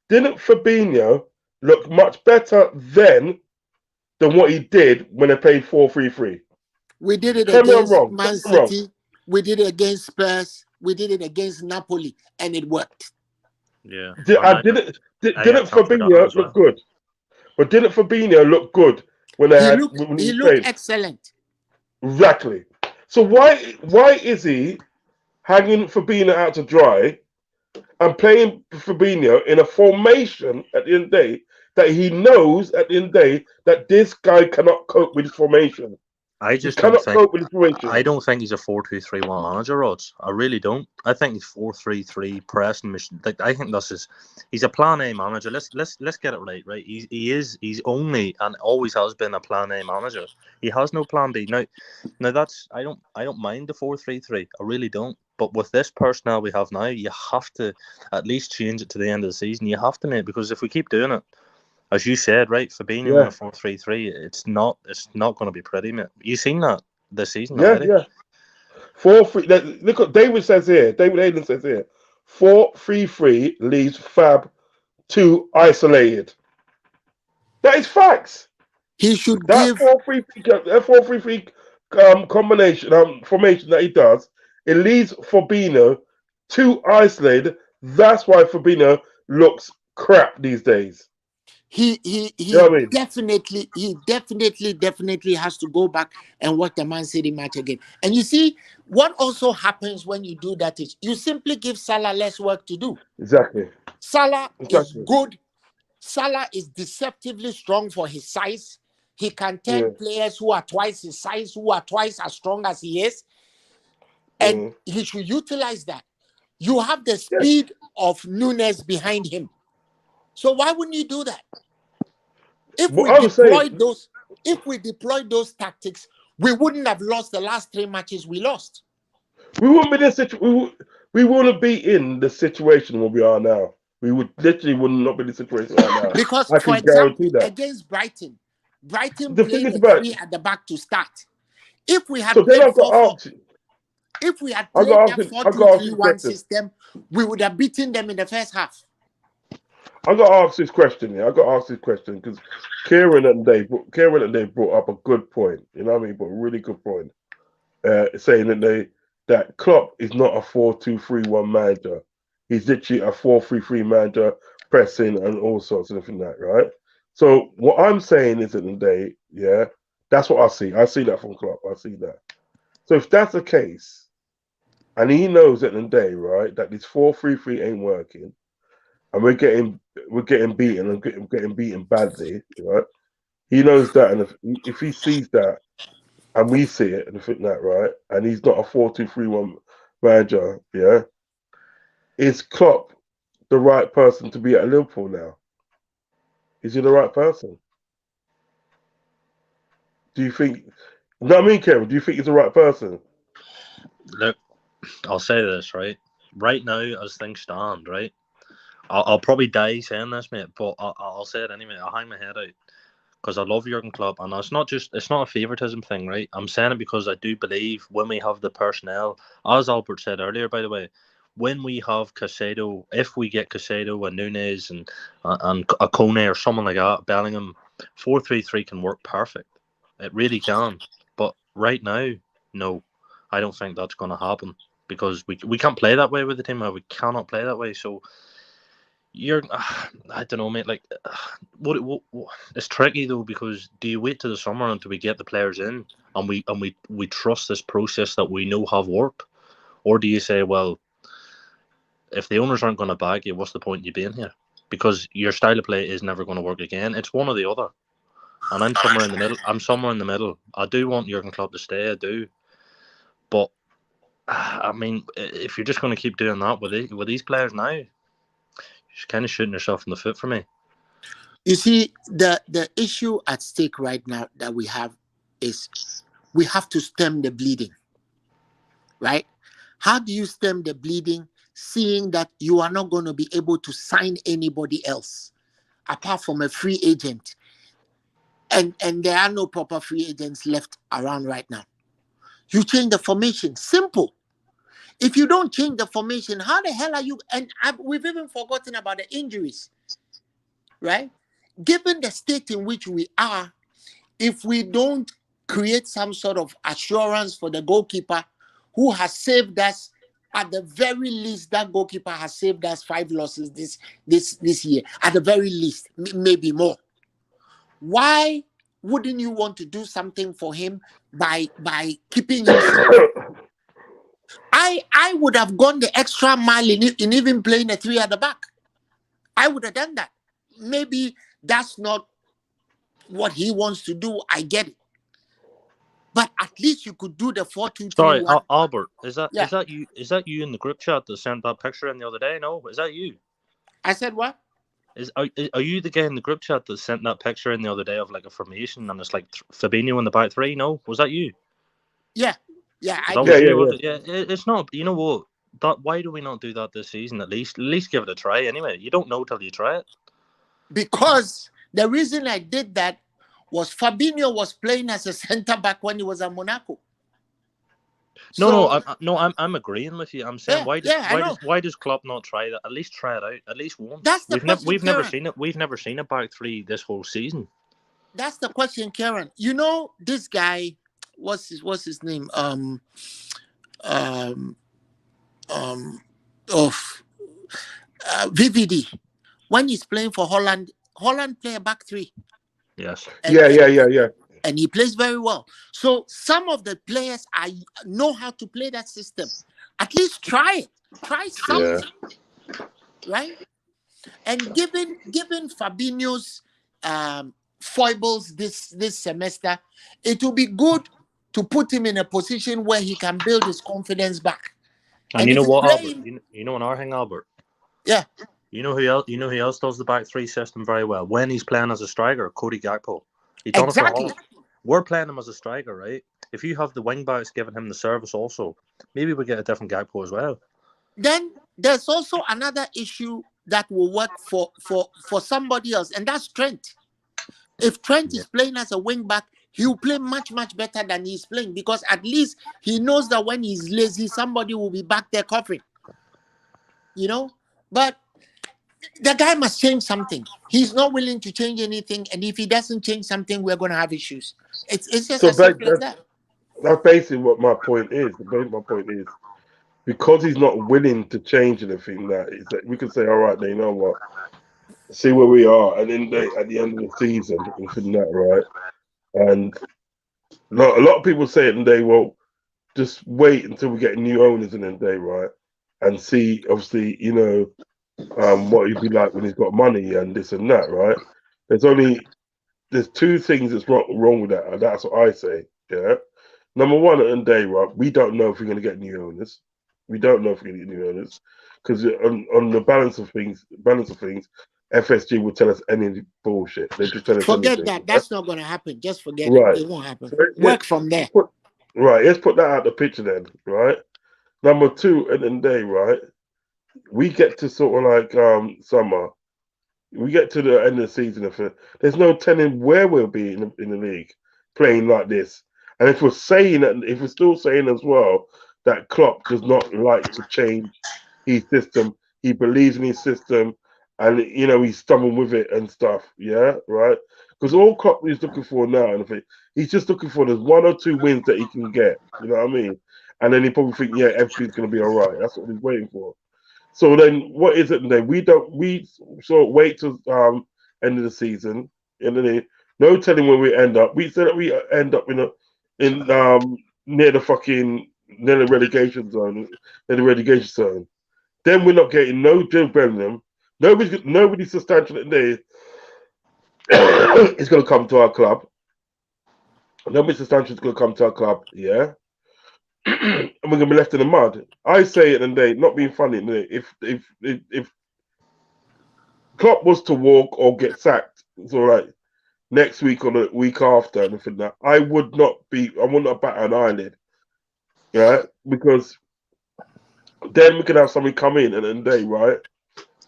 didn't Fabinho look much better then than what he did when they played 4-3-3? We did it against Man City. We did it against Spurs. We did it against Napoli, and it worked. Yeah. Didn't Fabinho look good? But didn't Fabinho look good when he looked excellent. Exactly. So why is he hanging Fabinho out to dry and playing Fabinho in a formation at the end of the day that he knows at the end of the day that this guy cannot cope with his formation? I just cannot cope with his formation. I don't think he's a 4-2-3-1 manager, Rodz. I really don't. I think he's 4-3-3 pressing mission. Like, I think he's a plan A manager. Let's get it right. He's only and always has been a plan A manager. He has no plan B. Now that's I don't mind the 4-3-3. I really don't. But with this personnel we have now, you have to at least change it to the end of the season. You have to, mate, because if we keep doing it, as you said, right, Fabinho in a 4-3-3, it's not going to be pretty, mate. You've seen that this season already. Yeah. 4-3. Look what David says here. David Hayden says here. 4-3-3 leaves Fab too isolated. That is facts. He should that 4-3-3 combination formation that he does, it leaves Fabinho too isolated. That's why Fabinho looks crap these days. He You know what I mean? definitely has to go back and watch the Man City match again. And you see, what also happens when you do that is you simply give Salah less work to do. Exactly. Salah is Exactly. good. Salah is deceptively strong for his size. He can turn players who are twice his size, who are twice as strong as he is, and he should utilize that. You have the speed of Nunes behind him. So why wouldn't you do that? If we deployed those tactics, we wouldn't have lost the last 3 matches we lost. We wouldn't be we wouldn't be in the situation where we are now. We would not be in the situation right now. Because, I for can example, guarantee that. against Brighton The thing played is a about 3 at the back to start. If we had so then played I've got to ask you. if we had I've played got that to ask you a 4-2-3-1 question. system, we would have beaten them in the first half. I got to ask this question. Yeah, I got to ask this question because Kieran and Dave brought up a good point. You know what I mean? But a really good point, saying that Klopp is not a 4-2-3-1 manager. He's literally a 4-3-3 manager, pressing and all sorts of different that, right? So what I'm saying is at the day, yeah, that's what I see. I see that from Klopp. I see that. So if that's the case, and he knows at the day, right, that this 4-3-3 ain't working, and we're getting beaten and getting beaten badly, right? He knows that, and if he sees that, and we see it, and think that, right, and he's not a 4-2-3-1 manager, yeah, is Klopp the right person to be at Liverpool now? Is he the right person? Do you think? No, I mean, Kevin, do you think he's the right person? Look, I'll say this, right? Right now, as things stand, right? I'll probably die saying this, mate, but I'll say it anyway. I'll hang my head out because I love Jurgen Klopp, and it's not a favoritism thing, right? I'm saying it because I do believe when we have the personnel, as Albert said earlier, by the way, when we have Caicedo, if we get Caicedo and Nunes and a Kone or someone like that, Bellingham, 4-3-3 can work perfect. It really can. But right now, no, I don't think that's going to happen because we can't play that way with the team. We cannot play that way. So I don't know, mate. Like, what it's tricky though because do you wait till the summer until we get the players in and we trust this process that we know have worked, or do you say, well, if the owners aren't going to back you, what's the point in you being here? Because your style of play is never going to work again. It's one or the other, and I'm somewhere in the middle. I do want Jurgen Klopp to stay. I do, but I mean, if you're just going to keep doing that with these players now, you're kind of shooting yourself in the foot for me. You see, the issue at stake right now that we have is we have to stem the bleeding, right? How do you stem the bleeding, seeing that you are not going to be able to sign anybody else apart from a free agent, and there are no proper free agents left around right now? You change the formation. Simple. If you don't change the formation, how the hell are you? And we've even forgotten about the injuries, right? Given the state in which we are, if we don't create some sort of assurance for the goalkeeper who has saved us, at the very least, that goalkeeper has saved us 5 losses this year. At the very least, maybe more. Why wouldn't you want to do something for him by keeping him? I would have gone the extra mile in even playing a 3 at the back. I would have done that. Maybe that's not what he wants to do. I get it. But at least you could do the 4-2-3-1. Sorry, Albert, is that you? Is that you in the group chat that sent that picture in the other day? No, is that you? I said what? Are you the guy in the group chat that sent that picture in the other day of like a formation and it's like Fabinho in the back 3? No, was that you? Yeah. It's not. You know what? Why do we not do that this season? At least give it a try. Anyway, you don't know till you try it. Because the reason I did that was Fabinho was playing as a centre back when he was at Monaco. I'm agreeing with you. I'm saying why does Klopp not try that? At least try it out. At least once. That's the question. We've never seen it. We've never seen a back 3 this whole season. That's the question, Karen. You know, this guy, what's his name? VVD. When he's playing for Holland play a back three. Yes. Yeah. And he plays very well. So some of the players know how to play that system. At least try it. Try something. Right? And given Fabinho's foibles this semester, it will be good to put him in a position where he can build his confidence back. And you know what, Albert? You know another thing, Albert? Yeah. You know who else does the back three system very well? When he's playing as a striker, Cody Gakpo. He's done exactly. it for all. We're playing him as a striker, right? If you have the wing backs giving him the service also, maybe we get a different Gakpo as well. Then there's also another issue that will work for somebody else, and that's Trent. If Trent is playing as a wing back, he'll play much, much better than he's playing, because at least he knows that when he's lazy, somebody will be back there covering. You know? But the guy must change something. He's not willing to change anything, and if he doesn't change something, we're going to have issues. It's just So as simple as that. That's basically what my point is. My point is, because he's not willing to change anything, that we can say, all right, then, you know what? See where we are, and then at the end of the season, and that, right? And a lot of people say it, and they will just wait until we get new owners in the day, right? And see, obviously, you know, what he'd be like when he's got money and this and that, right? There's two things that's wrong with that, and that's what I say. Yeah. Number one, at the end of the day, right? We don't know if we're going to get new owners. We don't know if we're going to get new owners, because on the balance of things, FSG will tell us any bullshit. They just tell us forget anything. that. That's not going to happen. Just forget right. it. It won't happen. So Work from there. Let's put that out the picture then, right? Number two, at the end of the day, right? We get to sort of like summer. We get to the end of the season. There's no telling where we'll be in the league playing like this. And if we're still saying as well that Klopp does not like to change his system, he believes in his system, and you know he's stubborn with it and stuff. Yeah, right. Because all Klopp is looking for now, and he's just looking for there's 1 or 2 wins that he can get. You know what I mean? And then he probably think, yeah, everything's going to be all right. That's what he's waiting for. So then, what is it then? We sort of wait till end of the season, and then no telling where we end up. We said that we end up near the relegation zone. Then we're not getting no Joe Bellingham. Nobody substantial today is going to come to our club. Nobody substantial is going to come to our club. Yeah. And we're gonna be left in the mud. I say it, and they not being funny. If Klopp was to walk or get sacked, so like next week or the week after, anything that I would not bat an eyelid, right? Because then we can have somebody come in and then right,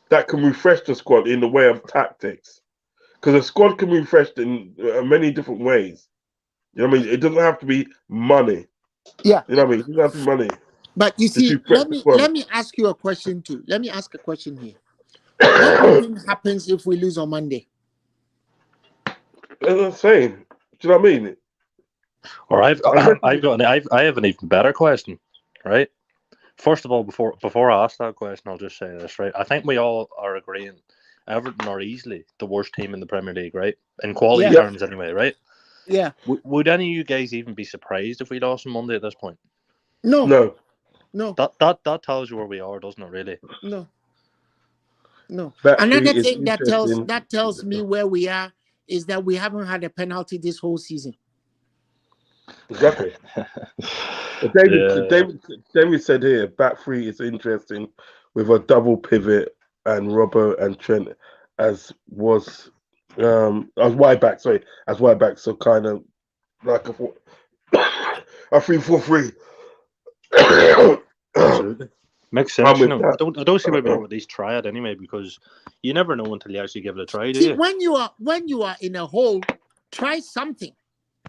that can refresh the squad in the way of tactics, because a squad can be refreshed in many different ways. You know what I mean? It doesn't have to be money. Yeah. You know what I mean? It doesn't have to be money. But you see, let me ask you a question too. Let me ask a question here. What do you think happens if we lose on Monday? That's what I'm saying. Do you know what I mean? Or I have an even better question, right? First of all, before I ask that question, I'll just say this, right? I think we all are agreeing Everton are easily the worst team in the Premier League, right? In quality terms, anyway, right? Yeah. Would any of you guys even be surprised if we lost on Monday at this point? No. That tells you where we are, doesn't it? Really? No. Another thing that tells me where we are is that we haven't had a penalty this whole season. Exactly. David said here, back three is interesting with a double pivot and Robbo and Trent as wide back, so kind of like a 3-4-3. Absolutely. Makes sense. I don't see why we with these triad anyway, because you never know until you actually give it a try, do you? When you are in a hole, try something.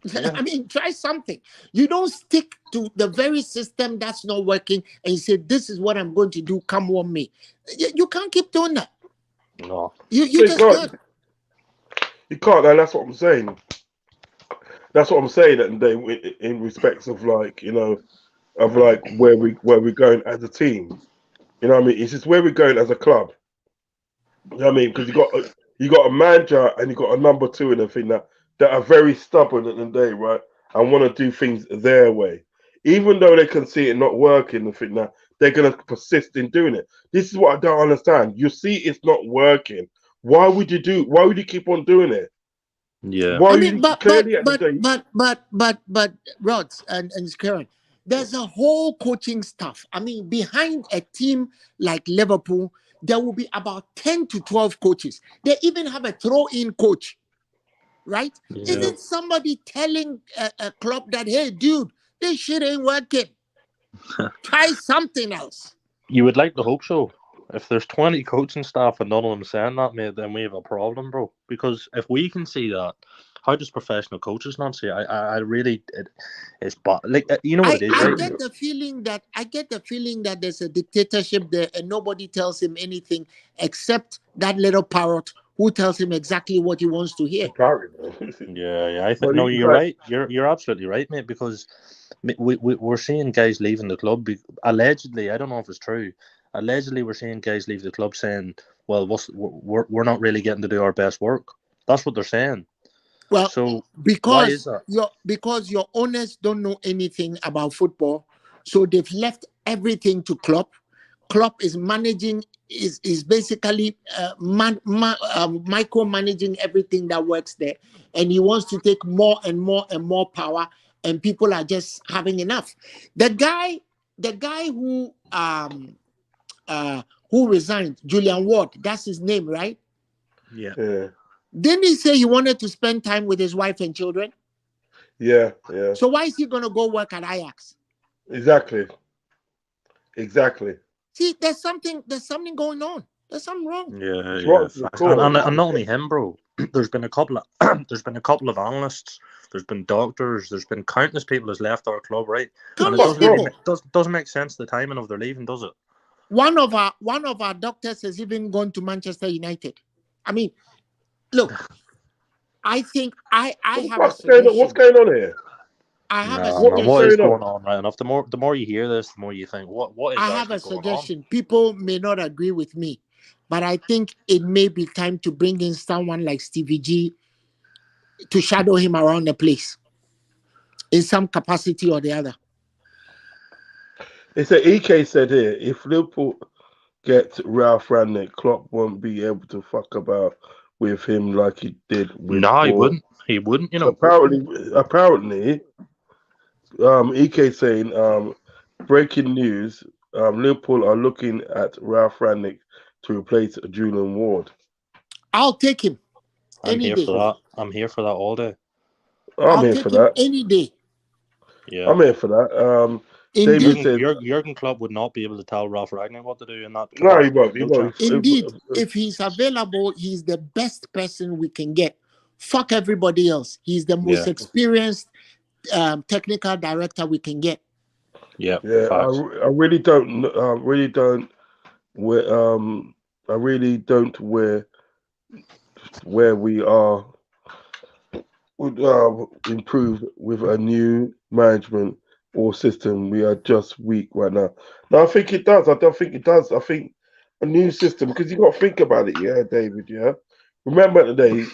Yeah. I mean, try something. You don't stick to the very system that's not working and you say, this is what I'm going to do, come on me. You can't keep doing that. You just can't. You can't, and that's what I'm saying. That's what I'm saying. That they, in respects of like of like where we're going as a team. You know what I mean? It's just where we're going as a club. You know what I mean? Because you got a manager and you got a number two and everything that are very stubborn at the day, right? And want to do things their way, even though they can see it not working and think that they're gonna persist in doing it. This is what I don't understand. You see, it's not working. Why would you keep on doing it? Yeah. Why I you mean, clearly at the day? but Rods and Karen, there's a whole coaching staff. I mean, behind a team like Liverpool, there will be about 10 to 12 coaches. They even have a throw-in coach, right? Yeah. Isn't somebody telling a club that, hey, dude, this shit ain't working? Try something else. You would like to hope so. If there's 20 coaching staff and none of them saying that, mate, then we have a problem, bro. Because if we can see that, how does professional coaches not see it? I really, it's bad. Like, you know what it is, I right? get the feeling that there's a dictatorship there and nobody tells him anything except that little parrot who tells him exactly what he wants to hear. Yeah. I think But no, it's you're like- right. You're absolutely right, mate. Because we're seeing guys leaving the club. Allegedly, I don't know if it's true. Allegedly, we're seeing guys leave the club saying, "Well, we're not really getting to do our best work." That's what they're saying. Well, So why is because that? your owners don't know anything about football, so they've left everything to Klopp. Klopp is managing is basically micromanaging everything that works there, and he wants to take more and more and more power, and people are just having enough. The guy who resigned, Julian Ward, that's his name, right? Yeah. Didn't he say he wanted to spend time with his wife and children? Yeah. So why is he going to go work at Ajax? Exactly. See, there's something going on. There's something wrong. Yeah. Right, Facts. of course. And not only him, bro. There's been a couple of analysts. There's been doctors. There's been countless people that's left our club, right? And it Countless doesn't make sense the timing of their leaving, does it? One of our doctors has even gone to Manchester United. I mean, look, I think I have a suggestion. What's going on here? I have a Nah, suggestion. man, what is going on right enough? The more you hear this, the more you think, what is I have a actually going suggestion. People may not agree with me, but I think it may be time to bring in someone like Stevie G to shadow him around the place in some capacity or the other. It's a EK said here, if Liverpool get Ralph Rangnick, Klopp won't be able to fuck about with him like he did with. No, he wouldn't. He wouldn't. You know. Apparently, EK saying, breaking news: Liverpool are looking at Ralph Rangnick to replace Julian Ward. I'll take him I'm any here day. for that. I'm here for that all day. I'm here for that. Any day. Yeah. I'm here for that. Indeed. David says, Jurgen Klopp would not be able to tell Ralph Rangnick what to do in that. no, he won't. He won't. Indeed, if he's available, he's the best person we can get. Fuck everybody else. He's the most experienced technical director we can get. Yeah. Yeah, I really don't. Where we are would improve with a new management or system. We are just weak right now. No, I think it does. I don't think it does. I think a new system, because you got to think about it, yeah, David. Yeah, remember today,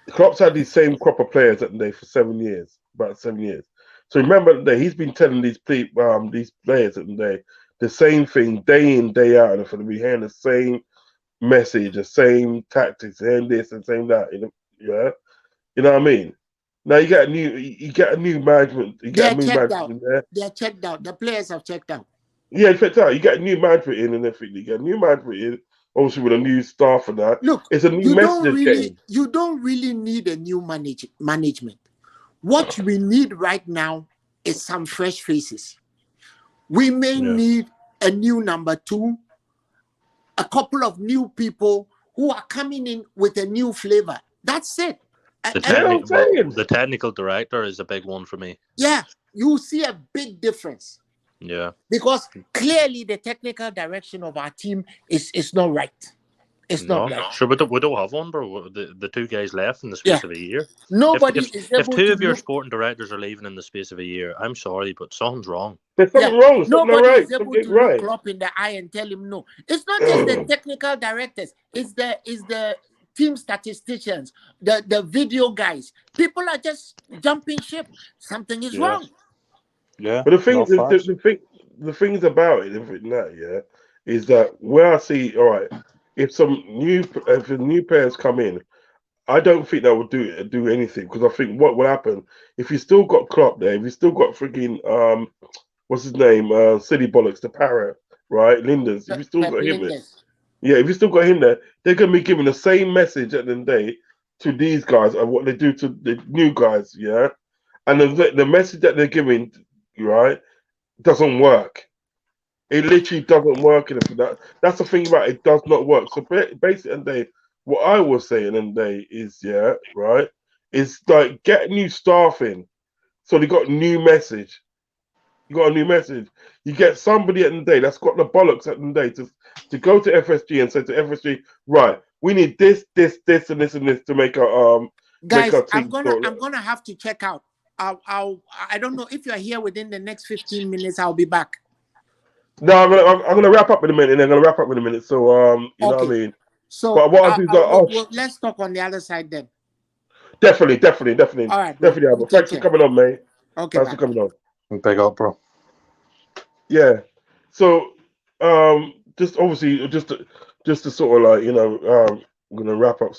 Klopp's had these same crop of players at the day for 7 years, about 7 years. So remember today, he's been telling these players at the day the same thing day in, day out, and for them to be hearing the same message, the same tactics, and this and same that. Yeah, you know what I mean. Now you get a new management. You get a new management in there. They're checked out. The players have checked out. Yeah, checked out. You get a new management in and everything. You get a new management in, obviously with a new staff and that. Look, it's a new message. You don't really need a new management. What we need right now is some fresh faces. We may need a new number two, a couple of new people who are coming in with a new flavor. That's it. The technical director is a big one for me. Yeah, you see a big difference. Yeah. Because clearly the technical direction of our team is not right. It's No, not right. sure, we don't have one, bro. The two guys left in the space Yeah. of a year. Nobody If is able two to of your look. sporting directors are leaving in the space of a year, I'm sorry, but something's wrong. There's Yeah. something wrong. Something not Nobody right. is able Something to look right. Klopp in the eye and tell him no. It's not just the technical directors. It's the team statisticians, the video guys. People are just jumping ship. Something is wrong. Yeah. But the things about it, is that where I see, all right, if the new players come in, I don't think that will do anything, because I think what will happen if you still got Klopp there, if you still got freaking what's his name, Silly Bollocks, the parrot, right, Linders, if you still Pep got him there, Linders. yeah, if you still got him there, they're gonna be giving the same message at the end of the day to these guys of what they do to the new guys, yeah, and the message that they're giving, right, doesn't work. It literally doesn't work. That's the thing about it. It does not work. So basically, what I was saying in the day is, yeah, right, is like get new staff in. So they got a new message. You got a new message. You get somebody at the day that's got the bollocks at the day to go to FSG and say to FSG, right, we need this, this, this, and this to make our Guys, I'm team. gonna have to check out. I don't know if you're here within the next 15 minutes. I'll be back. No, I'm gonna wrap up in a minute, and I'm gonna wrap up in a minute. So you know what I mean. So But what I'll do is let's talk on the other side then. Definitely. All right, bro. Definitely, Albert. Thanks for coming on, mate. Okay, Thanks for coming on. Big up, bro. Yeah. So, just obviously, just to sort of like, I'm gonna wrap up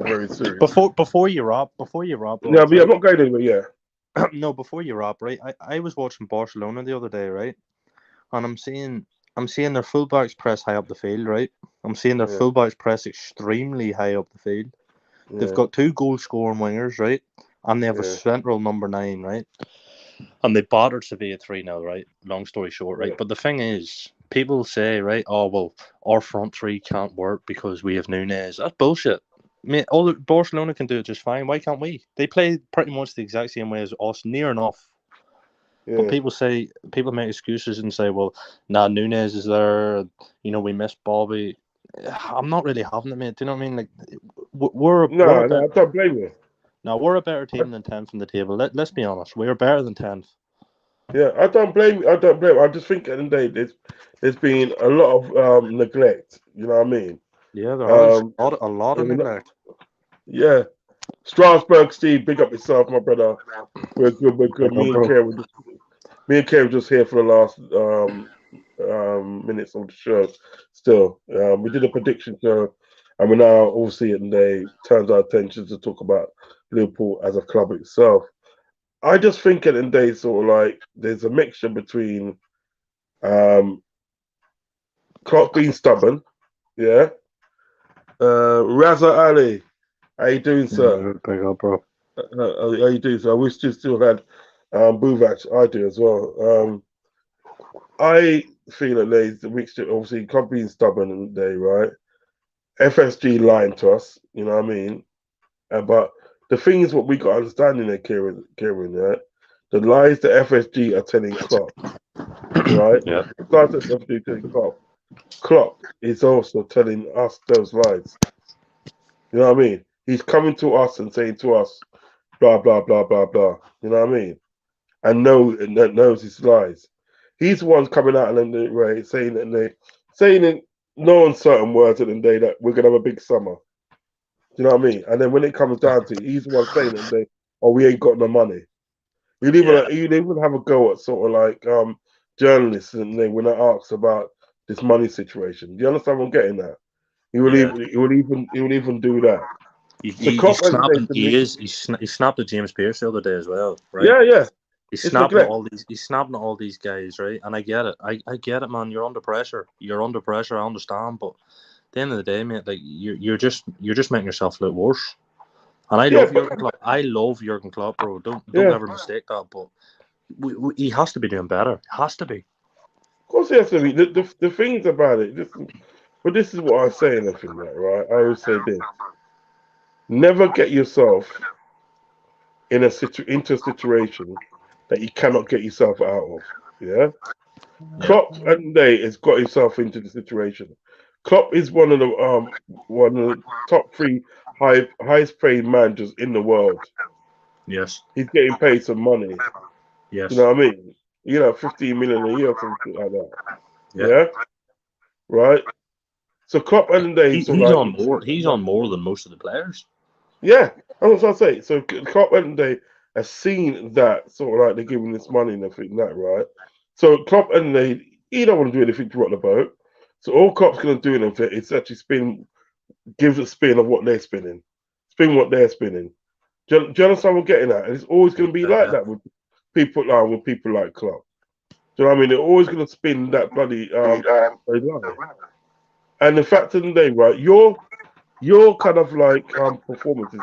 very soon. Before you wrap, bro, Yeah, but yeah, I'm not going anywhere. Yeah. no, before you wrap, right? I was watching Barcelona the other day, right? And I'm seeing their fullbacks press high up the field, right? I'm seeing their fullbacks press extremely high up the field. Yeah. They've got two goal scoring wingers, right? And they have a central number 9, right? And they battered Sevilla 3-0, right? Long story short, right? But the thing is, people say, right, oh, well, our front three can't work because we have Nunez. That's bullshit. I mean, all Barcelona can do it just fine. Why can't we? They play pretty much the exact same way as us, near enough. Yeah. But people make excuses and say, well, Nunez is there. We miss Bobby. I'm not really having it, mate. Do you know what I mean? Like, I don't blame you. No, we're a better team than 10th in the table. Let's be honest. We're better than 10th. Yeah, I don't blame you. I just think at the end of the day, there's been a lot of neglect. You know what I mean? Yeah, there has a lot of neglect. Yeah. Strasbourg, Steve, big up yourself, my brother. We're good. Me and Kay were just here for the last minutes of the show. Still, we did a prediction show, and we're now obviously and they turned our attention to talk about Liverpool as a club itself. I just think at the end of the day, sort of like there's a mixture between Klopp being stubborn, yeah. Raza Ali, how you doing, sir? Big up, bro. How you doing, sir? I wish you still had Buvac. I do as well. I feel that there's a mixture. Obviously, Klopp being stubborn in the day, right? FSG lying to us, you know what I mean? But the thing is, what we got to understand in there, Kieran, yeah? The lies that FSG are telling Klopp, right? Yeah. FSG telling Klopp. Klopp is also telling us those lies. You know what I mean? He's coming to us and saying to us, blah, blah, blah, blah, blah. You know what I mean? And knows his lies. He's the one coming out and right, saying in no uncertain words at the end of the day that we're going to have a big summer. You know what I mean? And then when it comes down to it, he's the one saying that we ain't got no money. You'd even have a go at sort of like journalists, and when I ask about this money situation. Do you understand what I'm getting at? He would even do that. He snapped at James Pearce the other day as well, right? Yeah. He's snapping at all these guys, right? And I get it. I get it, man. You're under pressure. I understand, but at the end of the day, mate, like you're just making yourself look worse. And I love Jurgen Klopp. I love Jurgen Klopp, bro. Don't ever mistake that. But he has to be doing better. Has to be. Of course, he has to be. The things about it. This is what I say in everything, right? I always say this: never get yourself into a situation that you cannot get yourself out of. Yeah. Klopp and day has got himself into the situation. Klopp is one of the top three highest paid managers in the world. Yes. He's getting paid some money. Yes. You know what I mean? 15 million a year or something like that. Yeah. Yeah, right. So Klopp and they He's sort of on more. He's on more than most of the players. yeah, that's what I say. So Klopp and they have seen that sort of like they're giving this money and everything like that, right? So Klopp and they he don't want to do anything to rock the boat. So all Klopp's gonna do in it is actually give a spin of what they're spin what they're spinning. Do you understand what I'm getting at? And it's always gonna be like that with people like Klopp. Do you know what I mean? They're always gonna spin that bloody they lie. And the fact of the day, right, your kind of like performances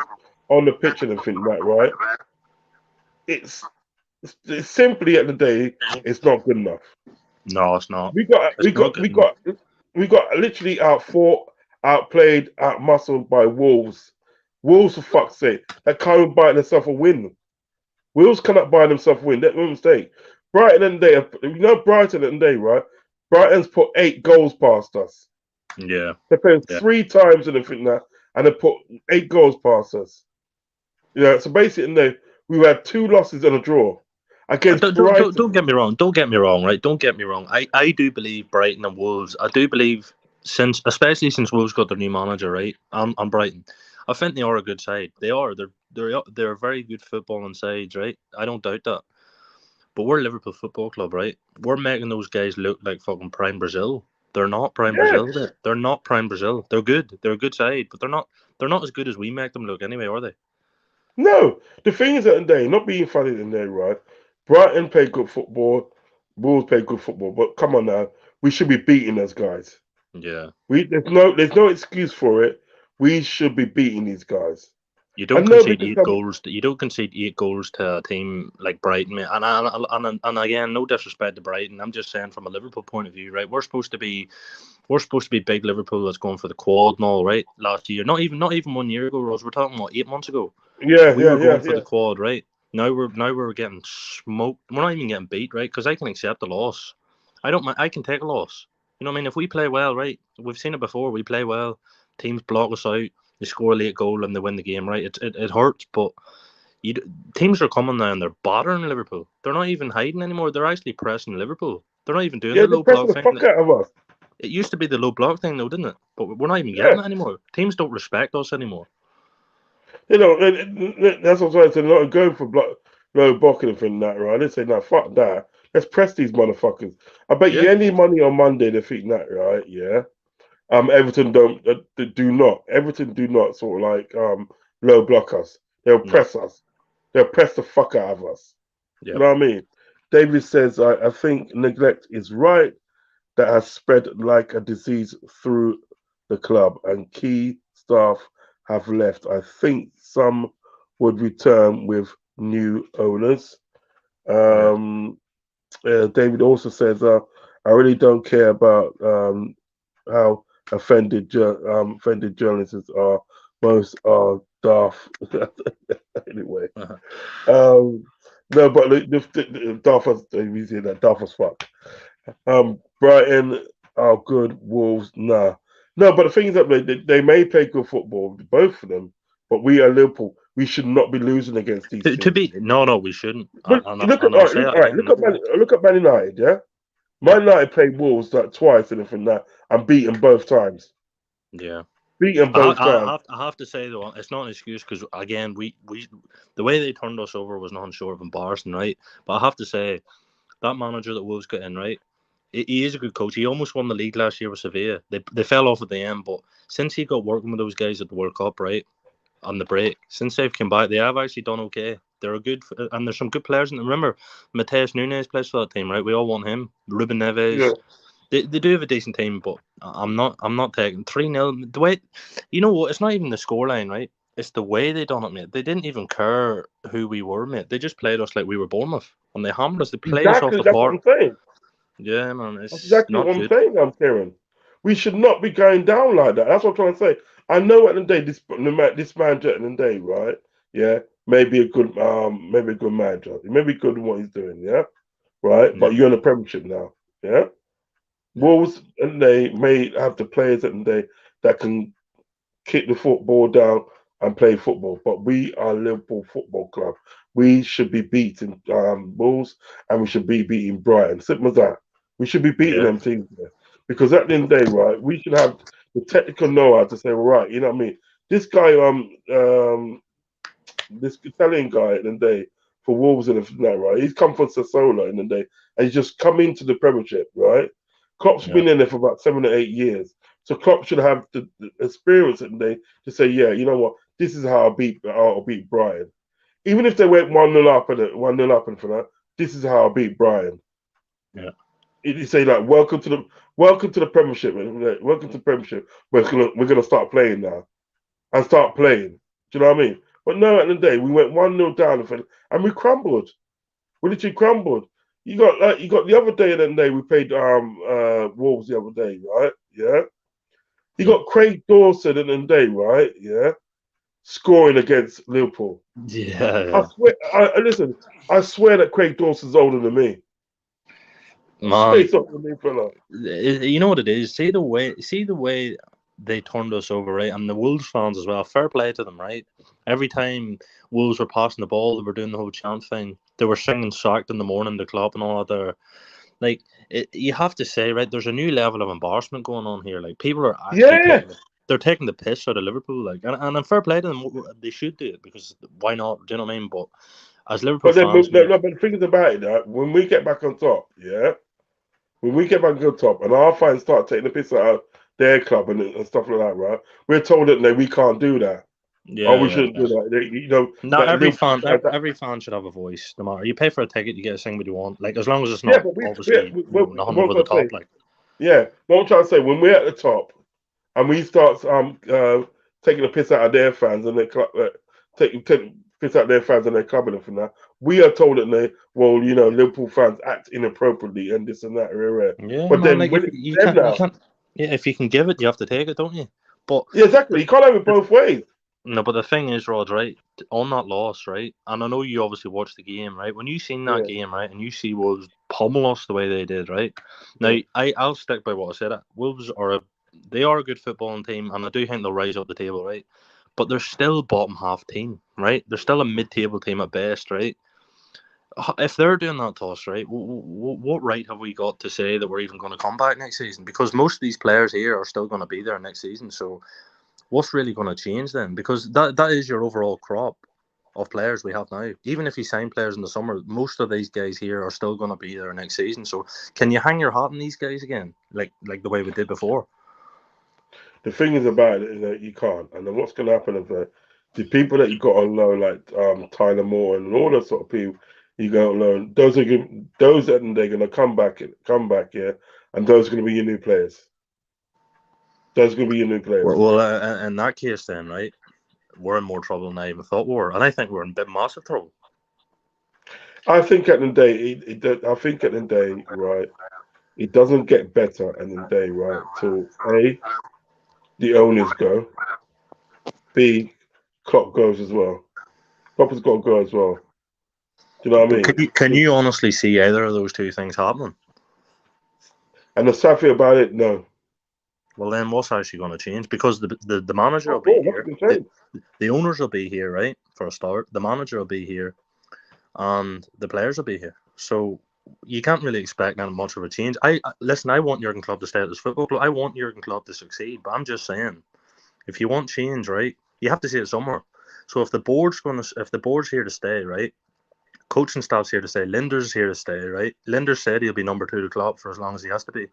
on the pitch and everything, right? It's simply at the day, it's not good enough. No, it's not. We got It's not good enough. we got literally outfought, outplayed, outmuscled by Wolves. Wolves, for fuck's sake, that can't even buy themselves a win. Wolves cannot buy themselves a win. That's no mistake. Brighton and they, Brighton and they, right? Brighton's put 8 goals past us. Yeah. They played 3 times and everything that, and they put 8 goals past us. So basically, we had 2 losses and a draw against Brighton. Don't get me wrong. Don't get me wrong. Right? Don't get me wrong. I do believe Brighton and Wolves. I do believe especially since Wolves got their new manager, right? And Brighton, I think they are a good side. They are. They're a very good footballing side, right? I don't doubt that. But we're Liverpool Football Club, right? We're making those guys look like fucking prime Brazil. They're not prime Brazil. They're not prime Brazil. They're good. They're a good side, but they're not. They're not as good as we make them look anyway, are they? No, the thing is that day, not being funny in there, right? Brighton play good football, Wolves play good football, but come on now, we should be beating those guys. Yeah. There's no excuse for it. We should be beating these guys. You don't concede 8 goals. You don't concede 8 goals to a team like Brighton, mate. And again, no disrespect to Brighton. I'm just saying from a Liverpool point of view, right? We're supposed to be big Liverpool that's going for the quad and all, right? Last year, not even 1 year ago, Rose. We're talking about 8 months ago. We were going for the quad, right? Now we're getting smoked. We're not even getting beat, right? Because I can accept the loss. I can take a loss. You know what I mean? If we play well, right? We've seen it before. We play well. Teams block us out. They score a late goal and they win the game, right? It hurts, but teams are coming now and they're battering Liverpool. They're not even hiding anymore. They're actually pressing Liverpool. They're not even doing the low block thing. Fuck out of us. It used to be the low block thing, though, didn't it? But we're not even getting it anymore. Teams don't respect us anymore. That's what I'm saying. They're not going for low block and everything that, right? They say, no, fuck that. Let's press these motherfuckers. I bet you any money on Monday they're thinking that, right? Yeah. Everton Everton do not sort of like low block us. They'll press us. They'll press the fuck out of us. Yep. You know what I mean? David says, I think neglect is right. That has spread like a disease through the club, and key staff have left. I think some would return with new owners. David also says, I really don't care about how offended journalists are. Most are daft. Anyway, no, but the daft as fuck. Brighton are good. Wolves, nah. No, but the thing is that they may play good football, both of them. But we are Liverpool. We should not be losing against these teams. No, we shouldn't. Look at Man United. Yeah, Man United played Wolves like twice and everything that, and beat them both times. Yeah. Beaten both times. I have to say though, it's not an excuse because again, we the way they turned us over was nothing short of embarrassing, right? But I have to say that manager that Wolves got in, right? He is a good coach. He almost won the league last year with Sevilla. They fell off at the end, but since he got working with those guys at the World Cup, right, on the break, since they've come back, they have actually done okay. They're a good, and there's some good players. And remember, Mateus Nunes plays for that team, right? We all want him. Ruben Neves. Yeah. They do have a decent team, but I'm not taking 3-0. The way, you know what? It's not even the scoreline, right? It's the way they done it, mate. They didn't even care who we were, mate. They just played us like we were Bournemouth, and they hammered us. They played us off the park. That's what I'm saying. Yeah, man. It's that's exactly not what I'm good. saying, Kieran. We should not be going down like that. That's what I'm trying to say. I know at the day this manager at the day, right? Yeah, maybe a good manager. He may be good at what he's doing, yeah, right. Yeah. But you're in the Premiership now, yeah. Wolves and they may have the players and they that can kick the football down and play football, but we are Liverpool Football Club. We should be beating Wolves and we should be beating Brighton. Simple as that. We should be beating them teams there. Because at the end of the day, right, we should have the technical know-how to say, well, right, you know what I mean? This guy, this Italian guy at the end of the day for Wolves and that, right? He's come from Sassuolo in the day and he's just come into the Premiership, right? Klopp's been in there for about 7 or 8 years. So Klopp should have the experience in there to say, yeah, you know what, this is how I'll beat Brian. Even if they went 1-0 up and 1-0 up and for that, this is how I'll beat Brian. Yeah. You say like, welcome to the Premiership, man. Welcome to the Premiership. We're gonna start playing now, and start playing. Do you know what I mean? But no, at the end of the day, we went 1-0 down and we crumbled. We literally crumbled. You got the other day and then we played Wolves the other day, right? Yeah. You got Craig Dawson in the day, right? Yeah. Scoring against Liverpool. Yeah. Listen, I swear that Craig Dawson's older than me. Man, He's older than me, fella. you know what it is? See the way they turned us over, right? And the Wolves fans as well. Fair play to them, right? Every time Wolves were passing the ball, they were doing the whole chant thing. They were singing "Sacked in the morning," the club and all that. There, like you have to say, right? There's a new level of embarrassment going on here. Like people are actually they're taking the piss out of Liverpool. Like, and fair play to them. They should do it because why not? Do you know what I mean? But as Liverpool fans, but the thing about it, that when we get back on top, when we get back on top, and our fans start taking the piss out of their club and stuff like that, right? We're told that we can't do that. We shouldn't do that. Not every fan should have a voice. No matter you pay for a ticket, you get to sing what you want. Like as long as it's not obviously nothing over the top. Like what I'm trying to say, when we're at the top and we start taking the piss out of their fans and their club, taking piss out of their fans and their club and everything that, we are told that Liverpool fans act inappropriately and this and that. But then you can't. Yeah, if you can give it, you have to take it, don't you? But exactly. You can't have it both ways. No, but the thing is, Rod, right, on that loss, right, and I know you obviously watched the game, right, when you seen that game, right, and you see Wolves pummel us the way they did, right, now, I'll stick by what I said. Wolves are a good footballing team, and I do think they'll rise up the table, right, but they're still bottom half team, right, they're still a mid-table team at best, right. If they're doing that to us, right, what right have we got to say that we're even going to come back next season? Because most of these players here are still going to be there next season, so what's really going to change then? Because that is your overall crop of players we have now. Even if you sign players in the summer, most of these guys here are still going to be there next season. So can you hang your hat on these guys again, like the way we did before? The thing is about it is that you can't. And then what's going to happen is that the people that you got on loan, like Tyler Moore and all those sort of people you got on loan, those that they're going to come back, and those are going to be your new players. Those are going to be your new players. Well, in that case, then, right, we're in more trouble than I even thought we were, and I think we're in a bit massive trouble. I think at the end of the day, right, it doesn't get better at the end of the day, right, till A, the owners go, B, Klopp goes as well. Klopp has got to go as well. Do you know what I mean? Can you honestly see either of those two things happening? And the sad thing about it, no. Well, then what's actually going to change? Because the manager will be here. The owners will be here, right, for a start. The manager will be here. And the players will be here. So you can't really expect that much of a change. Listen, I want Jurgen Klopp to stay at this football club. I want Jurgen Klopp to succeed. But I'm just saying, if you want change, right, you have to see it somewhere. So if the board's here to stay, right, coaching staff's here to stay, Linder's here to stay, right? Linder said he'll be number 2 to Klopp for as long as he has to be.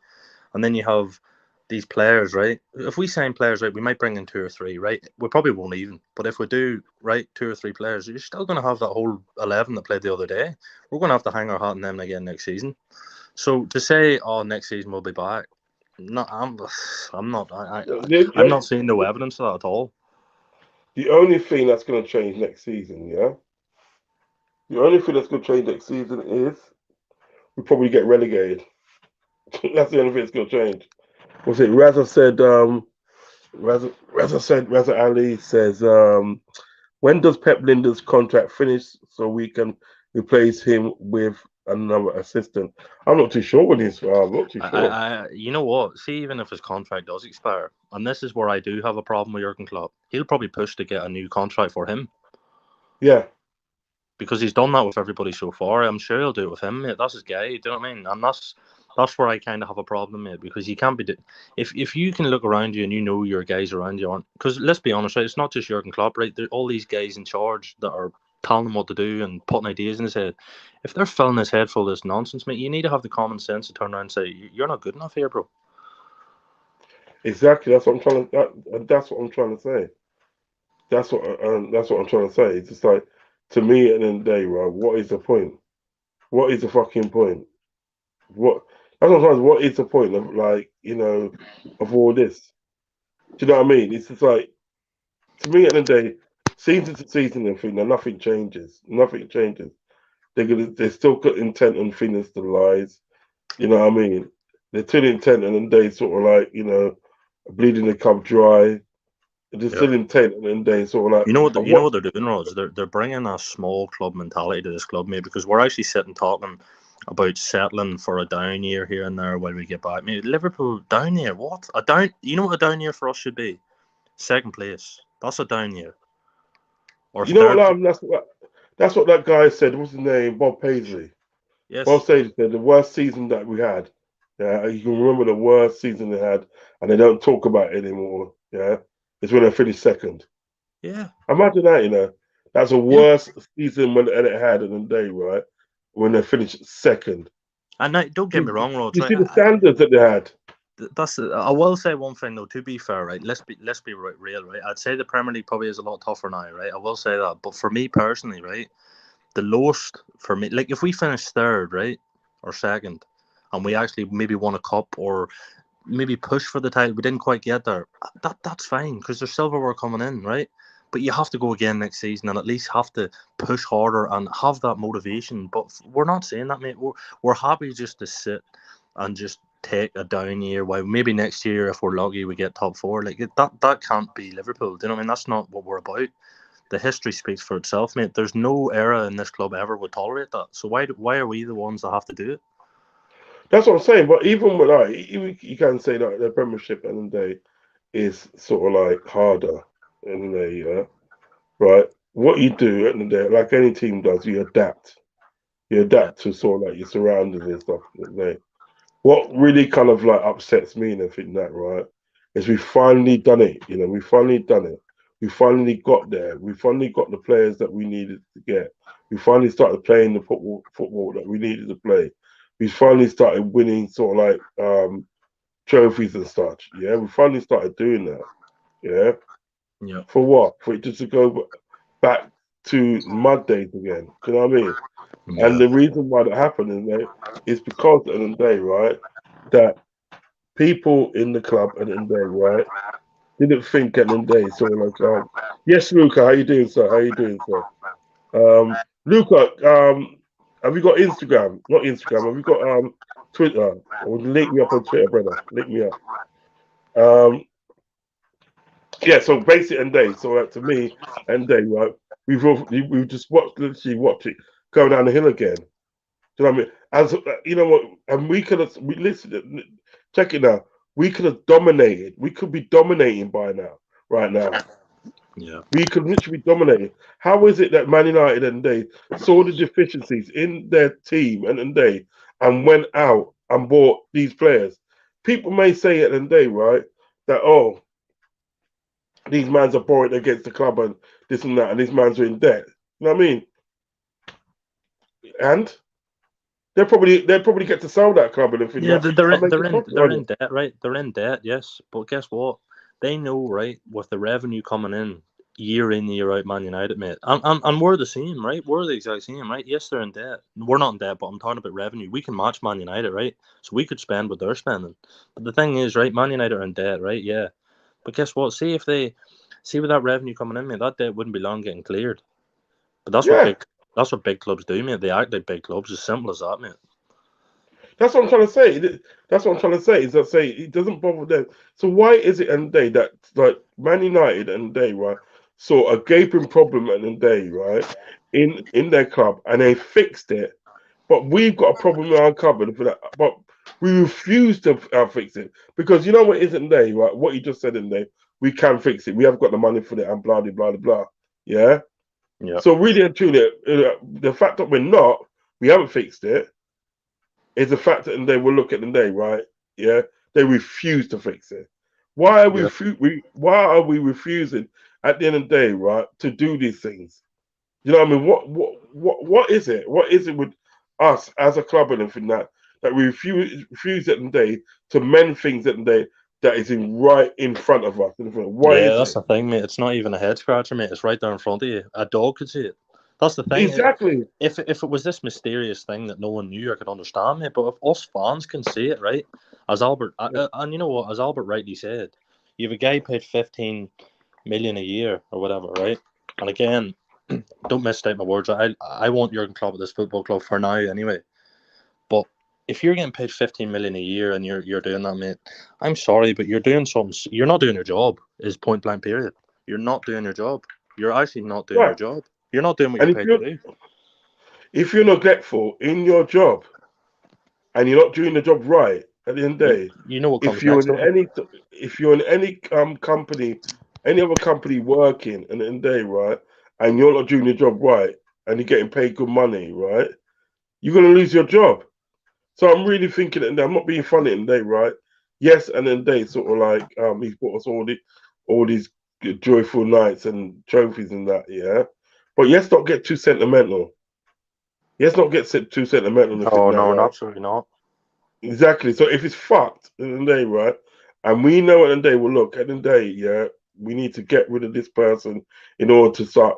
And then you have these players, right? If we sign players, right, we might bring in 2 or 3, right? We probably won't even. But if we do, right, 2 or 3 players, you're still going to have that whole 11 that played the other day. We're going to have to hang our hat on them again next season. So to say, next season we'll be back, no, I'm not seeing no evidence of that at all. The only thing that's going to change next season, the only thing that's going to change next season is we probably get relegated. That's the only thing that's going to change. What's it? Raza Ali says, when does Pep Linder's contract finish so we can replace him with another assistant. I'm not too sure when he's. I'm not too sure. You know what? See, even if his contract does expire, and this is where I do have a problem with Jurgen Klopp, he'll probably push to get a new contract for him. Yeah. Because he's done that with everybody so far. I'm sure he'll do it with him, mate. That's his guy. Do you know what I mean? And that's where I kind of have a problem, mate. Because you can't be if you can look around you and you know your guys around you aren't. Because let's be honest, right? It's not just Jurgen Klopp, right? There all these guys in charge that are telling him what to do and putting ideas in his head. If they're filling his head full of this nonsense, mate, you need to have the common sense to turn around and say you're not good enough here, bro. Exactly. That's what I'm trying to. That's what I'm trying to say. That's what I'm trying to say. It's just like, to me, at the end of the day, right? What is the point? What is the fucking point? What? That's what I'm trying to. What is the point of, like, of all this? Do you know what I mean? It's just like, to me, at the end of the day, season to season and thing, nothing changes. Nothing changes. They're still got intent and things to lies. You know what I mean? They're still intent, and then they sort of like, bleeding the cup dry. They're still intent, and then they sort of like. You know what they're doing, Rods? They're bringing a small club mentality to this club, mate. Because we're actually sitting talking about settling for a down year here and there while we get back. Mate, Liverpool down year? What a down? You know what a down year for us should be? Second place. That's a down year. Or you know third. what? That's what that guy said. What's his name? Bob Paisley. Yes. Bob Paisley said the worst season that we had. Yeah, you can remember the worst season they had, and they don't talk about it anymore. Yeah, it's when they finished second. Yeah. Imagine that. That's the worst season when it had in the day, right? When they finished second. And now, don't get me wrong, Rods. You Right? see the standards that they had. I will say one thing though. To be fair, right? Let's be real, right? I'd say the Premier League probably is a lot tougher now, right? I will say that. But for me personally, right, the lowest for me, like if we finish third, right, or second, and we actually maybe won a cup or maybe push for the title, we didn't quite get there. That's fine because there's silverware coming in, right? But you have to go again next season and at least have to push harder and have that motivation. But we're not saying that, mate. We're happy just to sit and just take a down year while maybe next year, if we're lucky, we get top four. Like that can't be Liverpool. Do you know what I mean? That's not what we're about. The history speaks for itself, mate. There's no era in this club ever would tolerate that. So why are we the ones that have to do it? That's what I'm saying. But even with you can say that the Premiership and the day is sort of like harder in the day, yeah. Right. What you do at the day, like any team does, you adapt. You adapt to sort of like your surroundings and stuff. What really kind of like upsets me and everything that, right, is we finally done it. We finally done it. We finally got there. We finally got the players that we needed to get. We finally started playing the football that we needed to play. We finally started winning sort of like trophies and such. Yeah, we finally started doing that. Yeah. Yeah. For what? For it just to go back to mud days again. Do you know what I mean? Yeah. And the reason why that happened is because at the end of the day, right, that people in the club at the end of the day, right, didn't think at the end of the day. So like, yes, Luca, how you doing, sir? How you doing, sir? Luca, have you got Instagram? Not Instagram. Have you got Twitter? Or link me up on Twitter, brother. Link me up. Yeah, so basic and day. So like, to me and day, right? We've just literally watched it go down the hill again. Do you know what I mean? As you know what, and we listen. Check it now. We could have dominated. We could be dominating by now, right now. Yeah. We could literally be dominating. How is it that Man United and they saw the deficiencies in their team and went out and bought these players? People may say at the end of the day, right, that these mans are borrowing against the club and this and that, and these mans are in debt. You know what I mean? And they'll probably get to sell that club and everything. Yeah, they're on in it. debt, right? They're in debt, yes. But guess what? They know, right, with the revenue coming in year out, Man United, mate. And we're the same, right? We're the exact same, right? Yes, they're in debt. We're not in debt, but I'm talking about revenue. We can match Man United, right? So we could spend what they're spending. But the thing is, right, Man United are in debt, right? Yeah. But guess what? See with that revenue coming in, mate, that debt wouldn't be long getting cleared. But that's what big clubs do, mate. They act like big clubs. As simple as that, mate. That's what I'm trying to say. That's what I'm trying to say. Is that say it doesn't bother them. So why is it in the day that like Man United and the day, right, saw a gaping problem at the day, right, in their club, and they fixed it But we've got a problem in our cupboard for that. But we refuse to fix it because you know what isn't there, right? What you just said in there, we can fix it. We have got the money for it, and blah blah blah blah. Yeah. Yeah. So really and truly, the fact that we haven't fixed it, is the fact that they will look at the day, right? Yeah. They refuse to fix it. Why are Yeah. why are we refusing at the end of the day, right, to do these things? You know what I mean? What is it? What is it with us as a club and everything that we refuse at the day to mend things at the day that is right in front of us? Why Yeah, is that's it? the thing, mate. It's not even a head scratcher, mate. It's right there in front of you. A dog could see it. That's the thing. Exactly. If it was this mysterious thing that no one knew, I could understand, mate. But if us fans can see it, right? As Albert, and you know what? As Albert rightly said, you have a guy paid 15 million a year or whatever, right? And again, don't misstate my words. I want Jurgen Klopp at this football club for now, anyway. But if you're getting paid 15 million a year and you're doing that, mate, I'm sorry, but you're doing something. You're not doing your job. Is point blank period. You're not doing your job. You're actually not doing your Right. job. You're not doing what you're And paid to do. if you're neglectful in your job and you're not doing the job right at the end of the day, You know what if comes you're next, in don't you? any company, any other company working at the end of the day, right, and you're not doing your job right and you're getting paid good money, right, you're gonna lose your job. So I'm really thinking, and I'm not being funny at the day, right? Yes, and then they sort of like he's brought us all these joyful nights and trophies and that, yeah. But let's not get too sentimental. Let's not get too sentimental and think Oh that, no, right? absolutely not. Exactly. So if it's fucked at the end of the day, right, and we know at the end of the day, well, look, at the end of the day, yeah, we need to get rid of this person in order to start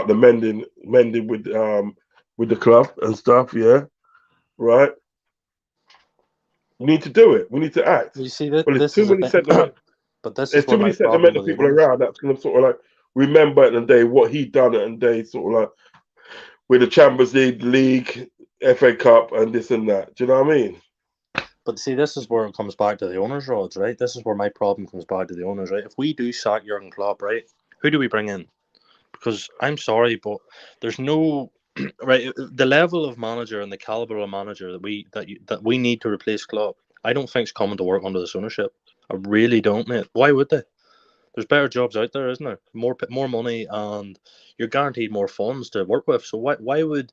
the mending with the club and stuff, yeah, right. We need to do it. We need to act. You see that But there's this too is a many thing, sentiment. but this is There's too where many my problem sentimental with the people owners. around that's gonna sort of like remember at the day what he done at the day, sort of like with the Champions League, FA Cup, and this and that. Do you know what I mean? But see, this is where it comes back to the owners' rods, right? This is where my problem comes back to the owners, right? If we do sack Jurgen Klopp, right, who do we bring in? Because I'm sorry, but there's no right the level of manager and the caliber of manager that we need to replace Klopp. I don't think it's coming to work under this ownership. I really don't, mate. Why would they? There's better jobs out there, isn't there? More money, and you're guaranteed more funds to work with. So why would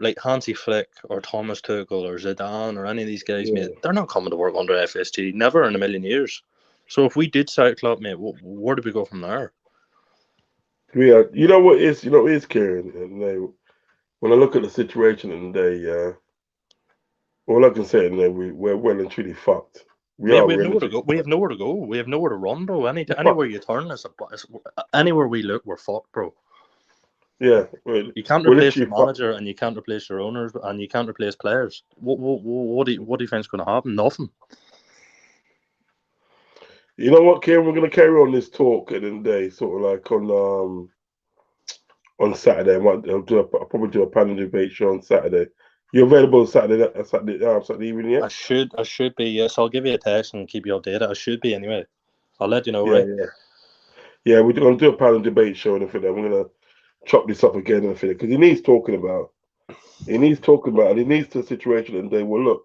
like Hansi Flick or Thomas Tuchel or Zidane or any of these guys, Yeah. mate? They're not coming to work under FSG. Never in a million years. So if we did sack Klopp, mate, where do we go from there? Yeah. You know what is Kieran? And when I look at the situation and all I can say is we're well and truly fucked. We Mate, are we have well and nowhere to truly go. We have fucked. nowhere to go. We have nowhere to run, bro. We're Anywhere fucked. you turn anywhere we look, we're fucked, bro. Yeah, we're, You can't we're replace your literally fucked. manager, and you can't replace your owners, and you can't replace players. What do you think is going to happen? Nothing. You know what, Kieran? We're gonna carry on this talk at the end of the day, sort of like on Saturday. I'll probably do a panel debate show on Saturday. You available Saturday evening? Yeah, I should be. Yes, I'll give you a text and keep you updated. I should be anyway. I'll let you know, yeah, right? yeah, yeah. We're gonna do a panel debate show and everything. We're gonna chop this up again and everything because he needs talking about. He needs talking about. And he needs the situation and they well, look,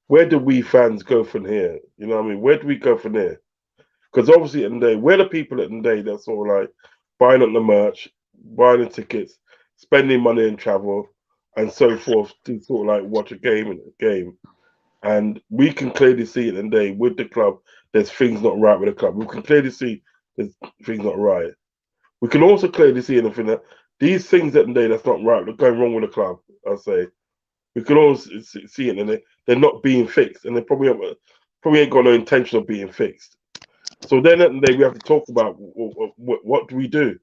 where do we fans go from here? You know what I mean? Where do we go from here? Because obviously, at the day, we're the people at the day that's sort of like buying up the merch, buying the tickets, spending money in travel, and so forth to sort of like watch a game. And we can clearly see at the day with the club, there's things not right with the club. We can clearly see there's things not right. We can also clearly see anything that these things at the day that's not right, they're going wrong with the club. I'll say we can also see it, and they're not being fixed, and they probably ain't got no intention of being fixed. So then at the day, we have to talk about what do we do?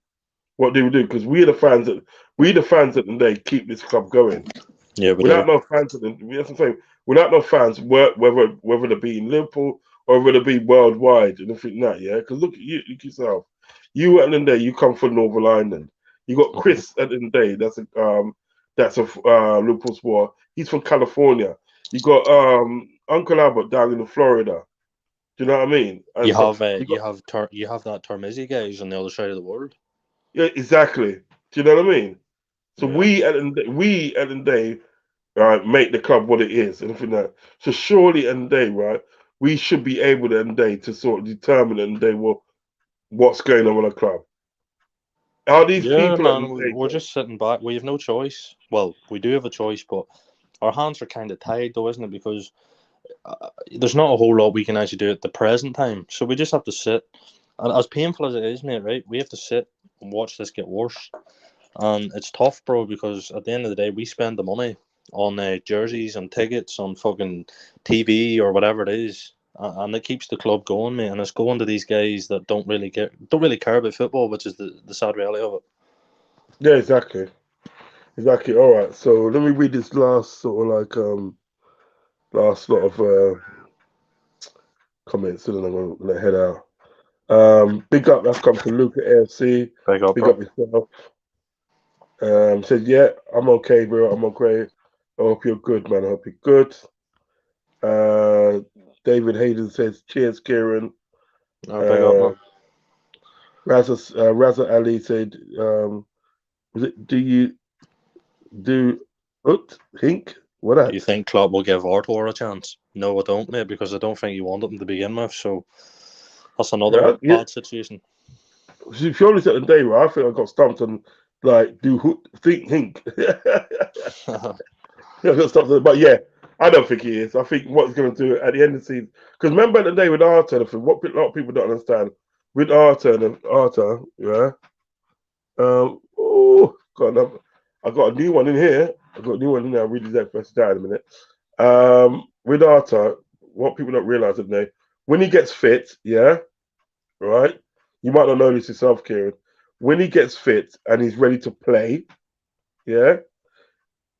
What do we do? Because we the fans at the day keep this club going. Yeah, we do. Without no fans, that's what I'm saying. Without no fans, whether they be in Liverpool or whether they be worldwide, and everything that, yeah. Because look at you, look yourself. You at the end of the day, you come from Northern Ireland. You got Mhm. Chris at the end of the day. That's a Liverpool sport. He's from California. You got Uncle Albert down in Florida. Do you know what I mean? And You so have you got you have that Termizzi guys on the other side of the world. yeah, exactly. Do you know what I mean? So Yeah. we at the end of the day, right, make the club what it is and everything like that. So surely at the end of the day, right, we should be able at the end of the day to sort of determine at the end of the day what's going on with the club. Are these Yeah, people at the man, end of the day, we're just sitting back. We have no choice. Well, we do have a choice, but our hands are kind of tied, though, isn't it? Because there's not a whole lot we can actually do at the present time. So we just have to sit. And as painful as it is, mate, right? We have to sit and watch this get worse. And it's tough, bro, because at the end of the day, we spend the money on jerseys and tickets on fucking TV or whatever it is, and it keeps the club going, mate. And it's going to these guys that don't really care about football, which is the sad reality of it. Yeah, exactly. Exactly. All right. So let me read this last sort of like last lot of comments, and then I'm gonna head out. Big up. That's come from Luca AFC. Big up, Big bro. up yourself. Said, yeah, I'm okay, bro. I'm okay. I hope you're good, man. I hope you're good. David Hayden says, cheers, Kieran. Big up, man. Raza Ali said, was it, Hink? What Do you that? think Klopp will give Arthur a chance? No, I don't, mate, because I don't think he wanted him to begin with. So that's another Yeah. bad situation. If you only said the day, right, I think I got stumped on, like, Hink. Yeah, I got stumped on, but yeah, I don't think he is. I think what he's going to do at the end of the season, because remember at the day with Arthur, what a lot of people don't understand, with Arthur, yeah. Oh God, I got a new one in here. I got a new one in there. I'll read that first down in a minute. With Arthur, what people don't realize is that when he gets fit, yeah, right. You might not know this yourself, Kieran. When he gets fit and he's ready to play, yeah,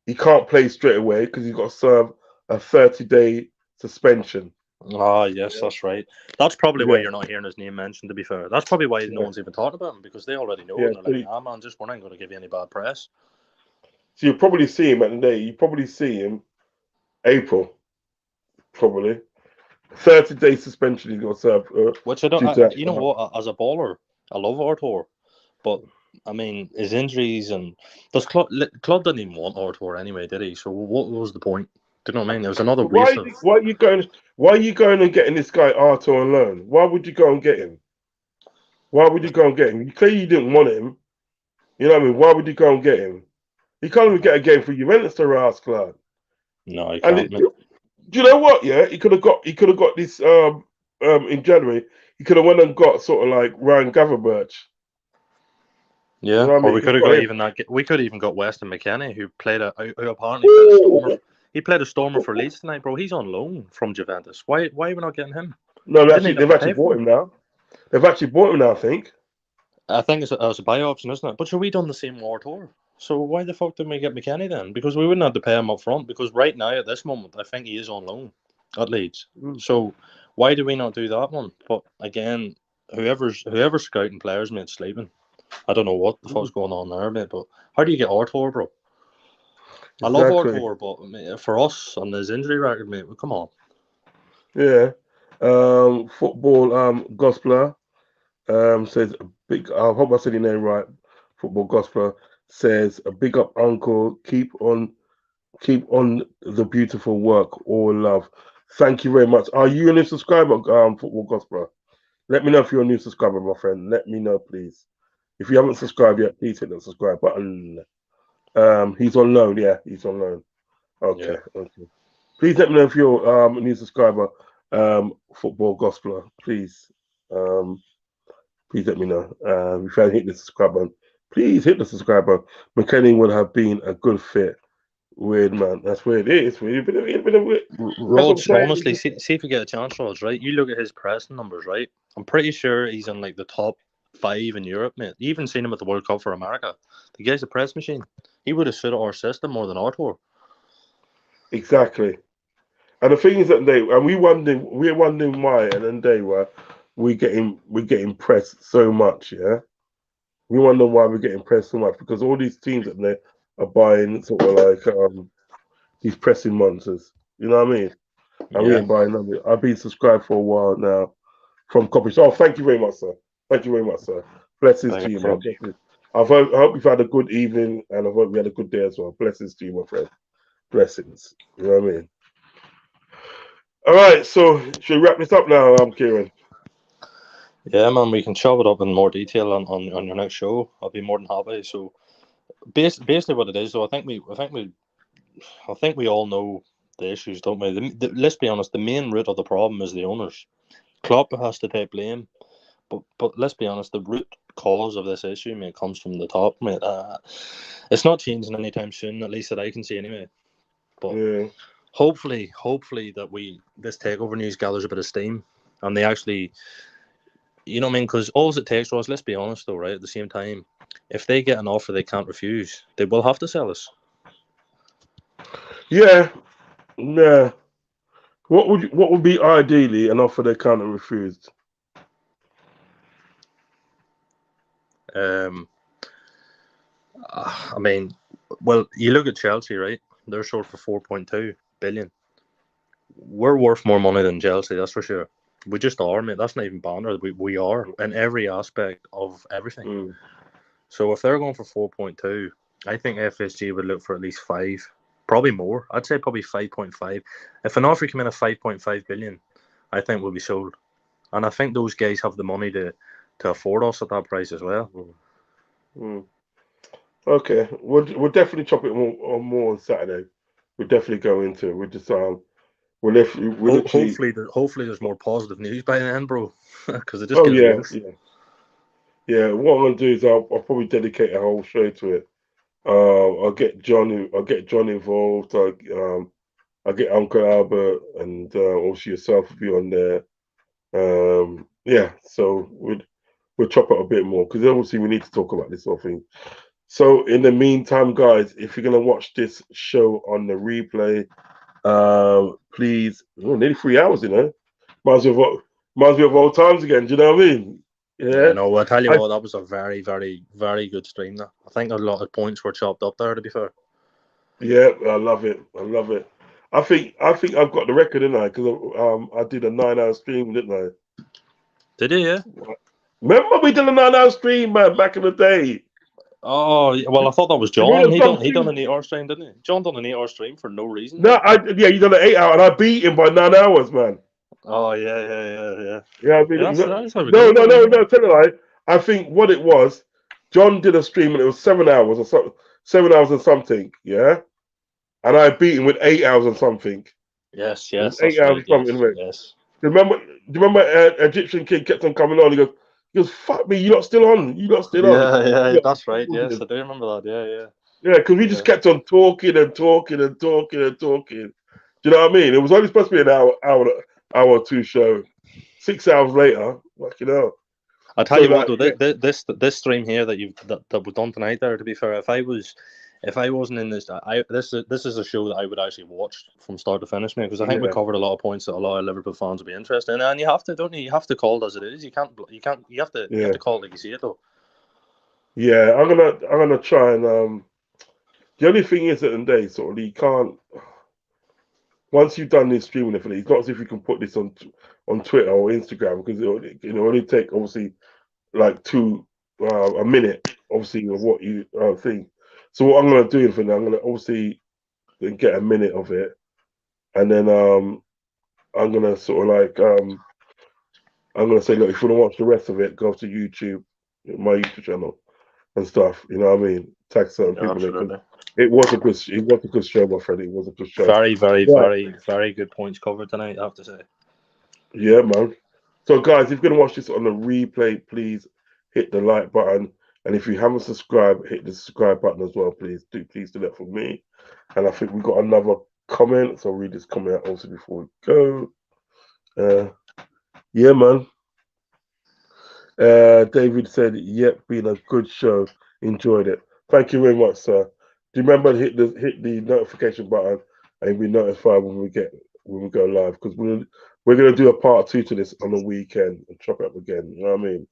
he can't play straight away because he's got to serve a 30-day suspension. Ah, yes, that's right. That's probably why Yeah, you're not hearing his name mentioned, to be fair. That's probably why no yeah, one's even talking about him, because they already know it, yeah. and they're like, nah, man, just we're not going to give you any bad press. So you probably see him at the day. You probably see him April, probably 30-day suspension. He's got to serve. Which I don't, Due to you know what, as a baller, I love Arthur, but I mean, his injuries and Club didn't even want Arthur anyway, did he? So what was the point? Do you know what I mean? It was another waste of. Why are you going? Why are you going and getting this guy Arthur on loan? Why would you go and get him? Why would you go and get him? You clearly you didn't want him. You know what I mean? Why would you go and get him? You can't even get a game for Juventus to ask lad. No, you And can't. do you know what? Yeah, he could have got this in January. He could have went and got sort of like Ryan Gaverbirch. You Yeah, know what I or mean? we He could could have have got got him. even that. We could have even got Weston McKennie, who apparently played a stormer. He played a stormer for Leeds tonight, bro. He's on loan from Juventus. Why are we not getting him? No, We didn't even they've have to actually pay for bought him. him now. They've actually bought him now, I think. I think it's a buy option, isn't it? But sure, we done the same war tour. So why the fuck didn't we get McKennie then? Because we wouldn't have to pay him up front. Because right now, at this moment, I think he is on loan at Leeds. So why do we not do that one? But again, whoever's scouting players, mate, sleeping. I don't know what the fuck's going on there, mate. But how do you get Arthur, bro? I love Exactly. Arthur, but mate, for us on his injury record, mate, well, come on. Yeah. Football Gospeler says a big. I hope I said your name right. Football Gospeler says a big up, Uncle. Keep on the beautiful work. All love. Thank you very much. Are you a new subscriber, Football Gospeler? Let me know if you're a new subscriber, my friend. Let me know, please. If you haven't subscribed yet, please hit the subscribe button. He's on loan. Yeah, he's on loan. Okay, Yeah. okay. Please let me know if you're a new subscriber, Football Gospeler. Please, please let me know. If you haven't hit the subscribe button, please hit the subscribe button. McKennie would have been a good fit. Weird, man. That's where it is. Weird. Rodz, honestly, see if you get a chance, Rodz, right? You look at his pressing numbers, right? I'm pretty sure he's in like the top 5 in Europe, mate. You even seen him at the World Cup for America. The guy's a press machine. He would have suited our system more than Arthur. Exactly. And the thing is that we're wondering why, and then we're getting pressed so much, yeah. We wonder why we're getting pressed so much because all these teams that they are buying sort of like these pressing monsters. You know what I mean? And we Yeah. ain't buying them. I've been subscribed for a while now from Coppish. Oh, thank you very much, sir. Thank you very much, sir. Blessings to you, man. I hope you've had a good evening, and I hope you had a good day as well. Blessings to you, my friend. Blessings. You know what I mean? All right, so should we wrap this up now, Kieran? Yeah, man, we can chop it up in more detail on your next show. I'll be more than happy. So basically, what it is, though, I think we all know the issues, don't we? Let's be honest. The main root of the problem is the owners. Klopp has to take blame, but let's be honest. The root cause of this issue, mate, comes from the top, mate. It's not changing anytime soon, at least that I can see, anyway. But Yeah. hopefully that this takeover news gathers a bit of steam, and they actually, you know what I mean? Because all it takes was, let's be honest, though, right? At the same time, if they get an offer they can't refuse, they will have to sell us. Yeah. Yeah. What would be ideally an offer they can't refuse? I mean, well, you look at Chelsea, right? They're sold for 4.2 billion. We're worth more money than Chelsea, that's for sure. We just are, mate. That's not even banter. We are in every aspect of everything. Mm. So if they're going for 4.2, I think FSG would look for at least 5, probably more. I'd say probably 5.5. If an offer came in at 5.5 billion, I think we'll be sold. And I think those guys have the money to afford us at that price as well. Mm. Okay, we'll definitely chop it more on Saturday. We'll definitely go into it. We'll just we'll literally. Hopefully there's more positive news by then, bro, because it just Oh gets yeah, worse. yeah. What I'm gonna do is I'll probably dedicate a whole show to it. I'll get John involved. I'll get Uncle Albert and also yourself will be on there. Yeah, so we'll chop it a bit more because obviously we need to talk about this whole thing. So in the meantime, guys, if you're gonna watch this show on the replay, please, nearly 3 hours, Reminds me of old times again. Do you know what I mean? Yeah, Yeah. no, I'll tell you what, that was a very, very, very good stream. That I think a lot of points were chopped up there, to be fair. Yeah, I love it. I love it. I think I've got the record, didn't I? Because I did a 9-hour stream, didn't I? Did you? Yeah. Remember we did a 9-hour stream, man, back in the day. Oh well, I thought that was You know, John. He done something- an 8-hour stream, didn't he? John done an 8-hour stream for no reason. No, you done an 8-hour, and I beat him by 9 hours, man. Oh yeah. Yeah, I mean, Yeah, that's how we no, do it. tell a lie. I think what it was, John did a stream and it was 7 hours or something, 7 hours and something, yeah, and I beat him with 8 hours and something. Yes, It was that's 8 hours right. and something. Yes. Do you remember Egyptian kid kept on coming on? He goes, fuck me, you're not still on. You're not still on. Yeah, that's right. Yes, I do remember that. Yeah. Yeah, because we just kept on talking and talking and talking and talking. Do you know what I mean? It was only supposed to be an hour or two show. 6 hours later, fucking hell. I tell you what, though, this stream here that we've done tonight, there, to be fair, if I wasn't in this, this is a show that I would actually watch from start to finish, man, because I think we covered a lot of points that a lot of Liverpool fans would be interested in, and you have to, don't you? You have to call it as it is. You have to call it like you see it, though. Yeah, I'm gonna try and the only thing is at the end of the day, sort of, you can't. Once you've done this streaming, it's not as if you can put this on Twitter or Instagram because it'll only take obviously like a minute, obviously, of what you think. So what I'm gonna do for now, I'm gonna obviously get a minute of it, and then I'm gonna sort of like I'm gonna say, look, if you want to watch the rest of it, go to YouTube, my YouTube channel, and stuff. You know what I mean? Tag certain people. Absolutely. It was a good show, my friend. It was a good show. Very, very, very, very good points covered tonight, I have to say. Yeah, man. So, guys, if you're going to watch this on the replay, please hit the like button. And if you haven't subscribed, hit the subscribe button as well, please. Please do that for me. And I think we got another comment. So I'll read this comment out also before we go. Yeah, man. David said, yep, been a good show. Enjoyed it. Thank you very much, sir. Do you remember hit the notification button and be notified when we go live? Because we're gonna do a part 2 to this on the weekend and chop it up again. You know what I mean?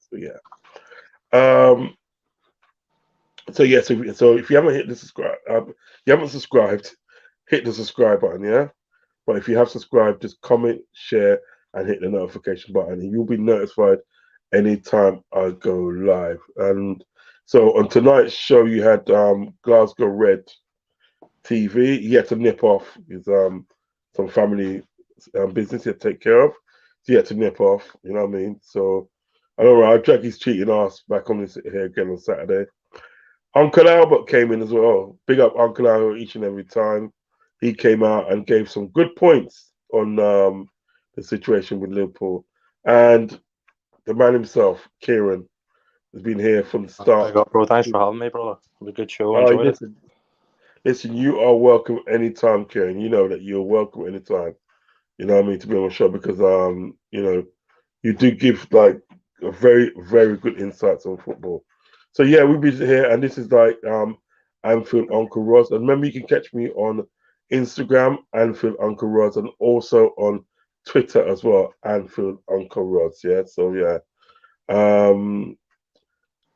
So yeah. So if you haven't hit the subscribe, you haven't subscribed, hit the subscribe button, yeah. But if you have subscribed, just comment, share, and hit the notification button, and you'll be notified anytime I go live. And So on tonight's show, you had Glasgow Red TV. He had to nip off his some family business he had to take care of. So he had to nip off. You know what I mean? So I don't know. I'll drag his cheating ass back on this here again on Saturday. Uncle Albert came in as well. Big up Uncle Albert each and every time. He came out and gave some good points on the situation with Liverpool. And the man himself, Kieran, has been here from the start. Bro, thanks for having me, brother. It was a good show. I Oh, enjoyed it. listen, you are welcome anytime, Kieran. You know that you're welcome anytime. You know what I mean, to be on the show because you know, you do give like a very, very good insights on football. So yeah, we'll be here, and this is like Anfield Uncle Rodz. And remember, you can catch me on Instagram, Anfield Uncle Rodz, and also on Twitter as well, Anfield Uncle Rodz. Yeah, so yeah,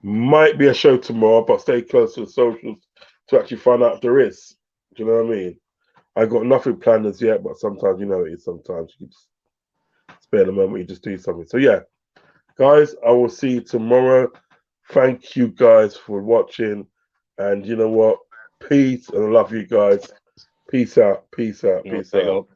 might be a show tomorrow, but stay close to the socials to actually find out if there is. Do you know what I mean? I got nothing planned as yet, but sometimes you know it is. Sometimes you can just spare the moment, you just do something. So yeah, guys, I will see you tomorrow. Thank you guys for watching, and you know what? Peace, and I love you guys. Peace out. Peace out. Peace out.